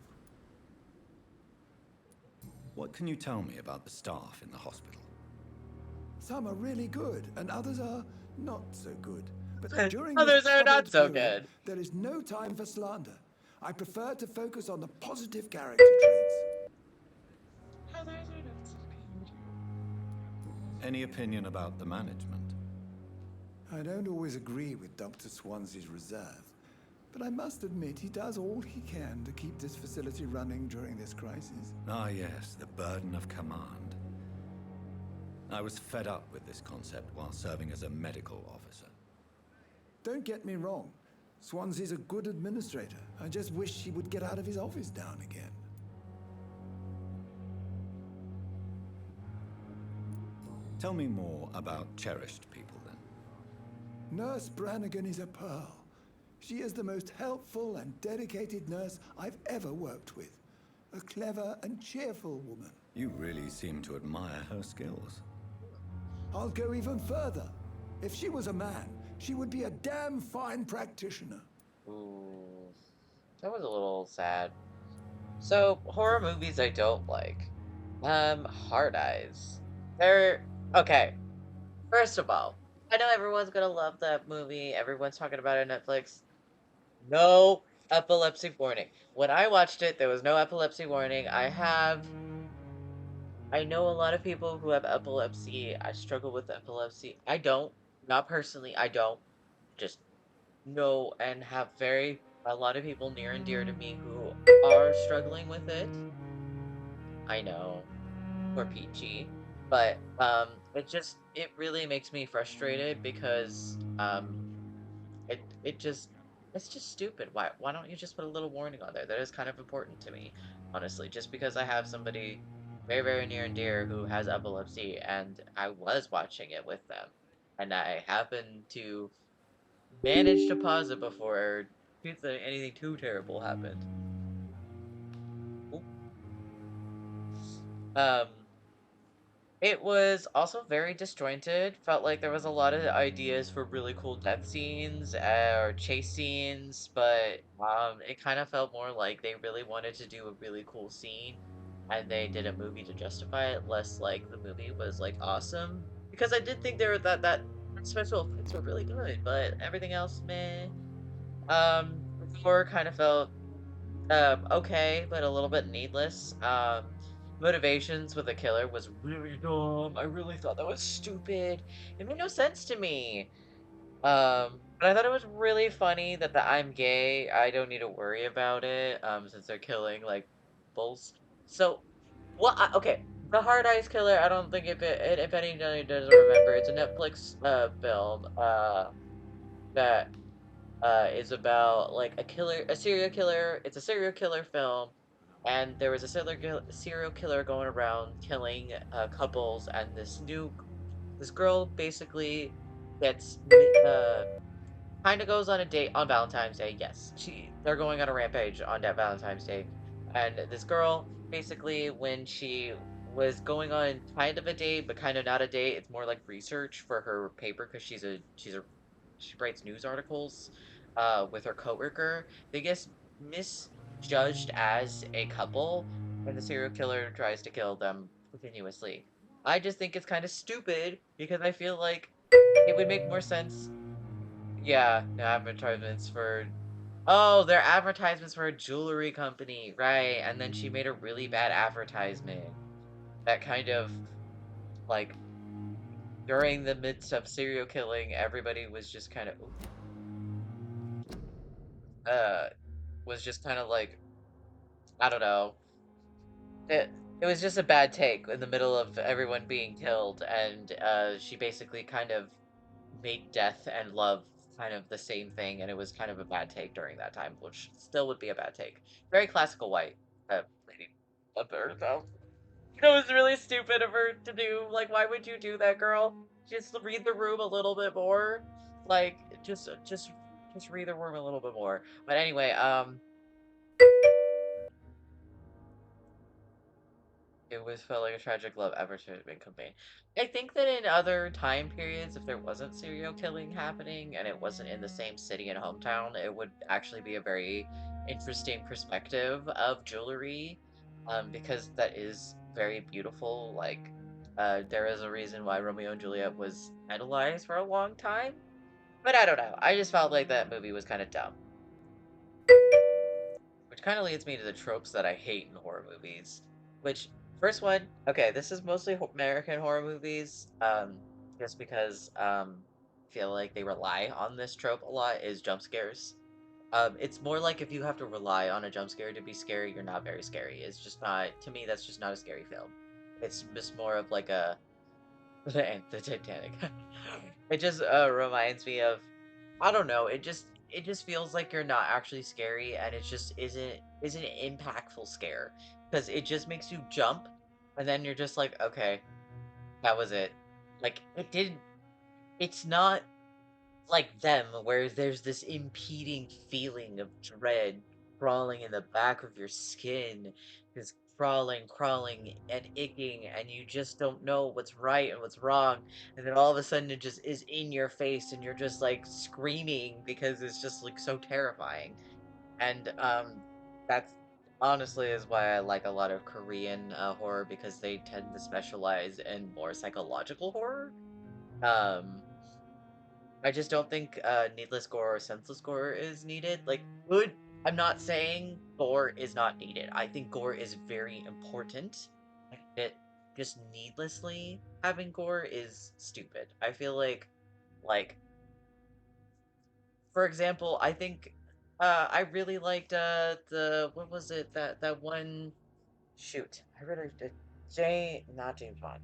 What can you tell me about the staff in the hospital? Some are really good, and others are not so good. But during Others this are not troubled so period, good. there is no time for slander. I prefer to focus on the positive character traits. Others are not so good. Any opinion about the management? I don't always agree with Dr. Swansea's reserve, but I must admit he does all he can to keep this facility running during this crisis. Ah yes, the burden of command. I was fed up with this concept while serving as a medical officer. Don't get me wrong. Swansea's a good administrator. I just wish he would get out of his office down again. Tell me more about cherished people then. Nurse Brannigan is a pearl. She is the most helpful and dedicated nurse I've ever worked with. A clever and cheerful woman. You really seem to admire her skills. I'll go even further. If she was a man, she would be a damn fine practitioner. Ooh, that was a little sad. So, horror movies I don't like. Hard Eyes. They're okay. First of all, I know everyone's gonna love that movie. Everyone's talking about it on Netflix. No epilepsy warning. When I watched it, there was no epilepsy warning. I know a lot of people who have epilepsy. I struggle with epilepsy. I don't. Not personally, I don't. Just know and have a lot of people near and dear to me who are struggling with it. I know. Poor Peachy. But it really makes me frustrated because it just it's just stupid. Why don't you just put a little warning on there? That is kind of important to me, honestly. Just because I have somebody very, very near and dear who has epilepsy and I was watching it with them. And I happened to manage to pause it before anything too terrible happened. Oop. Um It was also very disjointed. Felt like there was a lot of ideas for really cool death scenes or chase scenes, but it kind of felt more like they really wanted to do a really cool scene, and they did a movie to justify it. Less like the movie was like awesome, because I did think there were that special effects were really good, but everything else, meh. The gore kind of felt okay, but a little bit needless. Motivations with the killer was really dumb. I really thought that was stupid. It made no sense to me. But I thought it was really funny that the I'm gay, I don't need to worry about it, since they're killing, like, bulls. So, okay, the Hard Eyes Killer, I don't think if anybody doesn't remember, it's a Netflix, film, that is about like a serial killer. It's a serial killer film, and there was a serial killer going around killing couples, and this girl basically gets kind of goes on a date on Valentine's Day. Yes, they're going on a rampage on that Valentine's Day, and this girl basically when she was going on kind of a date but kind of not a date. It's more like research for her paper because she writes news articles with her coworker. They get misjudged as a couple, and the serial killer tries to kill them continuously. I just think it's kind of stupid because I feel like it would make more sense. Yeah, the advertisements for. Oh, they're advertisements for a jewelry company, right? And then she made a really bad advertisement that kind of like during the midst of serial killing, everybody was just kind of. uh was just kind of like, I don't know. It was just a bad take in the middle of everyone being killed, and she basically kind of made death and love kind of the same thing, and it was kind of a bad take during that time, which still would be a bad take. Very classical white lady of her, though. That was really stupid of her to do. Like, why would you do that, girl? Just read the room a little bit more. Like, just read the room a little bit more. But anyway, it was felt like a tragic love ever to have been conveyed. I think that in other time periods, if there wasn't serial killing happening and it wasn't in the same city and hometown, it would actually be a very interesting perspective of jewelry, because that is very beautiful. Like, there is a reason why Romeo and Juliet was idolized for a long time. But I don't know. I just felt like that movie was kind of dumb. Which kind of leads me to the tropes that I hate in horror movies. Which, first one, okay, this is mostly American horror movies, just because I feel like they rely on this trope a lot, is jump scares. It's more like if you have to rely on a jump scare to be scary, you're not very scary. It's just not, to me, that's just not a scary film. It's just more of like a the Titanic. It just reminds me of, I don't know, it just feels like you're not actually scary, and it just isn't an impactful scare because it just makes you jump, and then you're just like, okay, that was it. Like, it's not like them, where there's this impeding feeling of dread crawling in the back of your skin, just crawling, and icking, and you just don't know what's right and what's wrong. And then all of a sudden it just is in your face, and you're just like screaming because it's just like so terrifying. And that's honestly is why I like a lot of Korean horror, because they tend to specialize in more psychological horror. Um, I just don't think needless gore or senseless gore is needed. Like, good. I'm not saying gore is not needed. I think gore is very important. It just needlessly having gore is stupid. I feel like, for example, I think I really liked the, what was it, that one, shoot, I really did, not James Bond.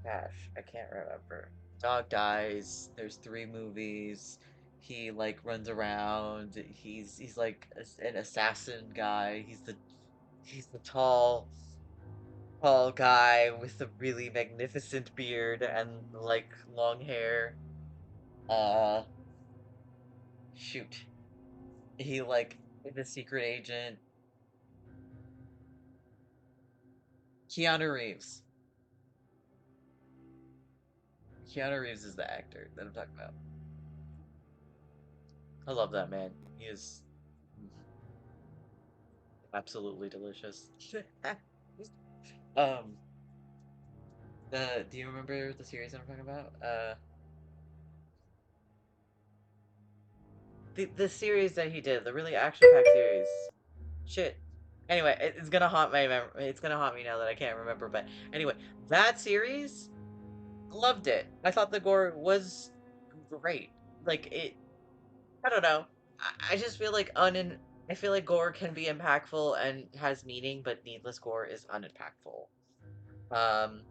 Gosh, I can't remember. Dog dies. There's three movies. He like runs around. He's like an assassin guy. He's the tall guy with the really magnificent beard and like long hair. Uh, shoot. He like the secret agent. Keanu Reeves. Keanu Reeves is the actor that I'm talking about. I love that man. He is absolutely delicious. um do you remember the series I'm talking about? The series that he did, the really action-packed series. Shit. Anyway, it's gonna haunt my memory. It's gonna haunt me now that I can't remember. But anyway, that series, loved it. I thought the gore was great. Like it, I don't know. I just feel like I feel like gore can be impactful and has meaning, but needless gore is unimpactful. Um,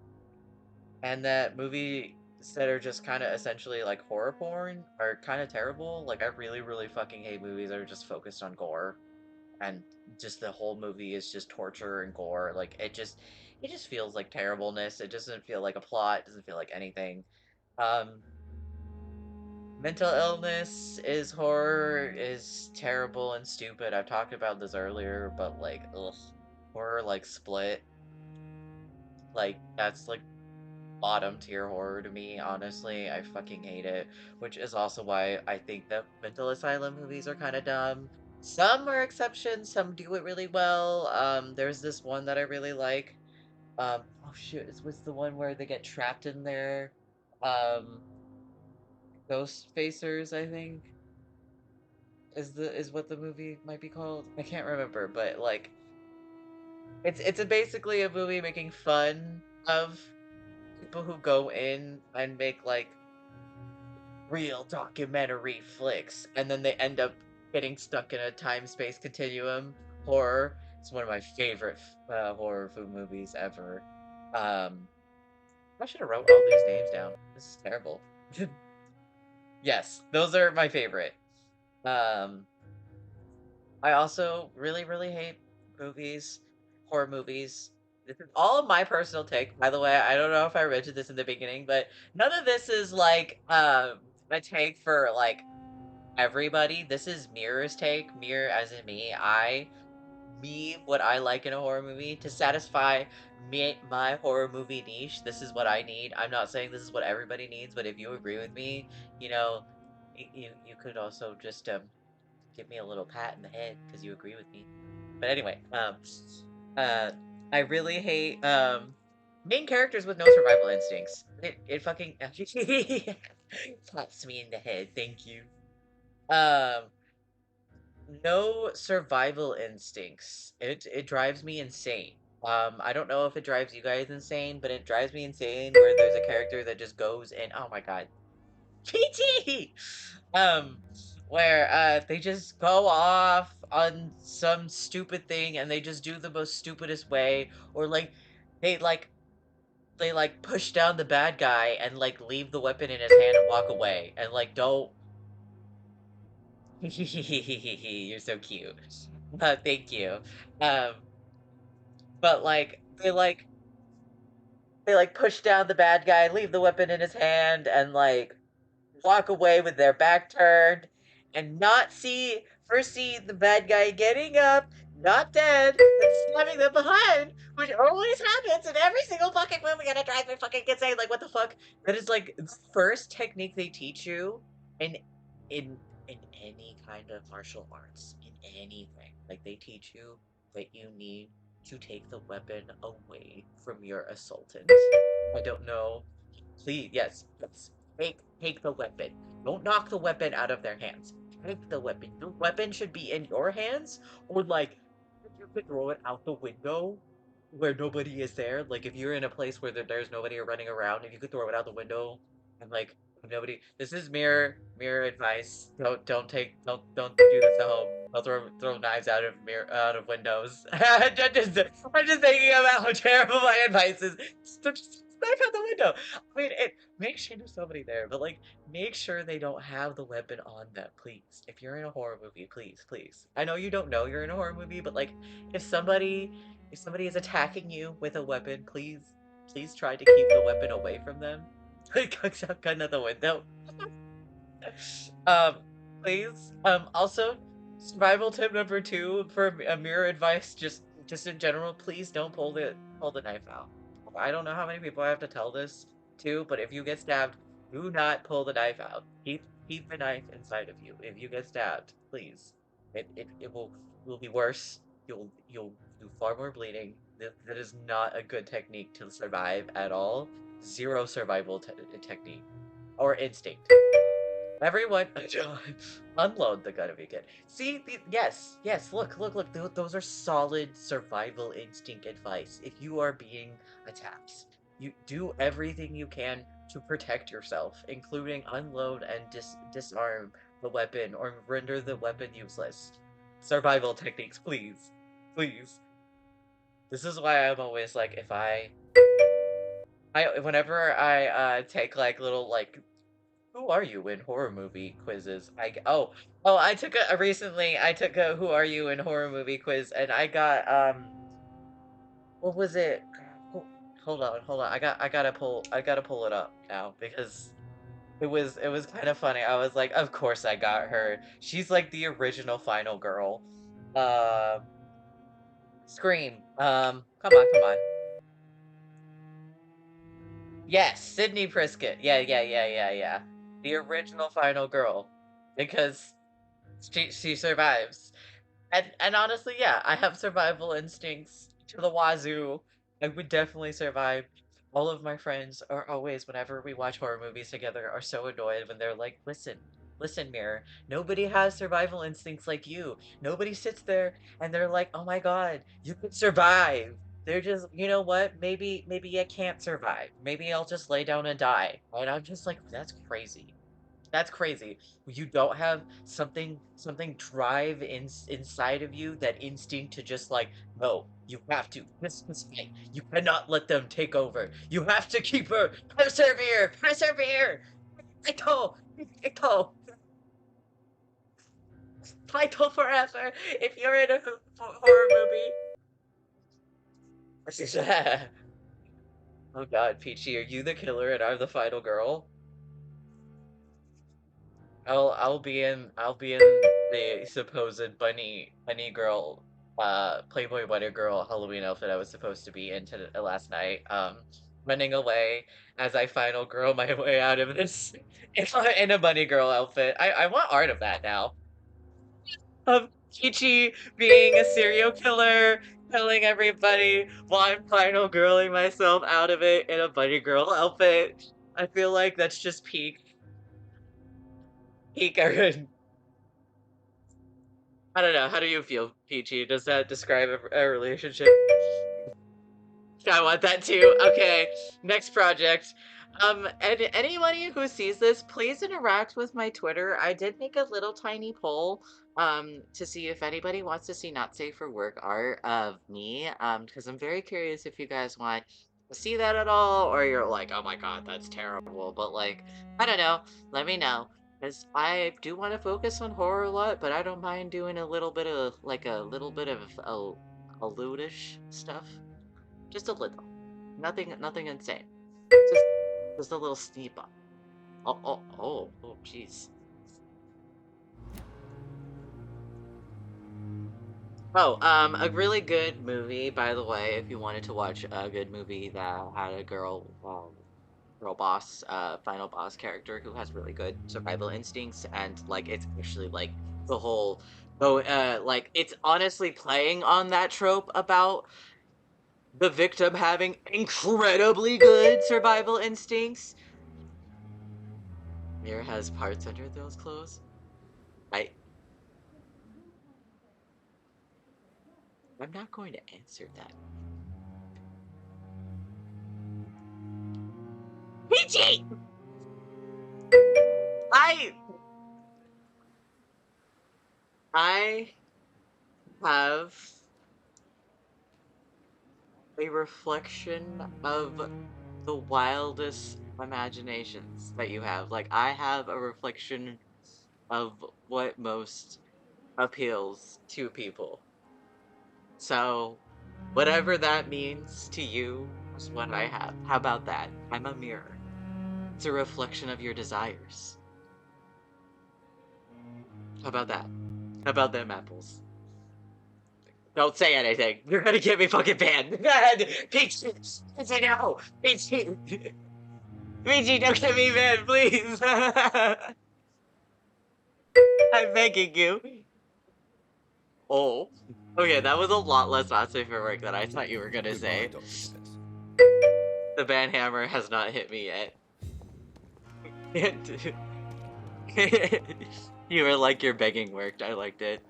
and that movies that are just kind of essentially like horror porn are kind of terrible. Like, I really, really fucking hate movies that are just focused on gore, and just the whole movie is just torture and gore. Like, it just feels like terribleness. It doesn't feel like a plot. It doesn't feel like anything. Um, Mental illness is horror is terrible and stupid. I've talked about this earlier, but like, ugh, horror like Split, like that's like bottom tier horror to me, honestly. I fucking hate it, which is also why I think that mental asylum movies are kind of dumb. Some are exceptions, some do it really well. There's this one that I really like. Oh shoot, what's the one where they get trapped in there? Um, Ghost Facers, I think, is what the movie might be called. I can't remember, but like, basically a movie making fun of people who go in and make like real documentary flicks, and then they end up getting stuck in a time-space continuum horror. It's one of my favorite horror food movies ever. Um, I should have wrote all these names down. This is terrible. Yes, those are my favorite. Um, I also really, really hate movies, horror movies. This is all of my personal take, by the way. I don't know if I mentioned this in the beginning, but none of this is like a take for like everybody. This is Mirror's take. Mirror as in me. What I like in a horror movie to satisfy my horror movie niche. This is what I need. I'm not saying this is what everybody needs, but if you agree with me, you know, you could also just give me a little pat in the head because you agree with me. But anyway, uh, I really hate main characters with no survival instincts. It fucking slaps me in the head. Thank you. Um, no survival instincts. It drives me insane. I don't know if it drives you guys insane, but it drives me insane where there's a character that just goes and oh my god, PT. Um, where they just go off on some stupid thing and they just do the most stupidest way, or like they like they like push down the bad guy and like leave the weapon in his hand and walk away and like don't. You're so cute. Thank you. Um, but they like push down the bad guy, leave the weapon in his hand, and like walk away with their back turned and not see the bad guy getting up, not dead, and slamming them behind, which always happens in every single fucking movie, and it drives me fucking insane. Like, what the fuck? That is like the first technique they teach you in in in any kind of martial arts, in anything. Like they teach you that you need to take the weapon away from your assaultant. I don't know. Please, yes. Take the weapon. Don't knock the weapon out of their hands. Take the weapon. The weapon should be in your hands, or like you could throw it out the window where nobody is there. Like if you're in a place where there's nobody running around, if you could throw it out the window and like nobody. This is mirror advice. Don't do this at home. Don't throw knives out of windows. I'm just thinking about how terrible my advice is. Just knife out the window. I mean, make sure there's somebody there, but like make sure they don't have the weapon on them, please. If you're in a horror movie, please. I know you don't know you're in a horror movie, but like if somebody is attacking you with a weapon, please try to keep the weapon away from them. Like gun out the window. Um, please. Also, survival tip number 2 for a mirror advice, just in general, please don't pull the knife out. I don't know how many people I have to tell this to, but if you get stabbed, do not pull the knife out. Keep the knife inside of you. If you get stabbed, please. It will be worse. You'll do far more bleeding. That is not a good technique to survive at all. Zero survival technique or instinct. Everyone, unload the gun if you can. See, yes. Look. Those are solid survival instinct advice. If you are being attacked, you do everything you can to protect yourself, including unload and disarm the weapon or render the weapon useless. Survival techniques, please. This is why I'm always like, if whenever I take like little like who are you in horror movie quizzes? I took I took a who are you in horror movie quiz and I got what was it? Ho- Hold on. I gotta pull it up now because it was kind of funny. I was like, of course I got her. She's like the original final girl. Scream. Come on. Yes, Sydney Prescott. Yeah. The original final girl. Because she survives. And honestly, yeah, I have survival instincts to the wazoo. I would definitely survive. All of my friends are always, whenever we watch horror movies together, are so annoyed when they're like, listen, Mirror, nobody has survival instincts like you. Nobody sits there and they're like, oh my god, you could survive. They're just, you know what? Maybe I can't survive. Maybe I'll just lay down and die. And I'm just like, that's crazy. That's crazy. You don't have something drive inside of you, that instinct to just like, no, you have to. This fight. You cannot let them take over. You have to keep her. Persevere. Persevere. Fight. Fight. Fight forever. If you're in a horror movie. Oh god, Peachy, are you the killer and I'm the final girl? I'll be in the supposed bunny girl, Playboy bunny girl Halloween outfit I was supposed to be in last night. Running away as I final girl my way out of this in a bunny girl outfit. I want art of that now. Of Kichi being a serial killer, killing everybody while I'm final girling myself out of it in a bunny girl outfit. I feel like that's just peak Erin. I don't know. How do you feel, Peachy? Does that describe a relationship? I want that too. Okay, next project. And anybody who sees this, please interact with my Twitter. I did make a little tiny poll, to see if anybody wants to see not safe for work art of me, because I'm very curious if you guys want to see that at all, or you're like, oh my god, that's terrible. But like, I don't know. Let me know. Because I do want to focus on horror a lot, but I don't mind doing a little bit of, like, a little bit of a lewdish stuff. Just a little. Nothing insane. Just just a little sneak up. Oh, jeez. Oh, a really good movie, by the way, if you wanted to watch a good movie that had a girl boss, final boss character who has really good survival instincts, and like it's actually like the whole like it's honestly playing on that trope about the victim having incredibly good survival instincts. Mirror has parts under those clothes. I'm not going to answer that. Peachy! I I have a reflection of the wildest imaginations that you have. Like, I have a reflection of what most appeals to people. So, whatever that means to you is what I have. How about that? I'm a mirror. It's a reflection of your desires. How about that? How about them apples? Don't say anything. You're gonna get me fucking banned. Peachy, Peachy, no. Peachy, Peachy, don't get me banned, please. I'm begging you. Oh, okay, that was a lot less not safe for work than I thought you were gonna Goodbye, say. Dr. Smith. The ban hammer has not hit me yet. You were like, your begging worked. I liked it.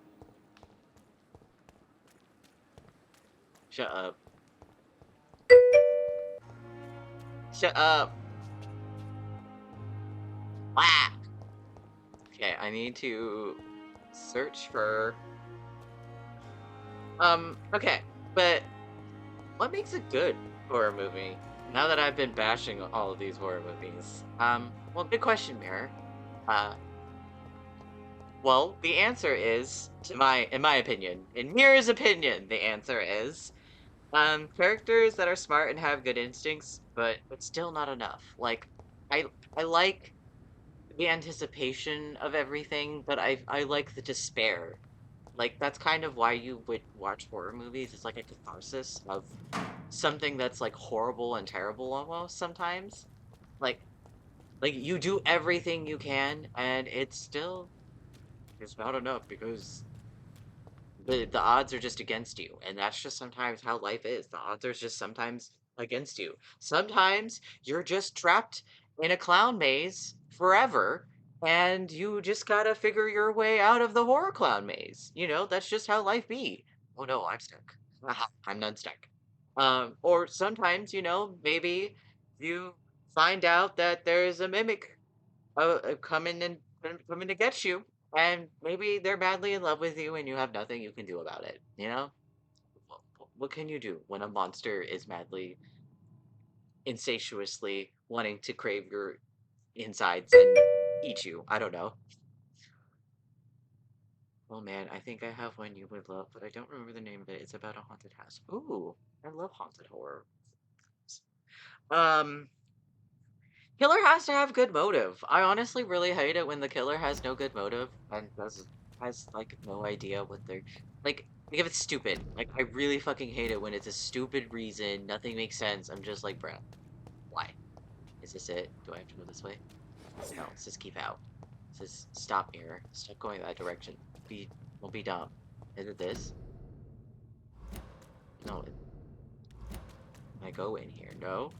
Shut up. Shut up. Ah! Okay, I need to search for... okay, but what makes a good horror movie? Now that I've been bashing all of these horror movies. Well, good question, Mirror. Uh, well, the answer is, in my opinion, in Mirror's opinion, the answer is, characters that are smart and have good instincts, but still not enough. Like, I I like the anticipation of everything, but I like the despair. Like, that's kind of why you would watch horror movies. It's like a catharsis of something that's like horrible and terrible almost sometimes. Like like you do everything you can and it's not enough because the odds are just against you, and that's just sometimes how life is. The odds are just sometimes against you. Sometimes you're just trapped in a clown maze forever, and you just gotta figure your way out of the horror clown maze. You know, that's just how life be. Oh no, I'm stuck. Aha, I'm not stuck. Or sometimes, you know, maybe you find out that there's a mimic coming to get you, and maybe they're madly in love with you, and you have nothing you can do about it. You know, what can you do when a monster is madly, insatiably wanting to crave your insides and eat you? I don't know. Oh man, I think I have one you would love, but I don't remember the name of it. It's about a haunted house. Ooh, I love haunted horror. Um, Killer has to have good motive. I honestly really hate it when the killer has no good motive and has like no idea what they're like if it's stupid. Like I really fucking hate it when it's a stupid reason, nothing makes sense. I'm just like, bruh, why? Is this it? Do I have to go this way? No, it says keep out. It says stop mirror. Stop going that direction. Don't be dumb. Is it this? No, I go in here. No?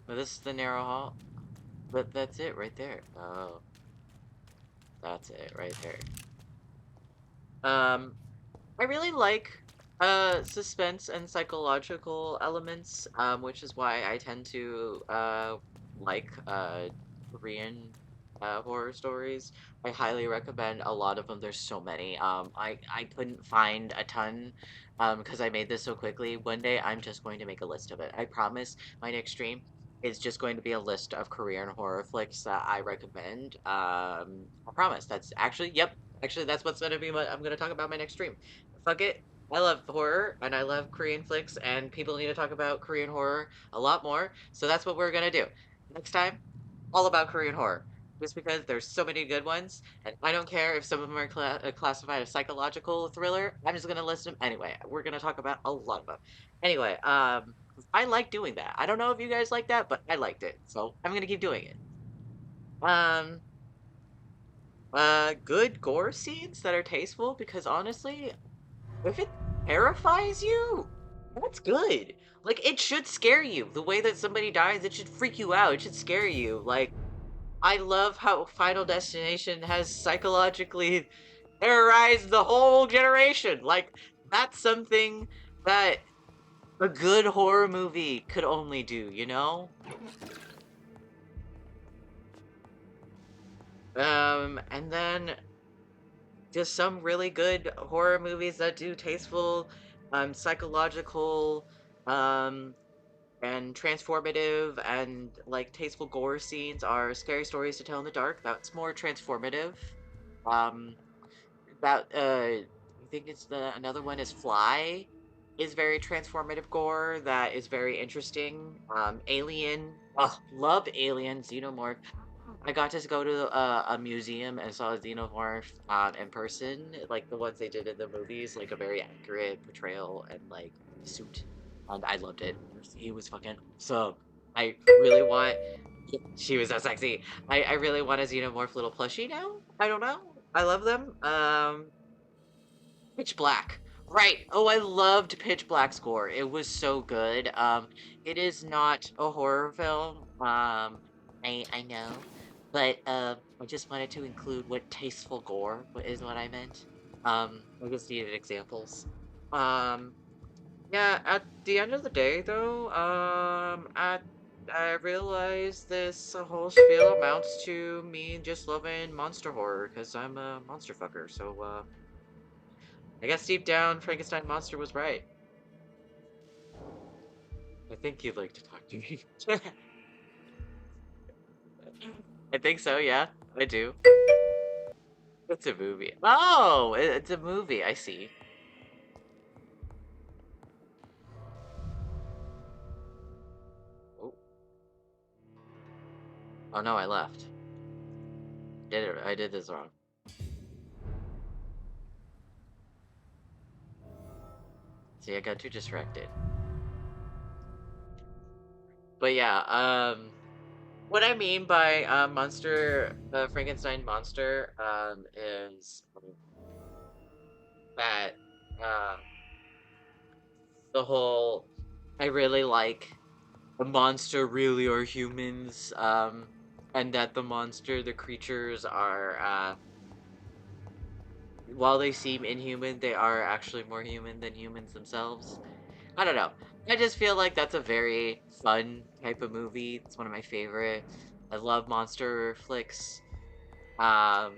No, this is the narrow hall. But that's it right there. Oh. That's it right there. I really like suspense and psychological elements, which is why I tend to like Korean horror stories. I highly recommend a lot of them. There's so many. I couldn't find a ton because I made this so quickly. One day I'm just going to make a list of it. I promise my next stream is just going to be a list of Korean horror flicks that I recommend. I promise. That's actually, yep, actually, that's what's gonna be what I'm gonna talk about my next stream. Fuck it. I love horror and I love Korean flicks, and people need to talk about Korean horror a lot more. So that's what we're gonna do. Next time, all about Korean horror. Just because there's so many good ones, and I don't care if some of them are classified as psychological thriller. I'm just gonna list them anyway. We're gonna talk about a lot of them. Anyway, I like doing that. I don't know if you guys like that, but I liked it, so I'm gonna keep doing it. Um, good gore scenes that are tasteful, because honestly, if it terrifies you, that's good. Like, it should scare you. The way that somebody dies, it should freak you out. It should scare you. Like, I love how Final Destination has psychologically terrorized the whole generation. Like, that's something that a good horror movie could only do, you know? And then just some really good horror movies that do tasteful, psychological, um, and transformative and like tasteful gore scenes are Scary Stories to Tell in the Dark. That's more transformative. Um, I think it's the another one is Fly, is very transformative gore that is very interesting. Alien, oh, love Alien, Xenomorph. I got to go to a museum and saw a xenomorph in person, like the ones they did in the movies, like a very accurate portrayal and like suit, and I loved it. He was fucking so. I really want. She was so sexy. I really want a xenomorph little plushie now. I don't know. I love them. Pitch Black. Right. Oh, I loved Pitch Black score. It was so good. It is not a horror film. I know, but I just wanted to include what tasteful gore is what I meant. I just needed examples. Um, yeah. At the end of the day, though, I realized this whole spiel amounts to me just loving monster horror because I'm a monster fucker. So I guess deep down, Frankenstein Monster was right. I think you'd like to talk to me. I think so, yeah. I do. It's a movie. Oh, it's a movie. I see. Oh, oh no, I left. I did this wrong. See, I got too distracted. But yeah, what I mean by Frankenstein monster, is that uh, the whole I really like the monster really are humans, and that the creatures are, while they seem inhuman, they are actually more human than humans themselves. I don't know. I just feel like that's a very fun type of movie. It's one of my favorite. I love monster flicks. Um,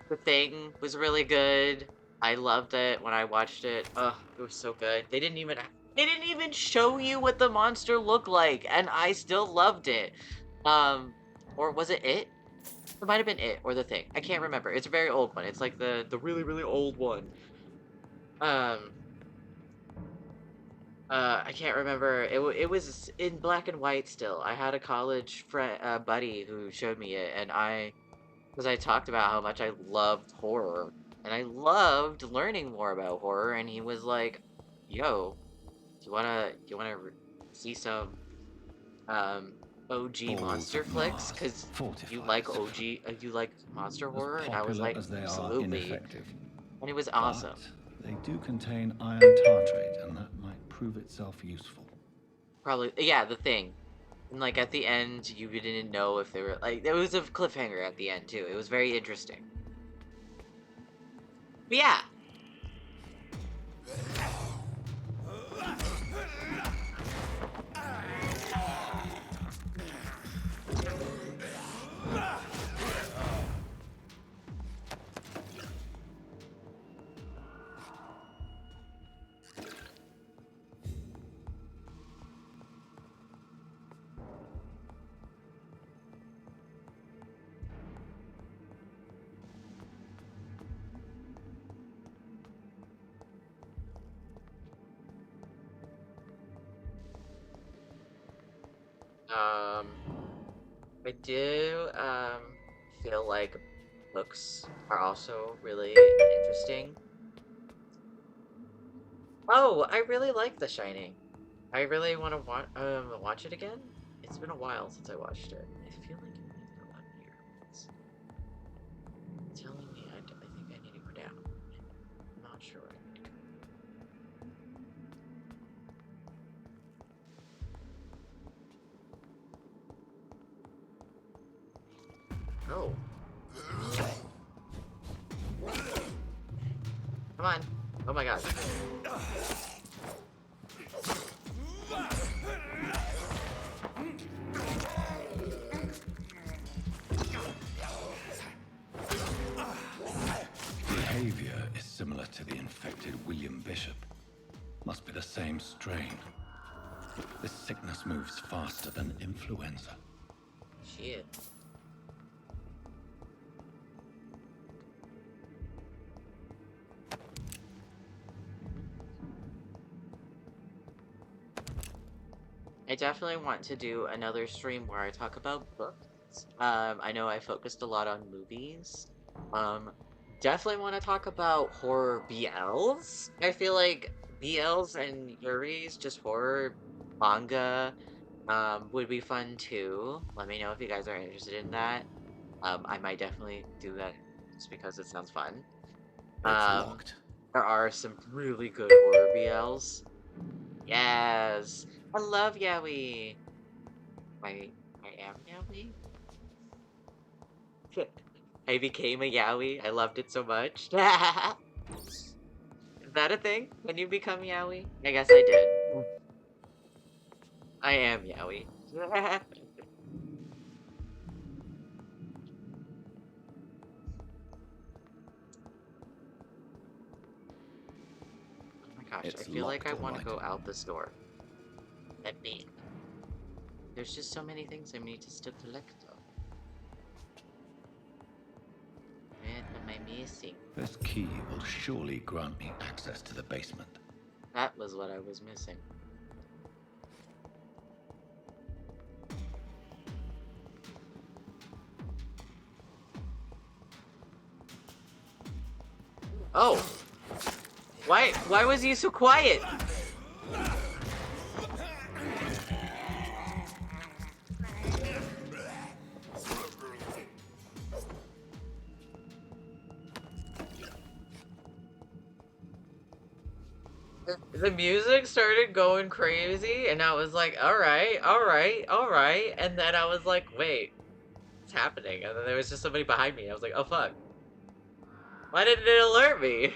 The Thing was really good. I loved it when I watched it. Ugh, it was so good. They didn't even show you what the monster looked like, and I still loved it. Or was it It? It might have been It or The Thing. I can't remember. It's a very old one. It's like the really really old one. Um, I can't remember. It was in black and white still. I had a college friend, buddy who showed me it, and because I talked about how much I loved horror, and I loved learning more about horror, and he was like, "Yo, do you wanna see some um OG Balls monster of flicks? Mars, Because you like fortifiers. OG, you like monster As horror?" And I was popular like, as they are "Absolutely," ineffective. and it was But awesome. they do contain iron tartrate, and that might prove itself useful. Probably, yeah, The Thing. And like at the end, you didn't know if they were like there was a cliffhanger at the end too. It was very interesting. But yeah. I do feel like books are also really interesting. Oh, I really like The Shining. I really want to watch it again. It's been a while since I watched it. I feel like it might go up here. It's telling me I think I need to go down. I'm not sure where I need to go. Oh, come on! Oh my god! Behavior is similar to the infected William Bishop. Must be the same strain. This sickness moves faster than influenza. Shit. I definitely want to do another stream where I talk about books. I know I focused a lot on movies. Definitely want to talk about horror BLs. I feel like BLs and Yuri's, just horror manga, would be fun too. Let me know if you guys are interested in that. I might definitely do that just because it sounds fun. It's locked. There are some really good horror BLs. Yes, I love yaoi. I am yaoi. I became a yaoi. I loved it so much. Is that a thing? Can you become yaoi? I guess I did. I am yaoi. Oh my gosh, I It's feel like locked, I all want to right. go out this door. Let me. There's just so many things I need to still collect though. What am I missing? This key will surely grant me access to the basement. That was what I was missing. Oh! Why was he so quiet? The music started going crazy, and I was like, alright, alright, alright. And then I was like, wait, what's happening? And then there was just somebody behind me. I was like, oh fuck. Why didn't it alert me?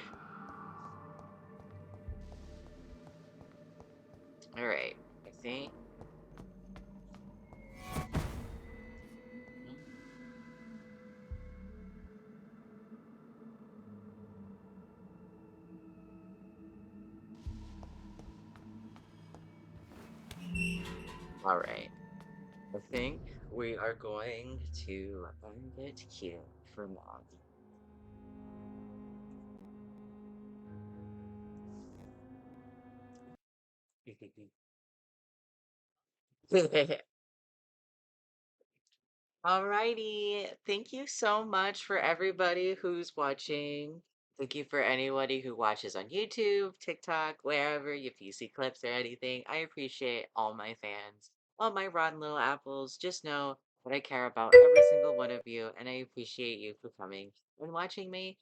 I All right. I think. All right. I think we are going to end it here for now. Alrighty. Thank you so much for everybody who's watching. Thank you for anybody who watches on YouTube, TikTok, wherever, if you see clips or anything. I appreciate all my fans, all my rotten little apples. Just know that I care about every single one of you, and I appreciate you for coming and watching me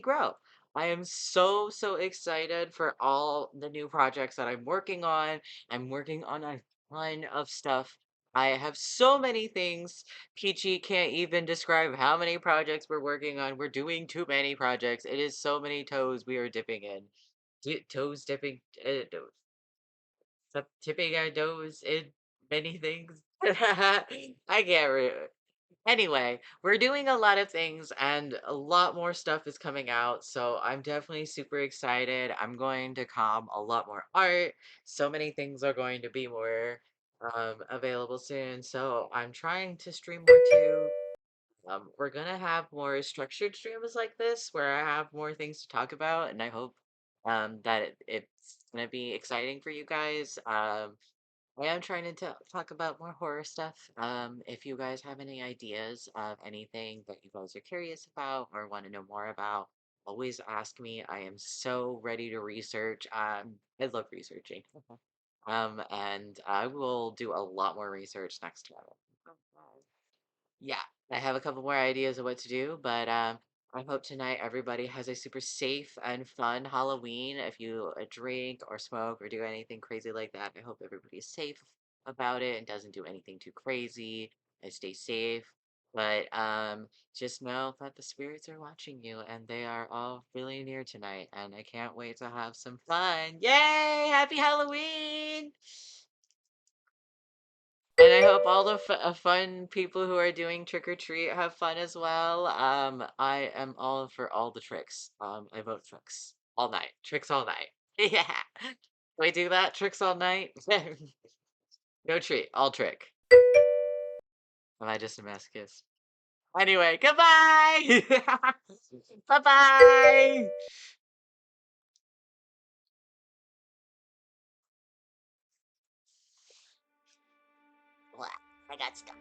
grow. I am so, so excited for all the new projects that I'm working on. I'm working on a ton of stuff. I have so many things. Peachy can't even describe how many projects we're working on. We're doing too many projects. It is so many toes we are dipping in. Toes dipping, tipping our toes in many things. I can't Anyway, we're doing a lot of things and a lot more stuff is coming out. So I'm definitely super excited. I'm going to com a lot more art. So many things are going to be more available soon. So I'm trying to stream more too. We're gonna have more structured streams like this where I have more things to talk about, and I hope that it's gonna be exciting for you guys. I am trying to talk about more horror stuff. If you guys have any ideas of anything that you guys are curious about or want to know more about, always ask me. I am so ready to research. I love researching. And I will do a lot more research next time. Yeah, I have a couple more ideas of what to do, but I hope tonight everybody has a super safe and fun Halloween. If you drink or smoke or do anything crazy like that, I hope everybody's safe about it and doesn't do anything too crazy and stay safe. But just know that the spirits are watching you and they are all really near tonight, and I can't wait to have some fun. Yay! Happy Halloween! And I hope all the fun people who are doing trick or treat have fun as well. I am all for all the tricks. I vote tricks all night. Tricks all night. Yeah. Can we do that? Tricks all night? No treat, all trick. Am I just a masochist? Anyway, goodbye! Bye-bye! I got stuck.